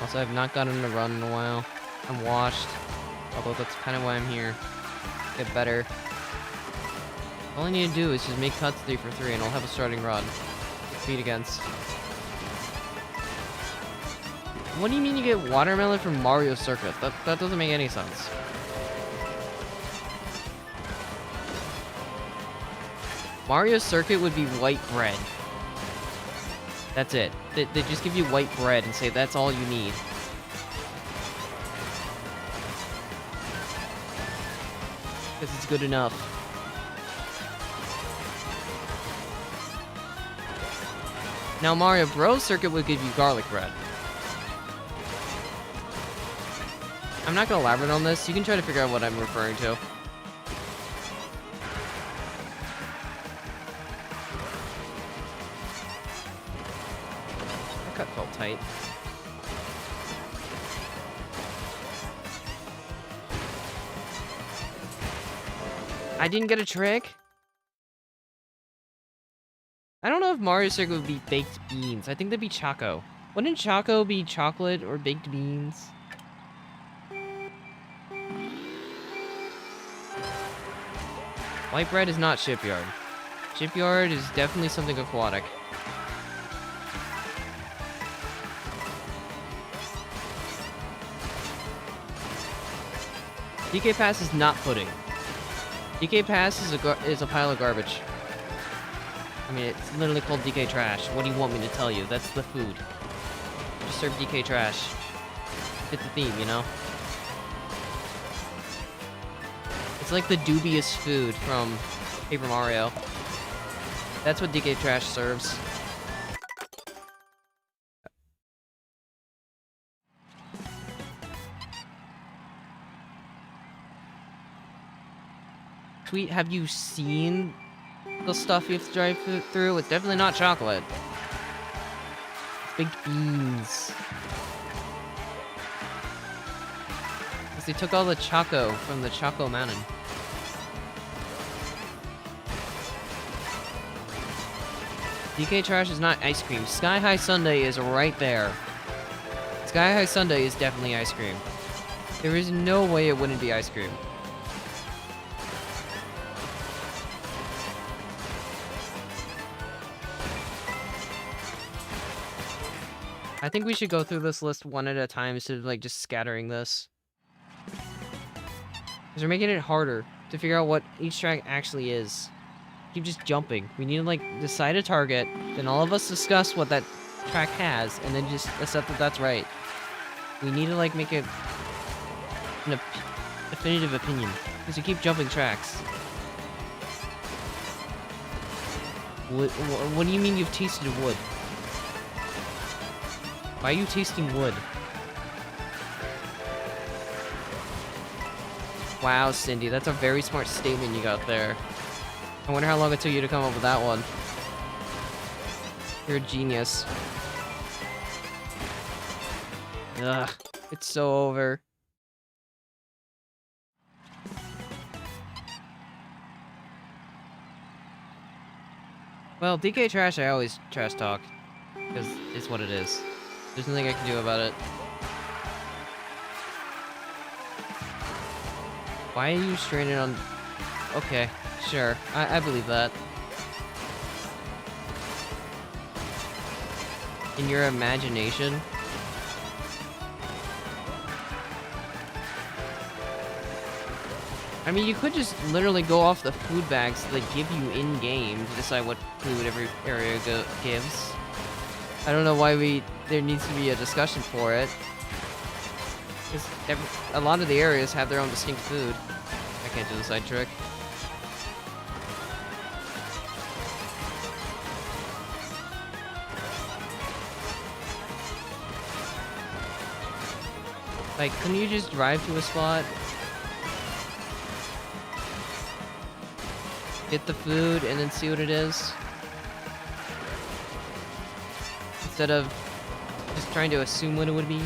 Speaker 1: Also, I've not gotten a run in a while. I'm washed. Although that's kind of why I'm here. Get better. All I need to do is just make cuts 3 for 3 and I'll have a starting run. Compete against. What do you mean you get watermelon from Mario Circuit? That doesn't make any sense. Mario Circuit would be white bread. That's it. They just give you white bread and say that's all you need. Because it's good enough. Now Mario Bros. Circuit would give you garlic bread. I'm not gonna elaborate on this. You can try to figure out what I'm referring to. That cut felt tight. I didn't get a trick? I don't know if Mario Circuit would be baked beans. I think that'd be Choco. Wouldn't Choco be chocolate or baked beans? White bread is not Shipyard. Shipyard is definitely something aquatic. DK Pass is not pudding. DK Pass is a pile of garbage. I mean, it's literally called DK Trash. What do you want me to tell you? That's the food. Just serve DK Trash. Fit the theme, you know? It's like the dubious food from Paper Mario. That's what DK Trash serves. Tweet, have you seen the stuff you have to drive through? It's definitely not chocolate. It's baked beans. Because they took all the Choco from the Choco Mountain. DK Trash is not ice cream. Sky High Sundae is right there. Sky High Sundae is definitely ice cream. There is no way it wouldn't be ice cream. I think we should go through this list one at a time instead of, like, just scattering this. Because we're making it harder to figure out what each track actually is. Keep just jumping. We need to, like, decide a target, then all of us discuss what that track has, and then just accept that that's right. We need to, like, make it an definitive opinion. Because we keep jumping tracks. What do you mean you've tasted wood? Why are you tasting wood? Wow, Cindy, that's a very smart statement you got there. I wonder how long it took you to come up with that one. You're a genius. Ugh, it's so over. Well, DK Trash, I always trash talk. Because it's what it is. There's nothing I can do about it. Why are you stranded on... Okay, sure. I believe that. In your imagination? I mean, you could just literally go off the food bags they give you in-game to decide what food every area gives. I don't know why there needs to be a discussion for it. Because a lot of the areas have their own distinct food. I can't do the side trick. Like, couldn't you just drive to a spot? Get the food and then see what it is? Instead of just trying to assume what it would be.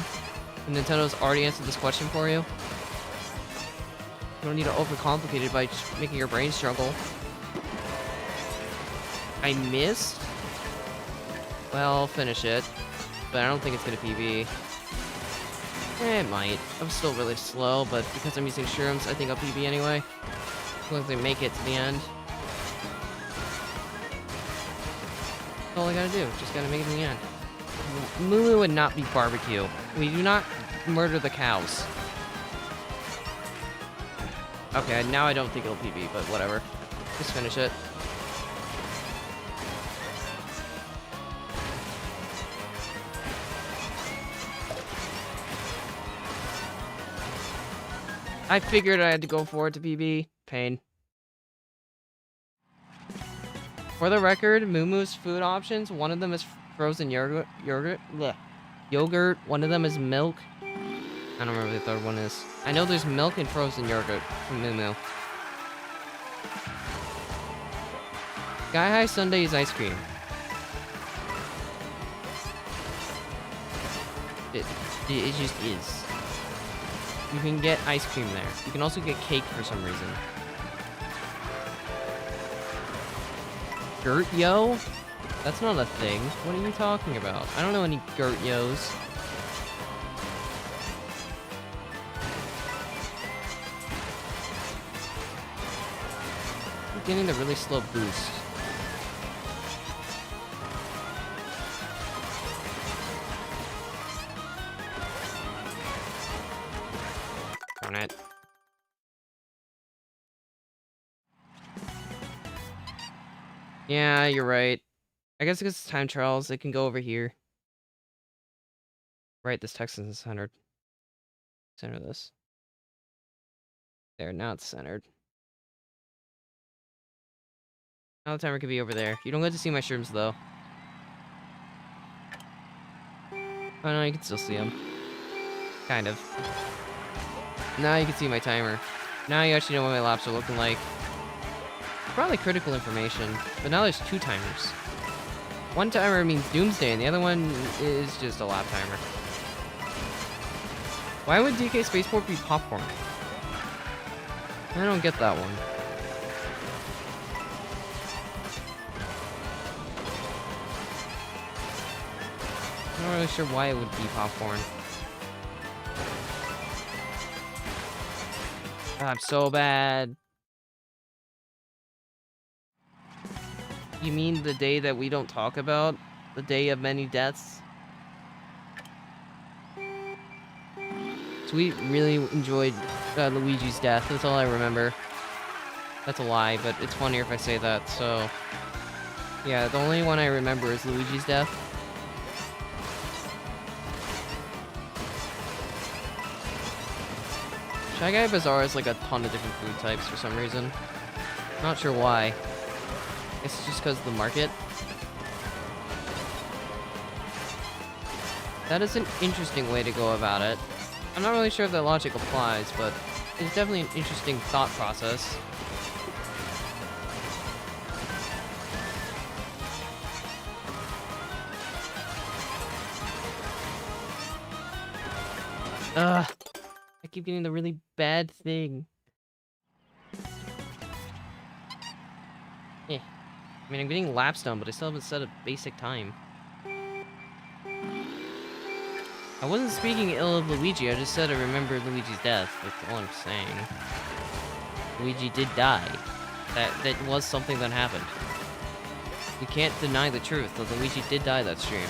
Speaker 1: And Nintendo's already answered this question for you. You don't need to overcomplicate it by just making your brain struggle. I missed? Well, I'll finish it. But I don't think it's gonna PB. It might. I'm still really slow, but because I'm using shrooms, I think I'll PB anyway. As long as I make it to the end. That's all I gotta do. Just gotta make it to the end. Moo would not be barbecue. We do not murder the cows. Okay, now I don't think it'll PB, but whatever. Just finish it. I figured I had to go for it to PB. Pain. For the record, Moo Moo's food options, one of them is frozen yogurt, one of them is milk. I don't remember what the third one is. I know there's milk and frozen yogurt from Moo Moo. Sky High Sundae is ice cream. It just is. You can get ice cream there. You can also get cake for some reason. Gert Yo? That's not a thing. What are you talking about? I don't know any Gert Yos. I'm getting the really slow boost. Darn it. Yeah, you're right. I guess because it's time trials, it can go over here. Right, this text isn't centered. Center this. There, now it's centered. Now the timer could be over there. You don't get to see my shrooms, though. Oh no, you can still see them. Kind of. Now you can see my timer. Now you actually know what my laps are looking like. Probably critical information, but now there's two timers. One timer means doomsday, and the other one is just a lap timer. Why would DK Spaceport be popcorn? I don't get that one. I'm not really sure why it would be popcorn. I'm so bad. You mean the day that we don't talk about? The day of many deaths? So we really enjoyed Luigi's death. That's all I remember. That's a lie, but it's funnier if I say that, so... Yeah, the only one I remember is Luigi's death. Shy Guy Bazaar has like a ton of different food types for some reason. Not sure why. It's just because of the market. That is an interesting way to go about it. I'm not really sure if that logic applies, but it's definitely an interesting thought process. Ugh. I keep getting the really bad thing. Yeah. I mean, I'm getting laps done, but I still haven't set a basic time. I wasn't speaking ill of Luigi, I just said I remembered Luigi's death. That's all I'm saying. Luigi did die. That was something that happened. You can't deny the truth, that Luigi did die that stream.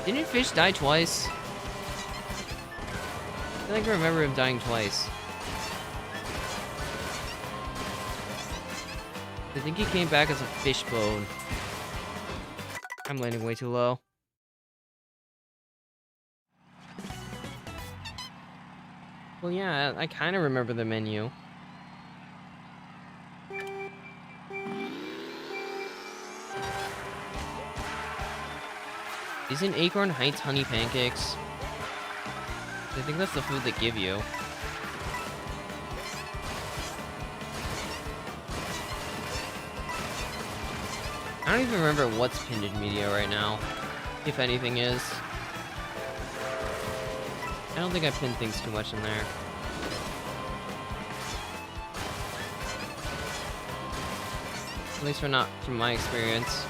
Speaker 1: Didn't Fish die twice? I feel like I remember him dying twice. I think he came back as a fish bone. I'm landing way too low. Well, yeah, I kind of remember the menu. Isn't Acorn Heights honey pancakes? I think that's the food they give you. I don't even remember what's pinned in media right now, if anything is. I don't think I pinned things too much in there. At least not from my experience.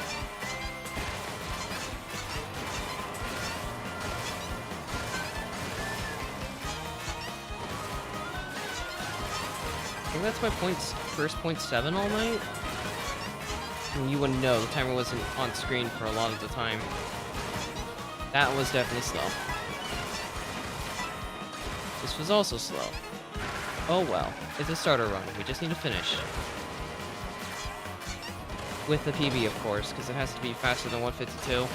Speaker 1: I think that's my first 0.7 all night. And you wouldn't know, the timer wasn't on screen for a lot of the time. That was definitely slow. This was also slow. Oh well, it's a starter run, we just need to finish. With the PB, of course, because it has to be faster than 152.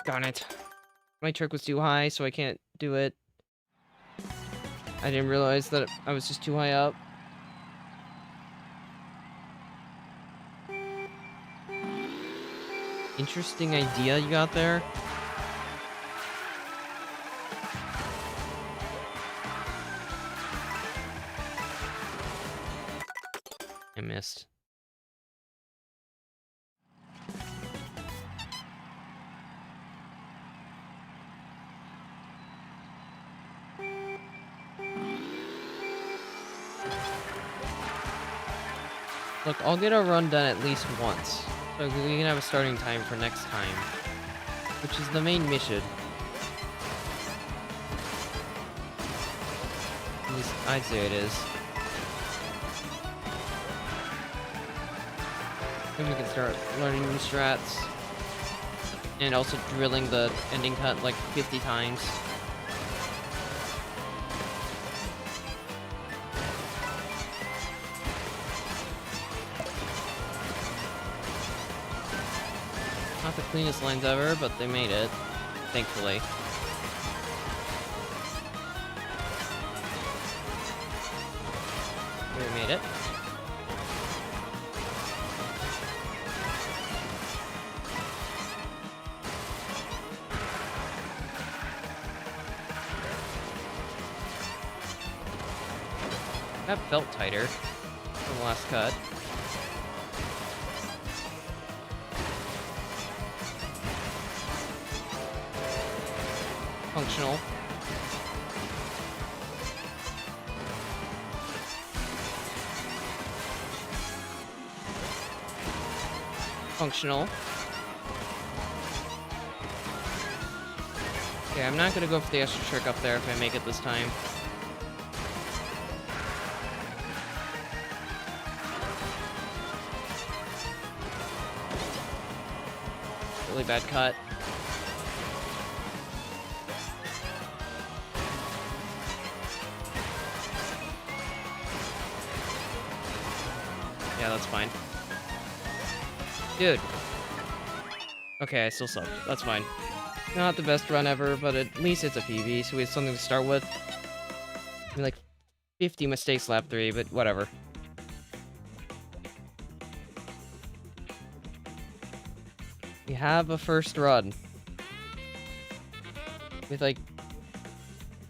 Speaker 1: Darn it. My trick was too high, so I can't do it. I didn't realize that I was just too high up. Interesting idea you got there. I missed. Look, I'll get a run done at least once, so we can have a starting time for next time, which is the main mission. At least I'd say it is. Then we can start learning new strats, and also drilling the ending cut like 50 times. Not the cleanest lines ever, but they made it, thankfully. We made it. That felt tighter than the last cut. Functional. Functional. Okay, I'm not gonna go for the extra trick up there if I make it this time. Really bad cut. Yeah, that's fine. Dude. Okay, I still suck. That's fine. Not the best run ever, but at least it's a PB, so we have something to start with. I mean, like 50 mistakes lap 3, but whatever. We have a first run. With like...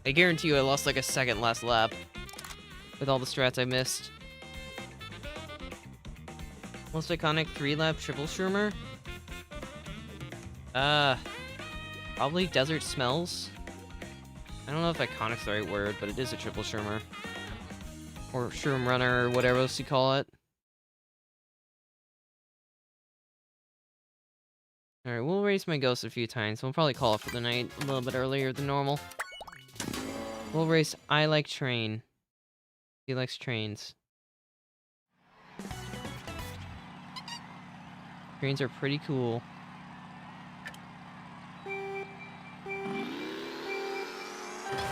Speaker 1: I guarantee you I lost like a second last lap. With all the strats I missed. Most iconic 3-lap triple shroomer? Probably Desert Smells. I don't know if iconic's the right word, but it is a triple shroomer. Or shroom runner, or whatever else you call it. Alright, we'll raise my ghost a few times. We'll probably call it for the night a little bit earlier than normal. We'll race I Like Train. He likes trains. Trains are pretty cool.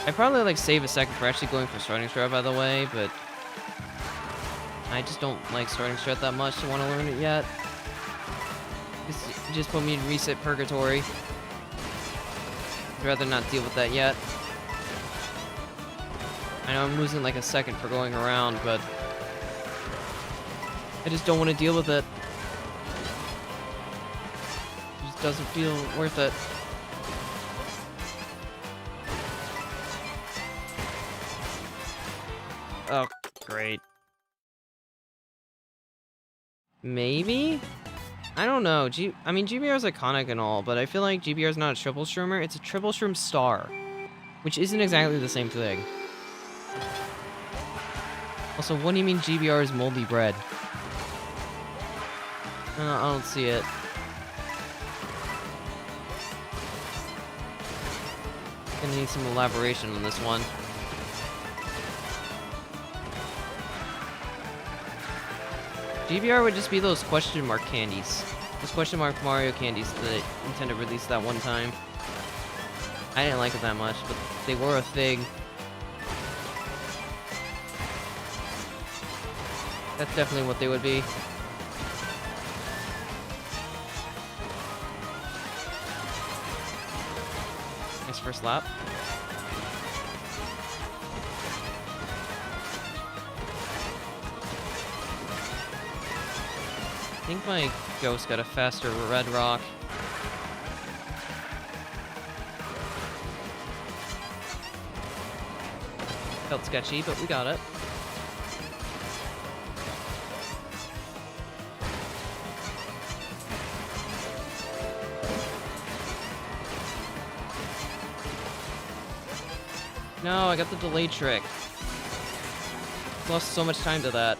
Speaker 1: I probably like save a second for actually going for starting strat, by the way, but I just don't like starting strat that much to want to learn it yet. Just put me in reset purgatory. I'd rather not deal with that yet. I know I'm losing like a second for going around, but I just don't want to deal with it. It just doesn't feel worth it. Oh, great. Maybe? I don't know. I mean, GBR is iconic and all, but I feel like GBR is not a triple shroomer. It's a triple shroom star, which isn't exactly the same thing. Also, what do you mean GBR is moldy bread? I don't see it. Gonna need some elaboration on this one. GBR would just be those question mark candies. Those question mark Mario candies that Nintendo released that one time. I didn't like it that much, but they were a thing. That's definitely what they would be. Nice first lap. I think my ghost got a faster red rock. Felt sketchy, but we got it. No, I got the delay trick. Lost so much time to that.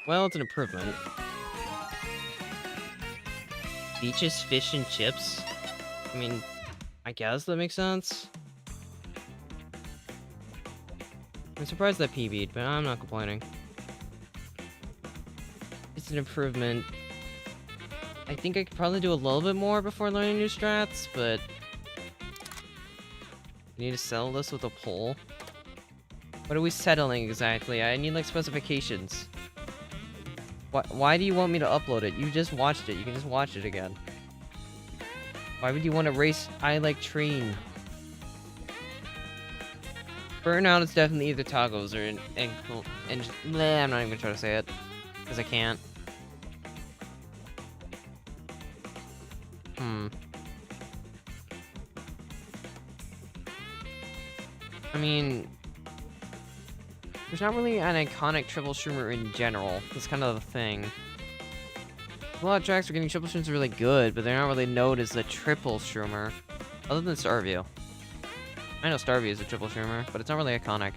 Speaker 1: Well, it's an improvement. Beaches, fish, and chips? I mean, I guess that makes sense. I'm surprised that PB'd, but I'm not complaining. It's an improvement. I think I could probably do a little bit more before learning new strats, but... I need to settle this with a poll. What are we settling exactly? I need, like, specifications. Why do you want me to upload it? You just watched it. You can just watch it again. Why would you want to race I Like Train? Burnout is definitely either tacos or and I'm not even gonna try to say it. Because I can't. I mean... There's not really an iconic triple shroomer in general. That's kind of the thing. A lot of tracks are getting triple shrooms really good, but they're not really known as the triple shroomer. Other than Starview. I know Starview is a triple shroomer, but it's not really iconic.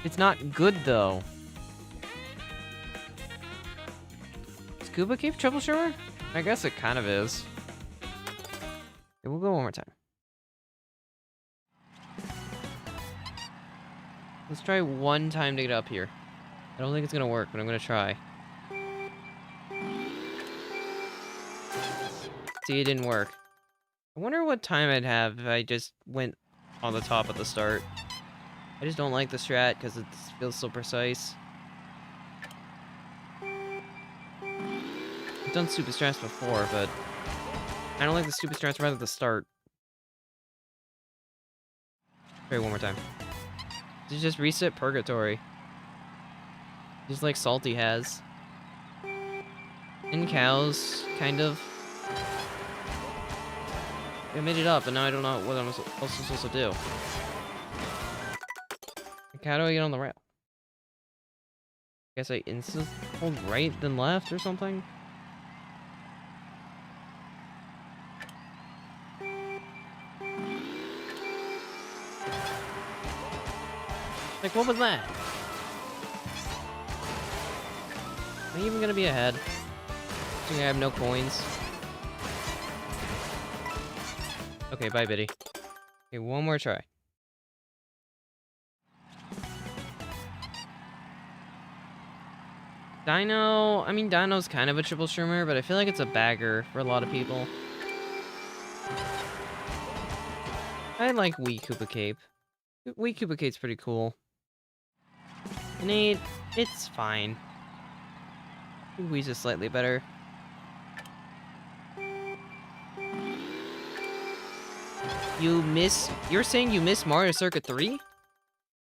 Speaker 1: It's not good, though. Is Scuba Cave triple shroomer? I guess it kind of is. Okay, we'll go one more time. Let's try one time to get up here. I don't think it's gonna work, but I'm gonna try. See, it didn't work. I wonder what time I'd have if I just went on the top at the start. I just don't like the strat because it feels so precise. I've done stupid strats before, but I don't like the stupid strats right at the start. Try one more time. Just reset Purgatory. Just like Salty has. And cows, kind of. I made it up, and now I don't know what I'm also supposed to do. Like, how do I get on the rail? Guess I instant hold right, then left, or something? Like, what was that? Am I even gonna be ahead? I have no coins. Okay, bye, Biddy. Okay, one more try. Dino, I mean, Dino's kind of a triple shroomer, but I feel like it's a bagger for a lot of people. I like Wii Koopa Cape. Wii Koopa Cape's pretty cool. Nate, it's fine. I think Wii's is slightly better. You're saying you miss Mario Circuit 3?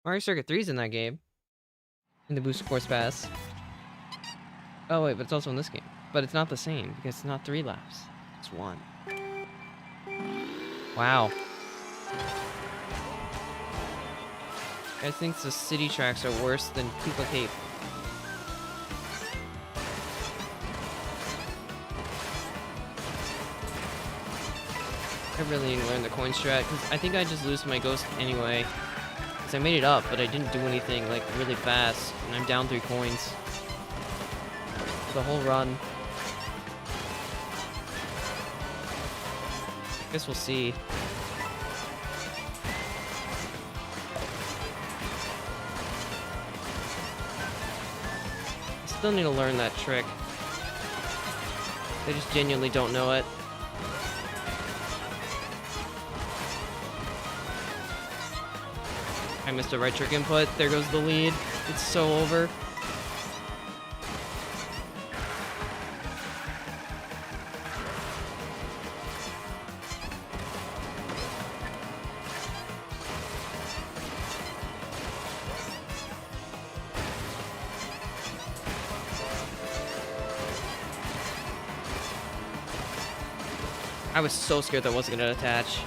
Speaker 1: Mario Circuit 3's in that game. In the Booster Course Pass. Oh wait, but it's also in this game. But it's not the same, because it's not 3 laps. It's 1. Wow. I think the city tracks are worse than Koopa Cape. I really need to learn the coin strat, because I think I just lose my ghost anyway. Because I made it up, but I didn't do anything, like, really fast. And I'm down 3 coins. The whole run. Guess we'll see. I still need to learn that trick. I just genuinely don't know it. I missed a right trick input. There goes the lead. It's so over. I was so scared that wasn't gonna attach.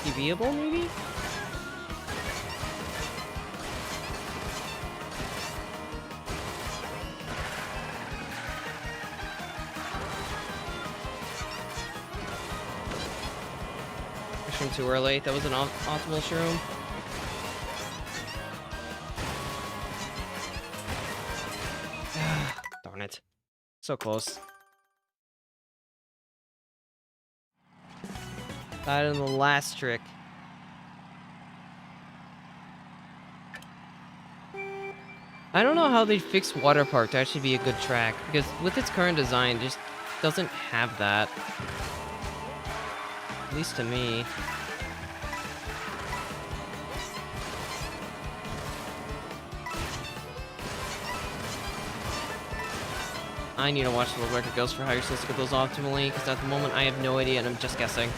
Speaker 1: TVable, maybe? Mushroom too early. That was an optimal shroom. Darn it. So close. That in the last trick. I don't know how they fixed Water Park to actually be a good track, because with its current design, it just doesn't have that. At least to me. I need to watch the record goes for how you're supposed to get those optimally, because at the moment I have no idea and I'm just guessing.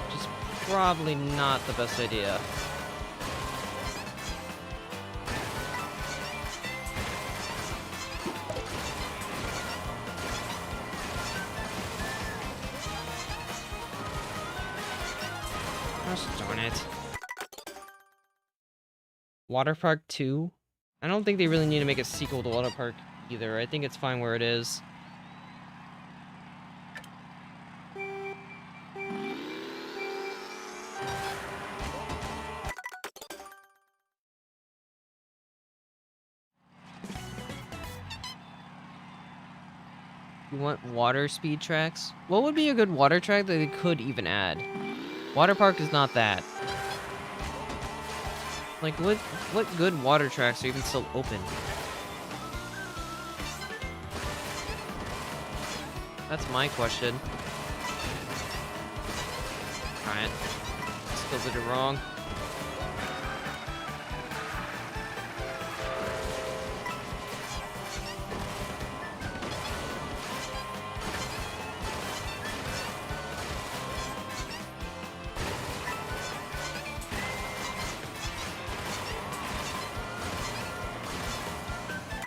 Speaker 1: Which is probably not the best idea. Gosh darn it. Water Park 2? I don't think they really need to make a sequel to Water Park either. I think it's fine where it is. You want water speed tracks? What would be a good water track that they could even add? Water Park is not that. Like, what good water tracks are even still open? That's my question. Alright. Still did it wrong.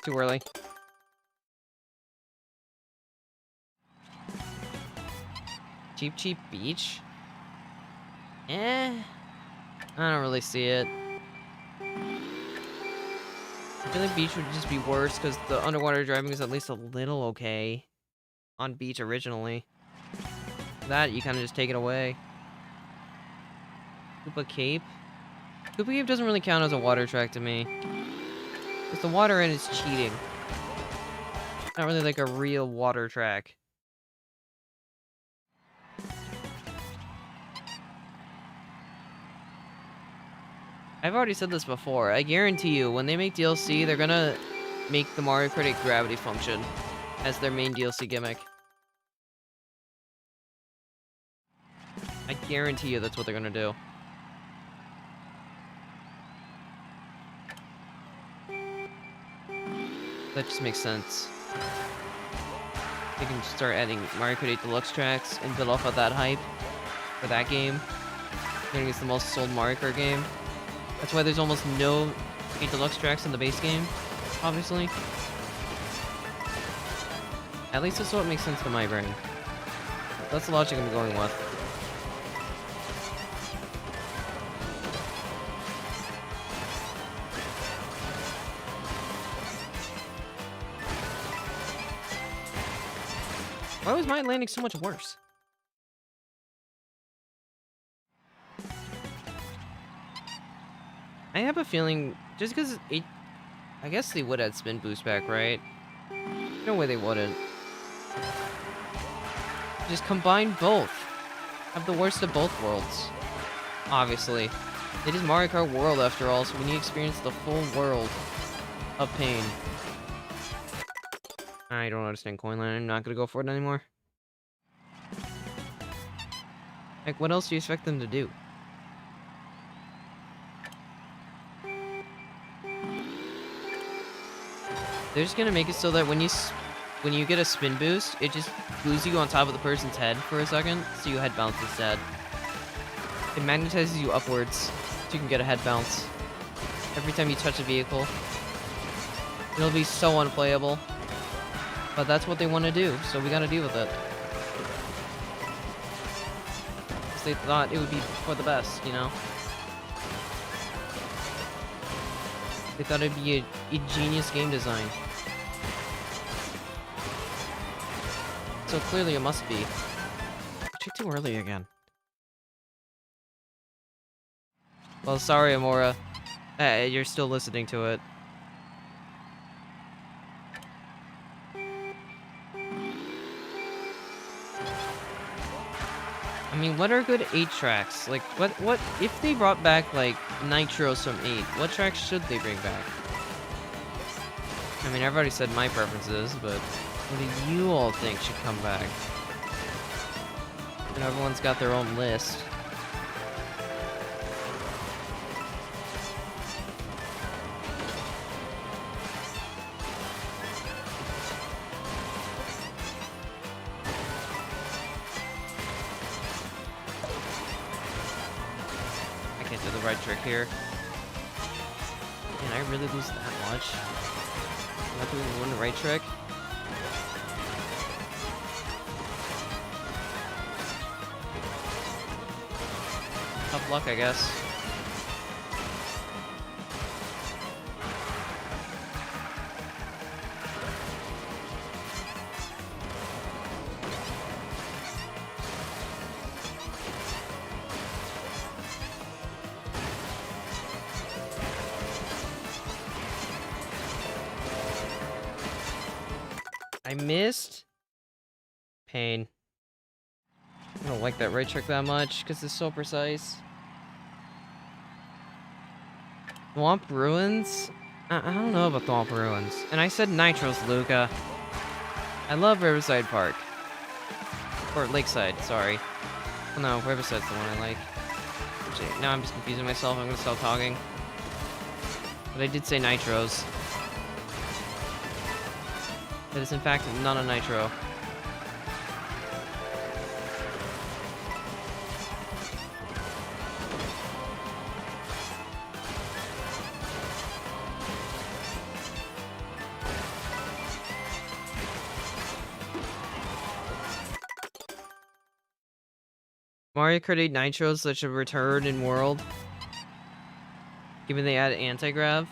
Speaker 1: Too early. Cheap Cheap Beach? I don't really see it. feel like beach would just be worse because the underwater driving is at least a little okay on beach originally. That, you kind of just take it away. Koopa Cape? Koopa Cape doesn't really count as a water track to me. Because the water in is cheating. Not really like a real water track. I've already said this before. I guarantee you, when they make DLC, they're gonna make the Mario Kart 8 gravity function as their main DLC gimmick. I guarantee you that's what they're gonna do. That just makes sense. They can start adding Mario Kart 8 Deluxe tracks and build off of that hype for that game. I think it's the most sold Mario Kart game. That's why there's almost no 8 Deluxe tracks in the base game, obviously. At least that's what makes sense to my brain. That's the logic I'm going with. Why was my landing so much worse? I have a feeling, just because I guess they would add spin boost back, right? No way they wouldn't. Just combine both. Have the worst of both worlds. Obviously. It is Mario Kart World after all, so we need to experience the full world of pain. I don't understand Coinland. I'm not gonna go for it anymore. Like, what else do you expect them to do? They're just gonna make it so that when you get a spin boost, it just glues you on top of the person's head for a second, so you head bounce instead. It magnetizes you upwards, so you can get a head bounce. Every time you touch a vehicle. It'll be so unplayable. But that's what they want to do, so we gotta deal with it. Because they thought it would be for the best, you know? They thought it'd be a genius game design. So clearly it must be. I checked too early again. Well, sorry, Amora. You're still listening to it. I mean, what are good 8 tracks? Like, what if they brought back, like, Nitros from 8, what tracks should they bring back? I mean, I've already said my preferences, but what do you all think should come back? And everyone's got their own list. The right trick here. Can I really lose that much? I'm not doing one right trick. Tough luck, I guess. I missed. Pain. I don't like that right trick that much because it's so precise. Thwomp Ruins? I don't know about Thwomp Ruins. And I said Nitros, Luca. I love Riverside Park. Or Lakeside, sorry. Oh, no, Riverside's the one I like. Actually, now I'm just confusing myself. I'm gonna stop talking. But I did say Nitros. That is in fact not a Nitro. Mario Kart 8 Nitros that should return in World. Given they add anti-grav.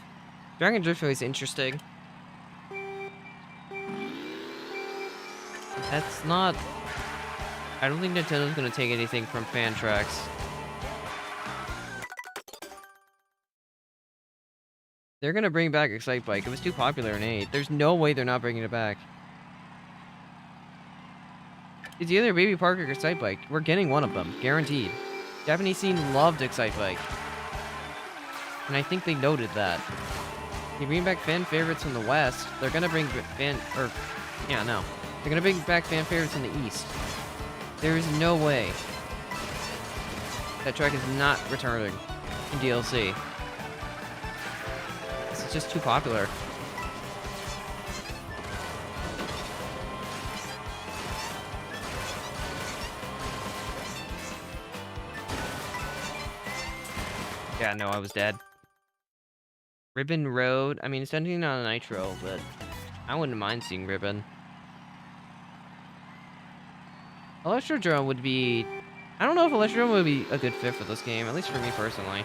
Speaker 1: Dragon Drift is interesting. That's not... I don't think Nintendo's gonna take anything from fan tracks. They're gonna bring back Excite Bike. It was too popular in 8. There's no way they're not bringing it back. It's either Baby Park or Excite Bike. We're getting one of them, guaranteed. Japanese scene loved Excite Bike. And I think they noted that. They bring back fan favorites from the West. They're gonna bring They're gonna bring back fan favorites in the East. There is no way that track is not returning in DLC. This is just too popular. Yeah, no, I was dead. Ribbon Road. I mean, it's technically not a Nitro, but I wouldn't mind seeing Ribbon. Electrodrome would be... I don't know if Electrodrome would be a good fit for this game, at least for me personally.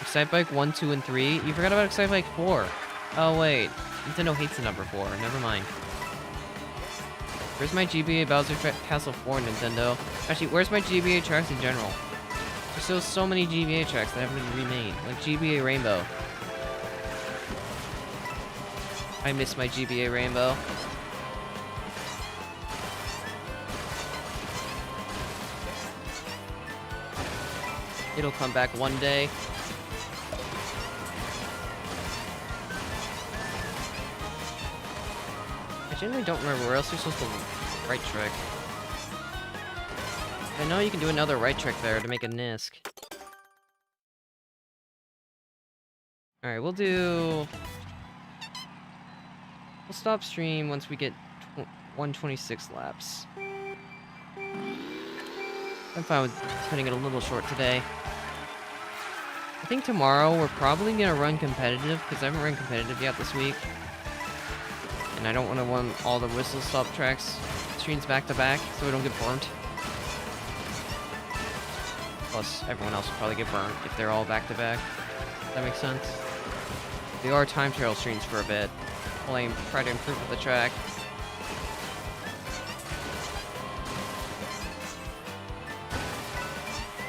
Speaker 1: Excite Bike 1, 2, and 3? You forgot about Excite Bike 4. Oh, wait. Nintendo hates the number 4. Never mind. Where's my GBA Bowser Castle 4, Nintendo? Actually, where's my GBA tracks in general? There's still so many GBA tracks that haven't been remade. Like GBA Rainbow. I miss my GBA Rainbow. It'll come back one day. I generally don't remember where else you're supposed to right trick. I know you can do another right trick there to make a Nisk. Alright, we'll stop stream once we get 126 laps. I'm fine with cutting it a little short today. I think tomorrow we're probably gonna run competitive, because I haven't run competitive yet this week. And I don't want to run all the Whistlestop tracks streams back to back, so we don't get burnt. Plus, everyone else will probably get burnt if they're all back to back. Does that make sense? We are time trial streams for a bit. We'll try to improve with the track.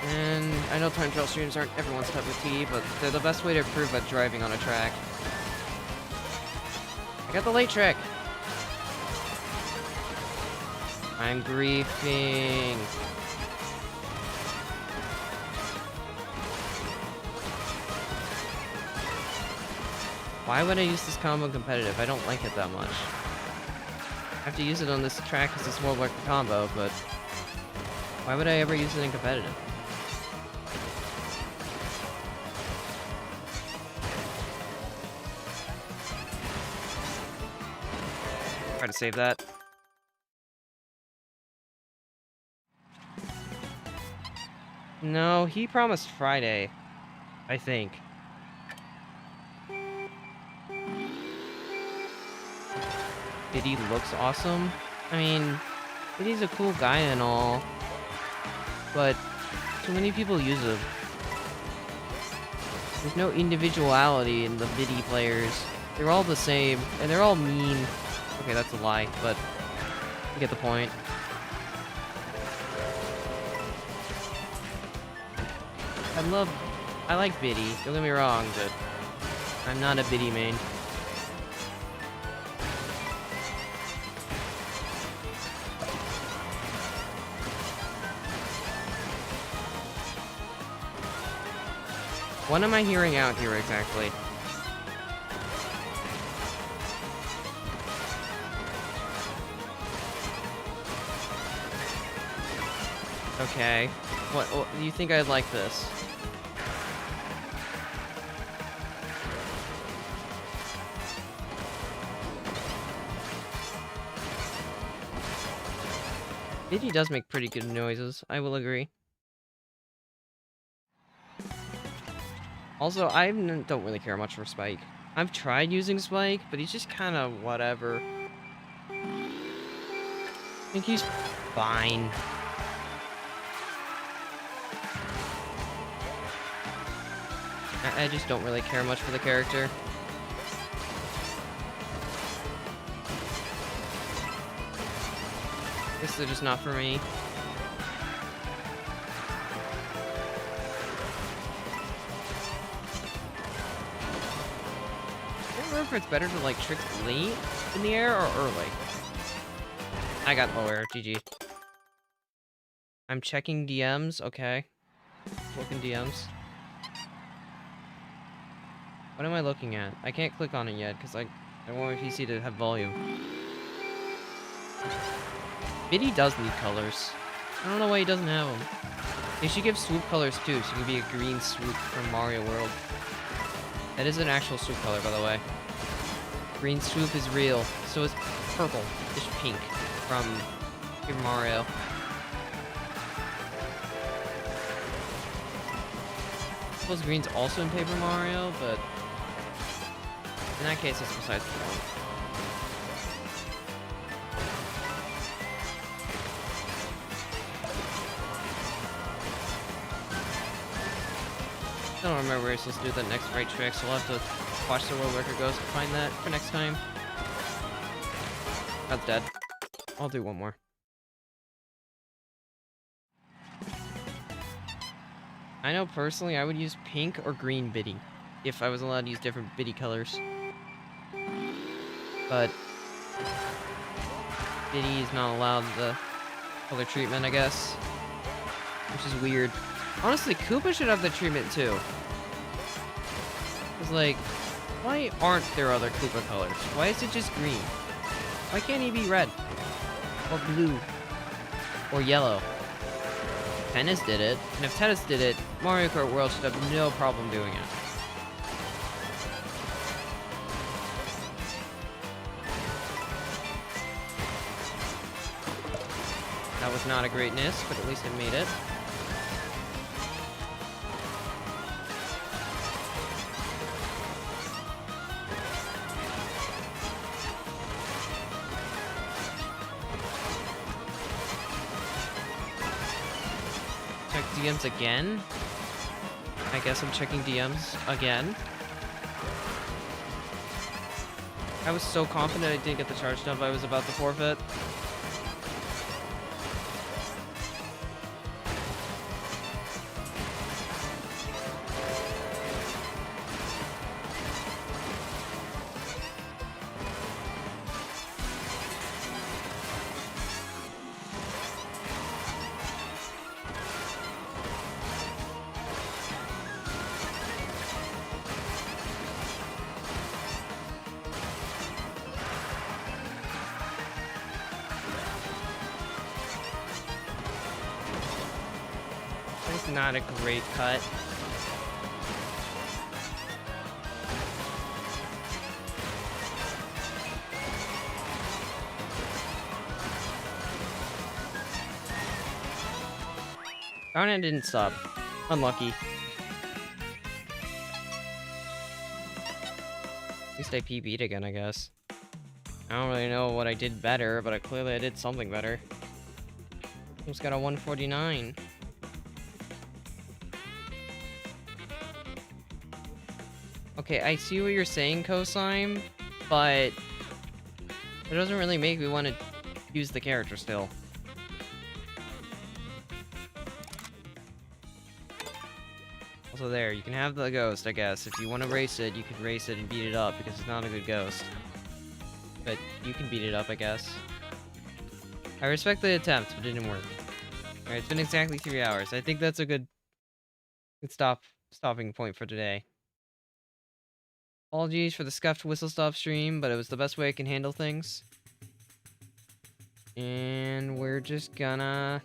Speaker 1: And I know time trial streams aren't everyone's cup of tea, but they're the best way to improve at driving on a track. I got the late trick! I'm griefing. Why would I use this combo competitive? I don't like it that much. I have to use it on this track because it's more like a combo, but why would I ever use it in competitive? Try to save that. No, he promised Friday, I think. Diddy looks awesome. I mean, Diddy's a cool guy and all, but too many people use him. There's no individuality in the Biddy players. They're all the same, and they're all mean. Okay, that's a lie, but you get the point. I like Biddy, don't get me wrong, but I'm not a Biddy main. What am I hearing out here exactly? Okay. What do you think I'd like this? Diddy does make pretty good noises, I will agree. Also, I don't really care much for Spike. I've tried using Spike, but he's just kind of whatever. I think he's fine. I just don't really care much for the character. Guess they're just not for me. I don't know if it's better to like trick late in the air or early. I got low air, GG. I'm checking DMs, okay. Looking DMs. What am I looking at? I can't click on it yet because I want my PC to have volume. Biddy does need colors. I don't know why he doesn't have them. They should give swoop colors too, so you can be a green swoop from Mario World. That is an actual swoop color, by the way. Green swoop is real. So is purple. Just pink from Super Mario. I suppose green's also in Paper Mario, but in that case, it's besides the point. I don't remember where you're supposed to do that next right trick, so I'll have to watch the world record goes to find that for next time. That's dead. I'll do one more. I know personally I would use pink or green Biddy if I was allowed to use different Biddy colors. But Biddy is not allowed the color treatment, I guess. Which is weird. Honestly, Koopa should have the treatment too. Cause like, why aren't there other Koopa colors? Why is it just green? Why can't he be red? Or blue? Or yellow? Tennis did it, and if Tennis did it, Mario Kart World should have no problem doing it. That was not a great miss, but at least it made it. Check DMs again. I guess I'm checking DMs again. I was so confident I didn't get the charge dump I was about to forfeit. That's not a great cut. Darn it, didn't stop. Unlucky. At least I PB'd again, I guess. I don't really know what I did better, but clearly I did something better. Almost got a 149. Okay, I see what you're saying, Cosime, but it doesn't really make me want to use the character still. Also there, you can have the ghost, I guess. If you want to race it, you can race it and beat it up, because it's not a good ghost. But you can beat it up, I guess. I respect the attempt, but it didn't work. Alright, it's been exactly 3 hours. I think that's a good stopping point for today. Apologies for the scuffed Whistlestop stream, but it was the best way I can handle things. And we're just gonna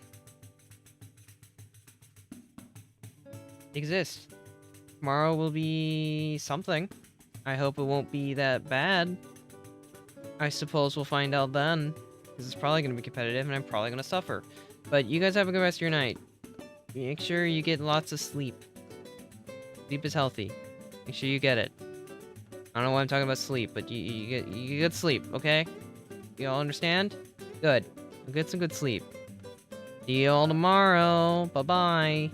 Speaker 1: exist. Tomorrow will be something. I hope it won't be that bad. I suppose we'll find out then. Because it's probably going to be competitive and I'm probably going to suffer. But you guys have a good rest of your night. Make sure you get lots of sleep. Sleep is healthy. Make sure you get it. I don't know why I'm talking about sleep, but you get sleep, okay? You all understand? Good. Get some good sleep. See you all tomorrow. Bye-bye.